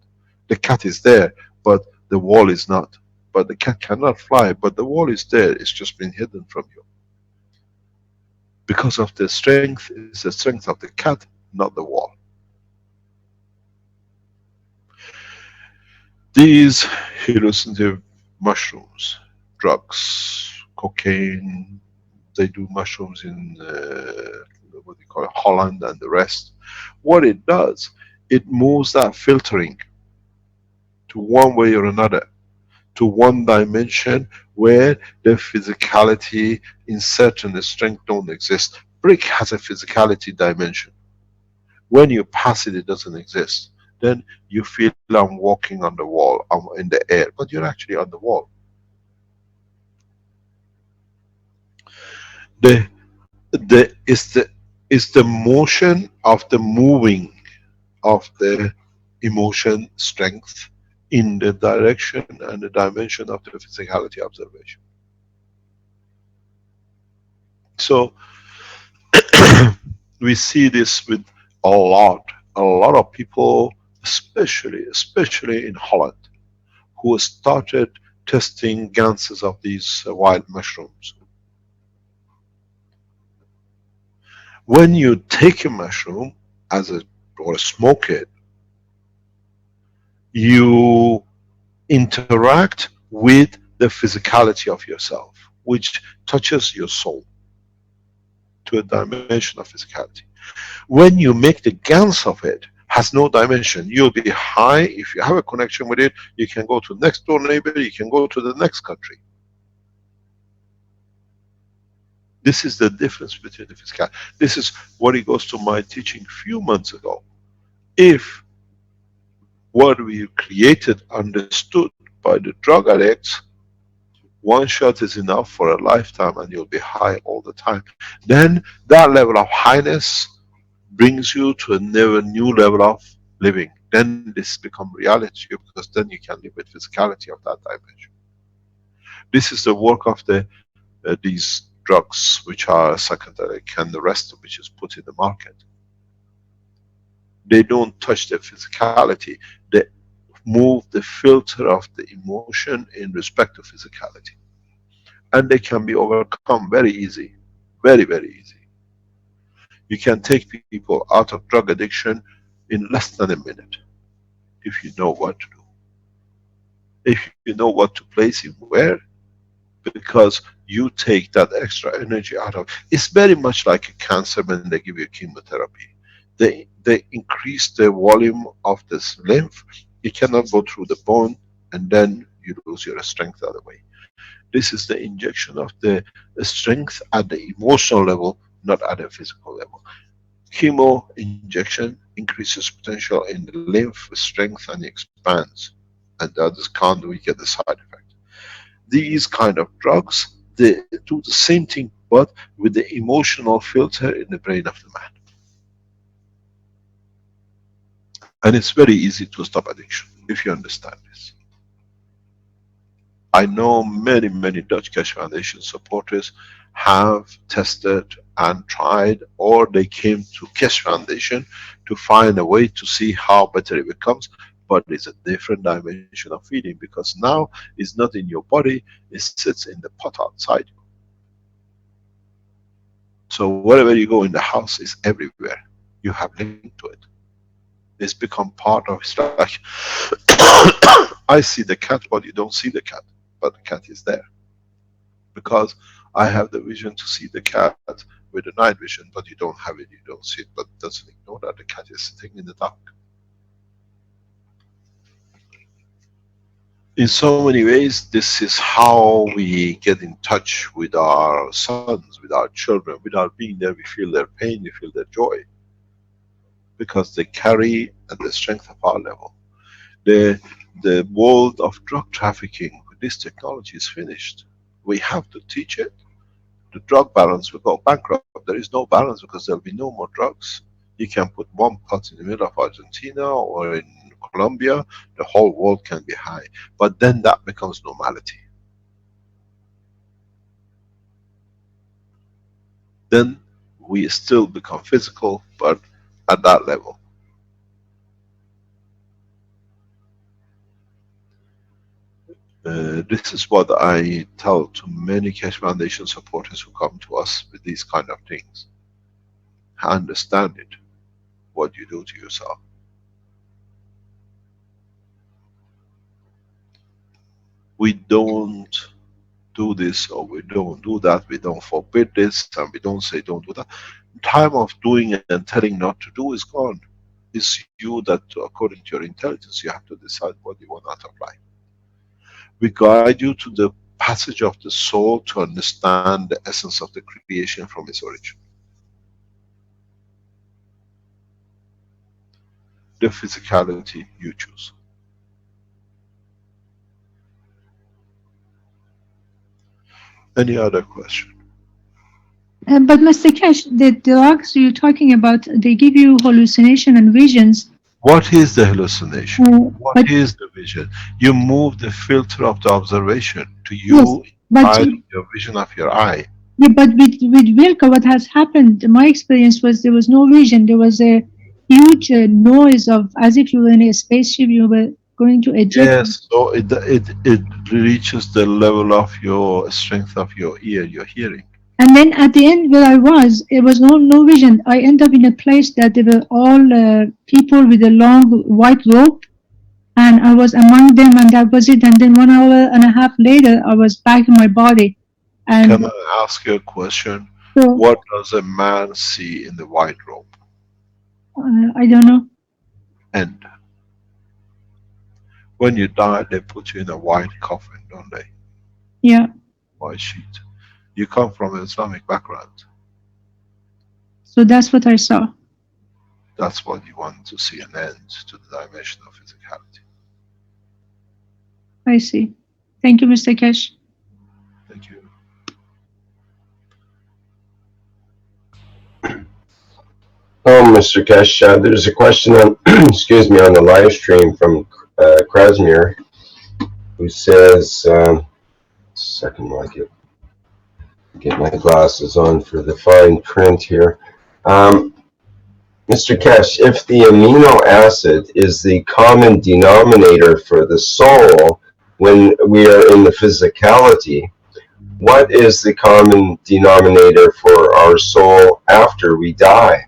The cat is there, but the wall is not. But the cat cannot fly, but the wall is there, it's just been hidden from you. Because of the strength, is the strength of the cat, not the wall. These hallucinative mushrooms, drugs, cocaine, they do mushrooms in what they call it, Holland and the rest. What it does, it moves that filtering to one way or another, to one dimension where the physicality in certain strength don't exist. Brick has a physicality dimension. When you pass it, it doesn't exist. Then you feel I'm walking on the wall, I'm in the air, but you're actually on the wall. The is the motion of the moving of the emotion strength in the direction and the dimension of the physicality observation. So we see this with a lot of people, especially in Holland, who started testing ganses of these wild mushrooms. When you take a mushroom or smoke it, you interact with the physicality of yourself, which touches your soul to a dimension of physicality. When you make the gans of it, has no dimension. You'll be high. If you have a connection with it, you can go to next door neighbor, you can go to the next country. This is the difference between the physical. This is what it goes to my teaching few months ago. If what we created understood by the drug addicts, one shot is enough for a lifetime and you'll be high all the time. Then that level of highness brings you to a new level of living. Then this becomes reality, because then you can live with physicality of that dimension. This is the work of these drugs which are psychedelic and the rest of which is put in the market. They don't touch the physicality, they move the filter of the emotion in respect to physicality. And they can be overcome very easy, very easy. You can take people out of drug addiction in less than a minute. if you know what to do. If you know what to place it where, because you take that extra energy out of, it's very much like a cancer when they give you chemotherapy. They increase the volume of this lymph, it cannot go through the bone, and then you lose your strength the other way. This is the injection of the strength at the emotional level, not at a physical level. Chemo injection increases potential in the lymph strength and expands, and the others can't, we get the side effect. These kind of drugs, they do the same thing, but with the emotional filter in the brain of the man. And it's very easy to stop addiction, if you understand this. I know many, many Dutch Keshe Foundation supporters have tested and tried, or they came to Keshe Foundation to find a way to see how better it becomes, but it's a different dimension of feeling, because now it's not in your body, it sits in the pot outside you. So wherever you go in the house, is everywhere. You have linked to it. It's become part of, it's like I see the cat, but you don't see the cat, but the cat is there. Because I have the vision to see the cat with the night vision, but you don't have it, you don't see it, but it doesn't ignore that the cat is sitting in the dark. In so many ways, this is how we get in touch with our sons, with our children. Without being there, we feel their pain, we feel their joy. Because they carry at the strength of our level. The world of drug trafficking with this technology is finished. We have to teach it. The drug balance will go bankrupt. There is no balance because there will be no more drugs. You can put one pot in the middle of Argentina or in Colombia, the whole world can be high. But then that becomes normality. Then we still become physical, but at that level. This is what I tell to many Keshe Foundation supporters who come to us with these kind of things. Understand it, what you do to yourself. We don't do this or we don't do that, we don't forbid this and we don't say don't do that. Time of doing it and telling not to do is gone. It's you that, according to your intelligence, you have to decide what you want out of life. We guide you to the passage of the soul to understand the essence of the creation from its origin. The physicality you choose. Any other question? But Mr. Keshe, the drugs you're talking about, they give you hallucination and visions. What is the hallucination? What is the vision? You move the filter of the observation to you, yes, your vision of your eye. Yeah, but with Wilco, what has happened, my experience was there was no vision. There was a huge noise of, as if you were in a spaceship, you were going to eject. Yes, so it reaches the level of your strength of your ear, your hearing. And then at the end where I was, it was no vision. I ended up in a place that there were all people with a long white robe, and I was among them, and that was it. And then 1 hour and a half later, I was back in my body. And can I ask you a question? So, what does a man see in the white robe? I don't know. And when you die, they put you in a white coffin, don't they? Yeah. White sheet. You come from an Islamic background. So that's what I saw. That's what you want to see, an end to the dimension of physicality. I see. Thank you, Mr. Keshe. Thank you. Oh, Mr. Keshe, there's a question on, excuse me, on the live stream from Krasmir, who says, second while I get my glasses on for the fine print here. Mr. Keshe, if the amino acid is the common denominator for the soul when we are in the physicality, what is the common denominator for our soul after we die?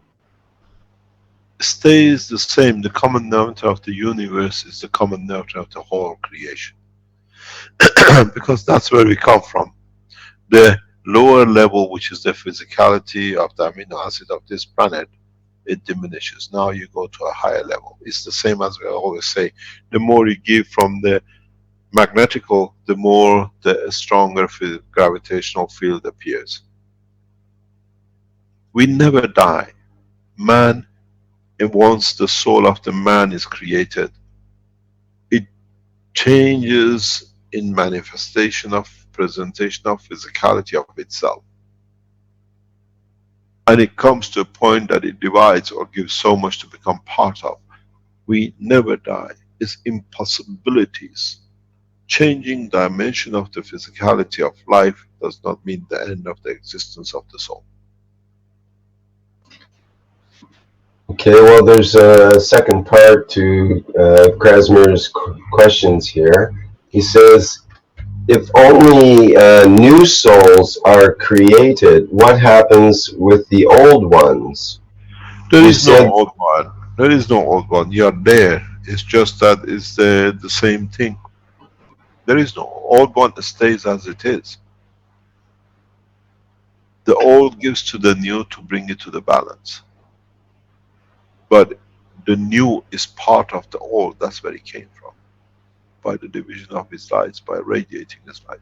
stays the same. The common denominator of the universe is the common denominator of the whole creation. Because that's where we come from. The lower level, which is the physicality of the amino acid of this planet, it diminishes. Now you go to a higher level. It's the same as we always say. The more you give from the magnetical, the more the stronger gravitational field appears. We never die. Man, once the soul of the man is created, it changes in manifestation of presentation of physicality of itself. And it comes to a point that it divides or gives so much to become part of. We never die. It's impossibilities. Changing dimension of the physicality of life does not mean the end of the existence of the soul. Okay, well, there's a second part to Krasmer's questions here. He says, if only new souls are created, what happens with the old ones? There You is no said, old one. There is no old one. You are there. It's just that it's the same thing. There is no old one. Stays as it is. The old gives to the new to bring it to the balance. But the new is part of the old. That's where it came from. By the division of its lights, by radiating its light.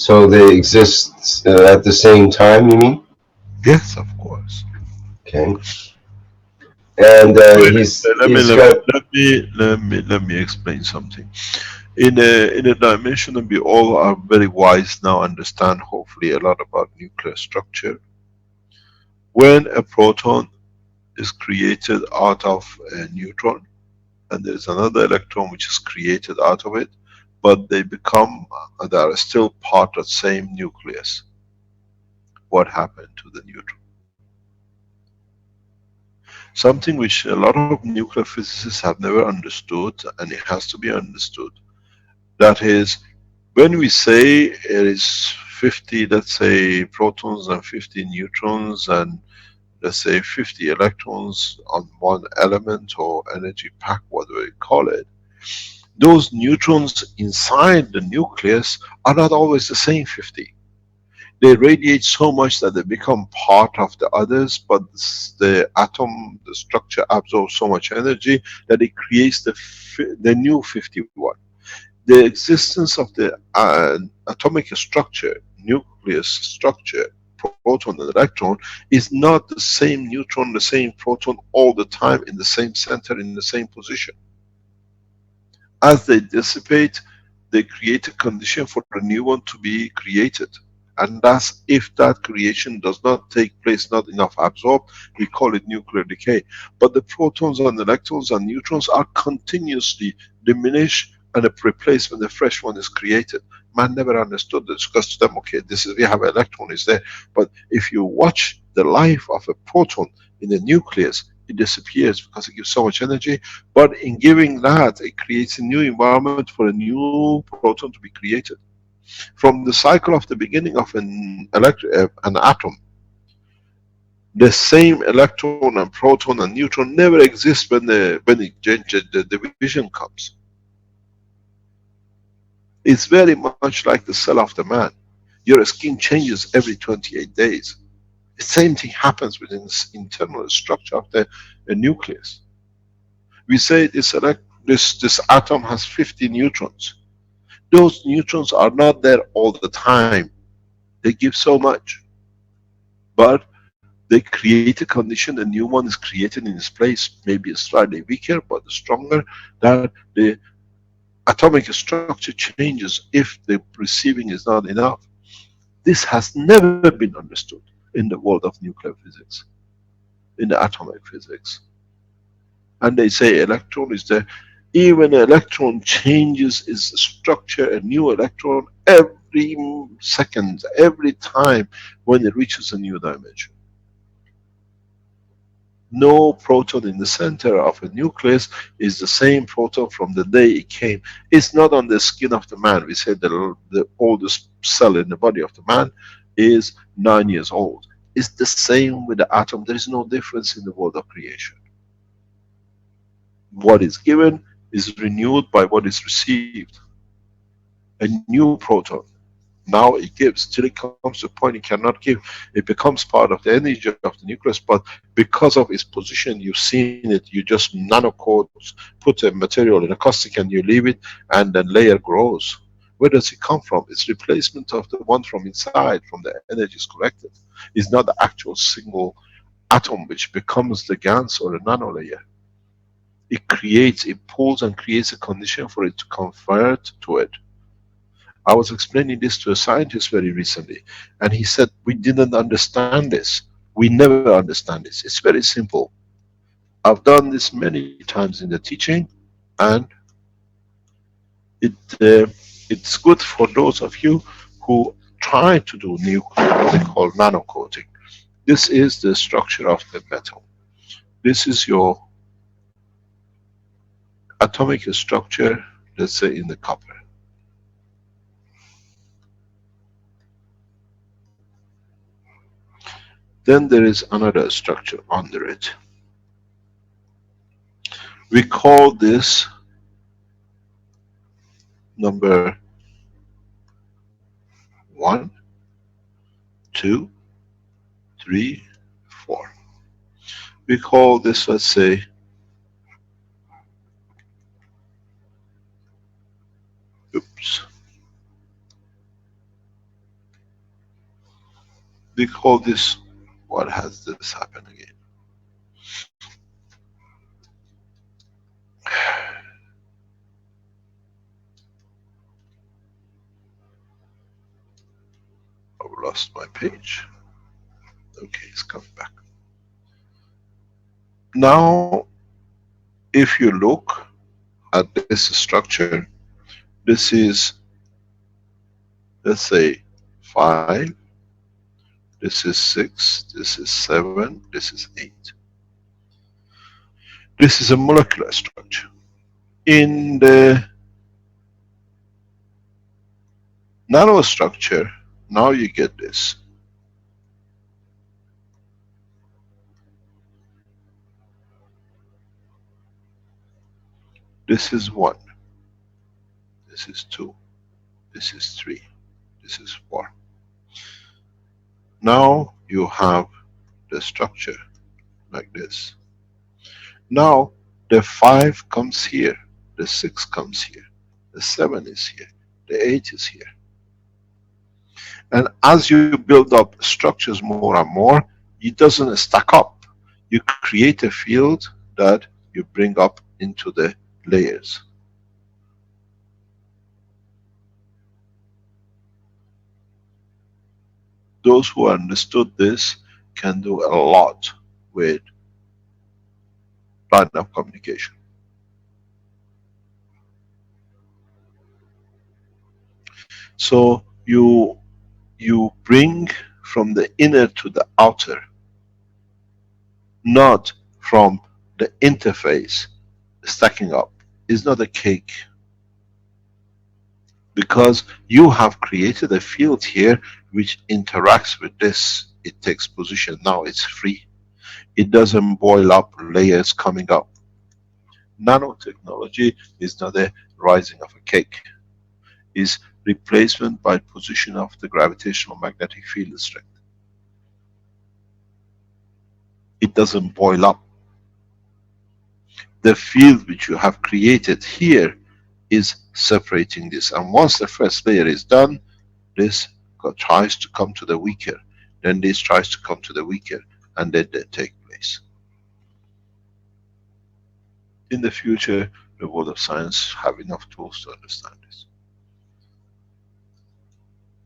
so they exist at the same time, you mean? Yes, of course. Okay. And Wait, he's got... let me explain something. In a dimension that we all are very wise now, understand hopefully a lot about nuclear structure. When a proton is created out of a neutron, and there is another electron which is created out of it, but they become, they are still part of the same nucleus. What happened to the neutron? Something which a lot of nuclear physicists have never understood, and it has to be understood. That is, when we say it is 50, let's say, protons and 50 neutrons, and let's say 50 electrons on one element or energy pack, whatever you call it, those neutrons inside the nucleus are not always the same 50. They radiate so much that they become part of the others, but the atom, the structure absorbs so much energy that it creates the new 51. The existence of the atomic structure, nucleus structure, proton and electron, is not the same neutron, the same proton all the time in the same center, in the same position. As they dissipate, they create a condition for a new one to be created. And that's, if that creation does not take place, not enough absorbed, we call it nuclear decay. But the protons and electrons and neutrons are continuously diminished and replaced when the fresh one is created. Man never understood this, because to them, okay, this is, we have an electron is there. But if you watch the life of a proton in the nucleus, it disappears because it gives so much energy. But in giving that, it creates a new environment for a new proton to be created. From the cycle of the beginning of an atom, the same electron and proton and neutron never exist when the division comes. It's very much like the cell of the man. Your skin changes every 28 days. The same thing happens within the internal structure of the nucleus. We say this atom has 50 neutrons. Those neutrons are not there all the time. They give so much. But they create a condition, a new one is created in its place, maybe slightly weaker, but stronger, that the atomic structure changes if the receiving is not enough. This has never been understood in the world of nuclear physics, in the atomic physics. And they say electron is there. Even an electron changes its structure, a new electron, every second, every time when it reaches a new dimension. No proton in the center of a nucleus is the same proton from the day it came. It's not on the skin of the man. We say the oldest cell in the body of the man, is 9 years old. It's the same with the atom. There is no difference in the world of creation. What is given is renewed by what is received. A new proton. Now it gives, till it comes to a point it cannot give. It becomes part of the energy of the nucleus, but because of its position, you've seen it, you just nanocodes, put a material in a caustic and you leave it, and then layer grows. Where does it come from? It's replacement of the one from inside, from the energy is collected. It's not the actual single atom which becomes the GANs or the nano layer. It creates, it pulls and creates a condition for it to convert to it. I was explaining this to a scientist very recently, and he said, we didn't understand this. We never understand this. It's very simple. I've done this many times in the teaching, and it, it's good for those of you who try to do nuclear, what they call nano coating. This is the structure of the metal. This is your atomic structure, let's say in the copper. Then there is another structure under it. We call this number 1, 2, 3, 4. We call this, let's say, oops. We call this, what has this happened again? I've lost my page. Okay, it's coming back. Now, if you look at this structure, this is, let's say, 5, this is 6, this is 7, this is 8. This is a molecular structure. In the nanostructure, now you get this. This is 1, this is 2, this is 3, this is 4. Now you have the structure like this. Now the 5 comes here, the 6 comes here, the 7 is here, the 8 is here. And as you build up structures more and more, it doesn't stack up. You create a field that you bring up into the layers. Those who understood this can do a lot with line of communication. So you bring from the inner to the outer, not from the interface stacking up. It's not a cake. Because you have created a field here which interacts with this. It takes position, now it's free. It doesn't boil up layers coming up. Nanotechnology is not a rising of a cake. It's replacement by position of the gravitational magnetic field strength. It doesn't boil up. The field which you have created here is separating this, and once the first layer is done, this tries to come to the weaker, then this tries to come to the weaker, and then they take place. In the future, the world of science have enough tools to understand this.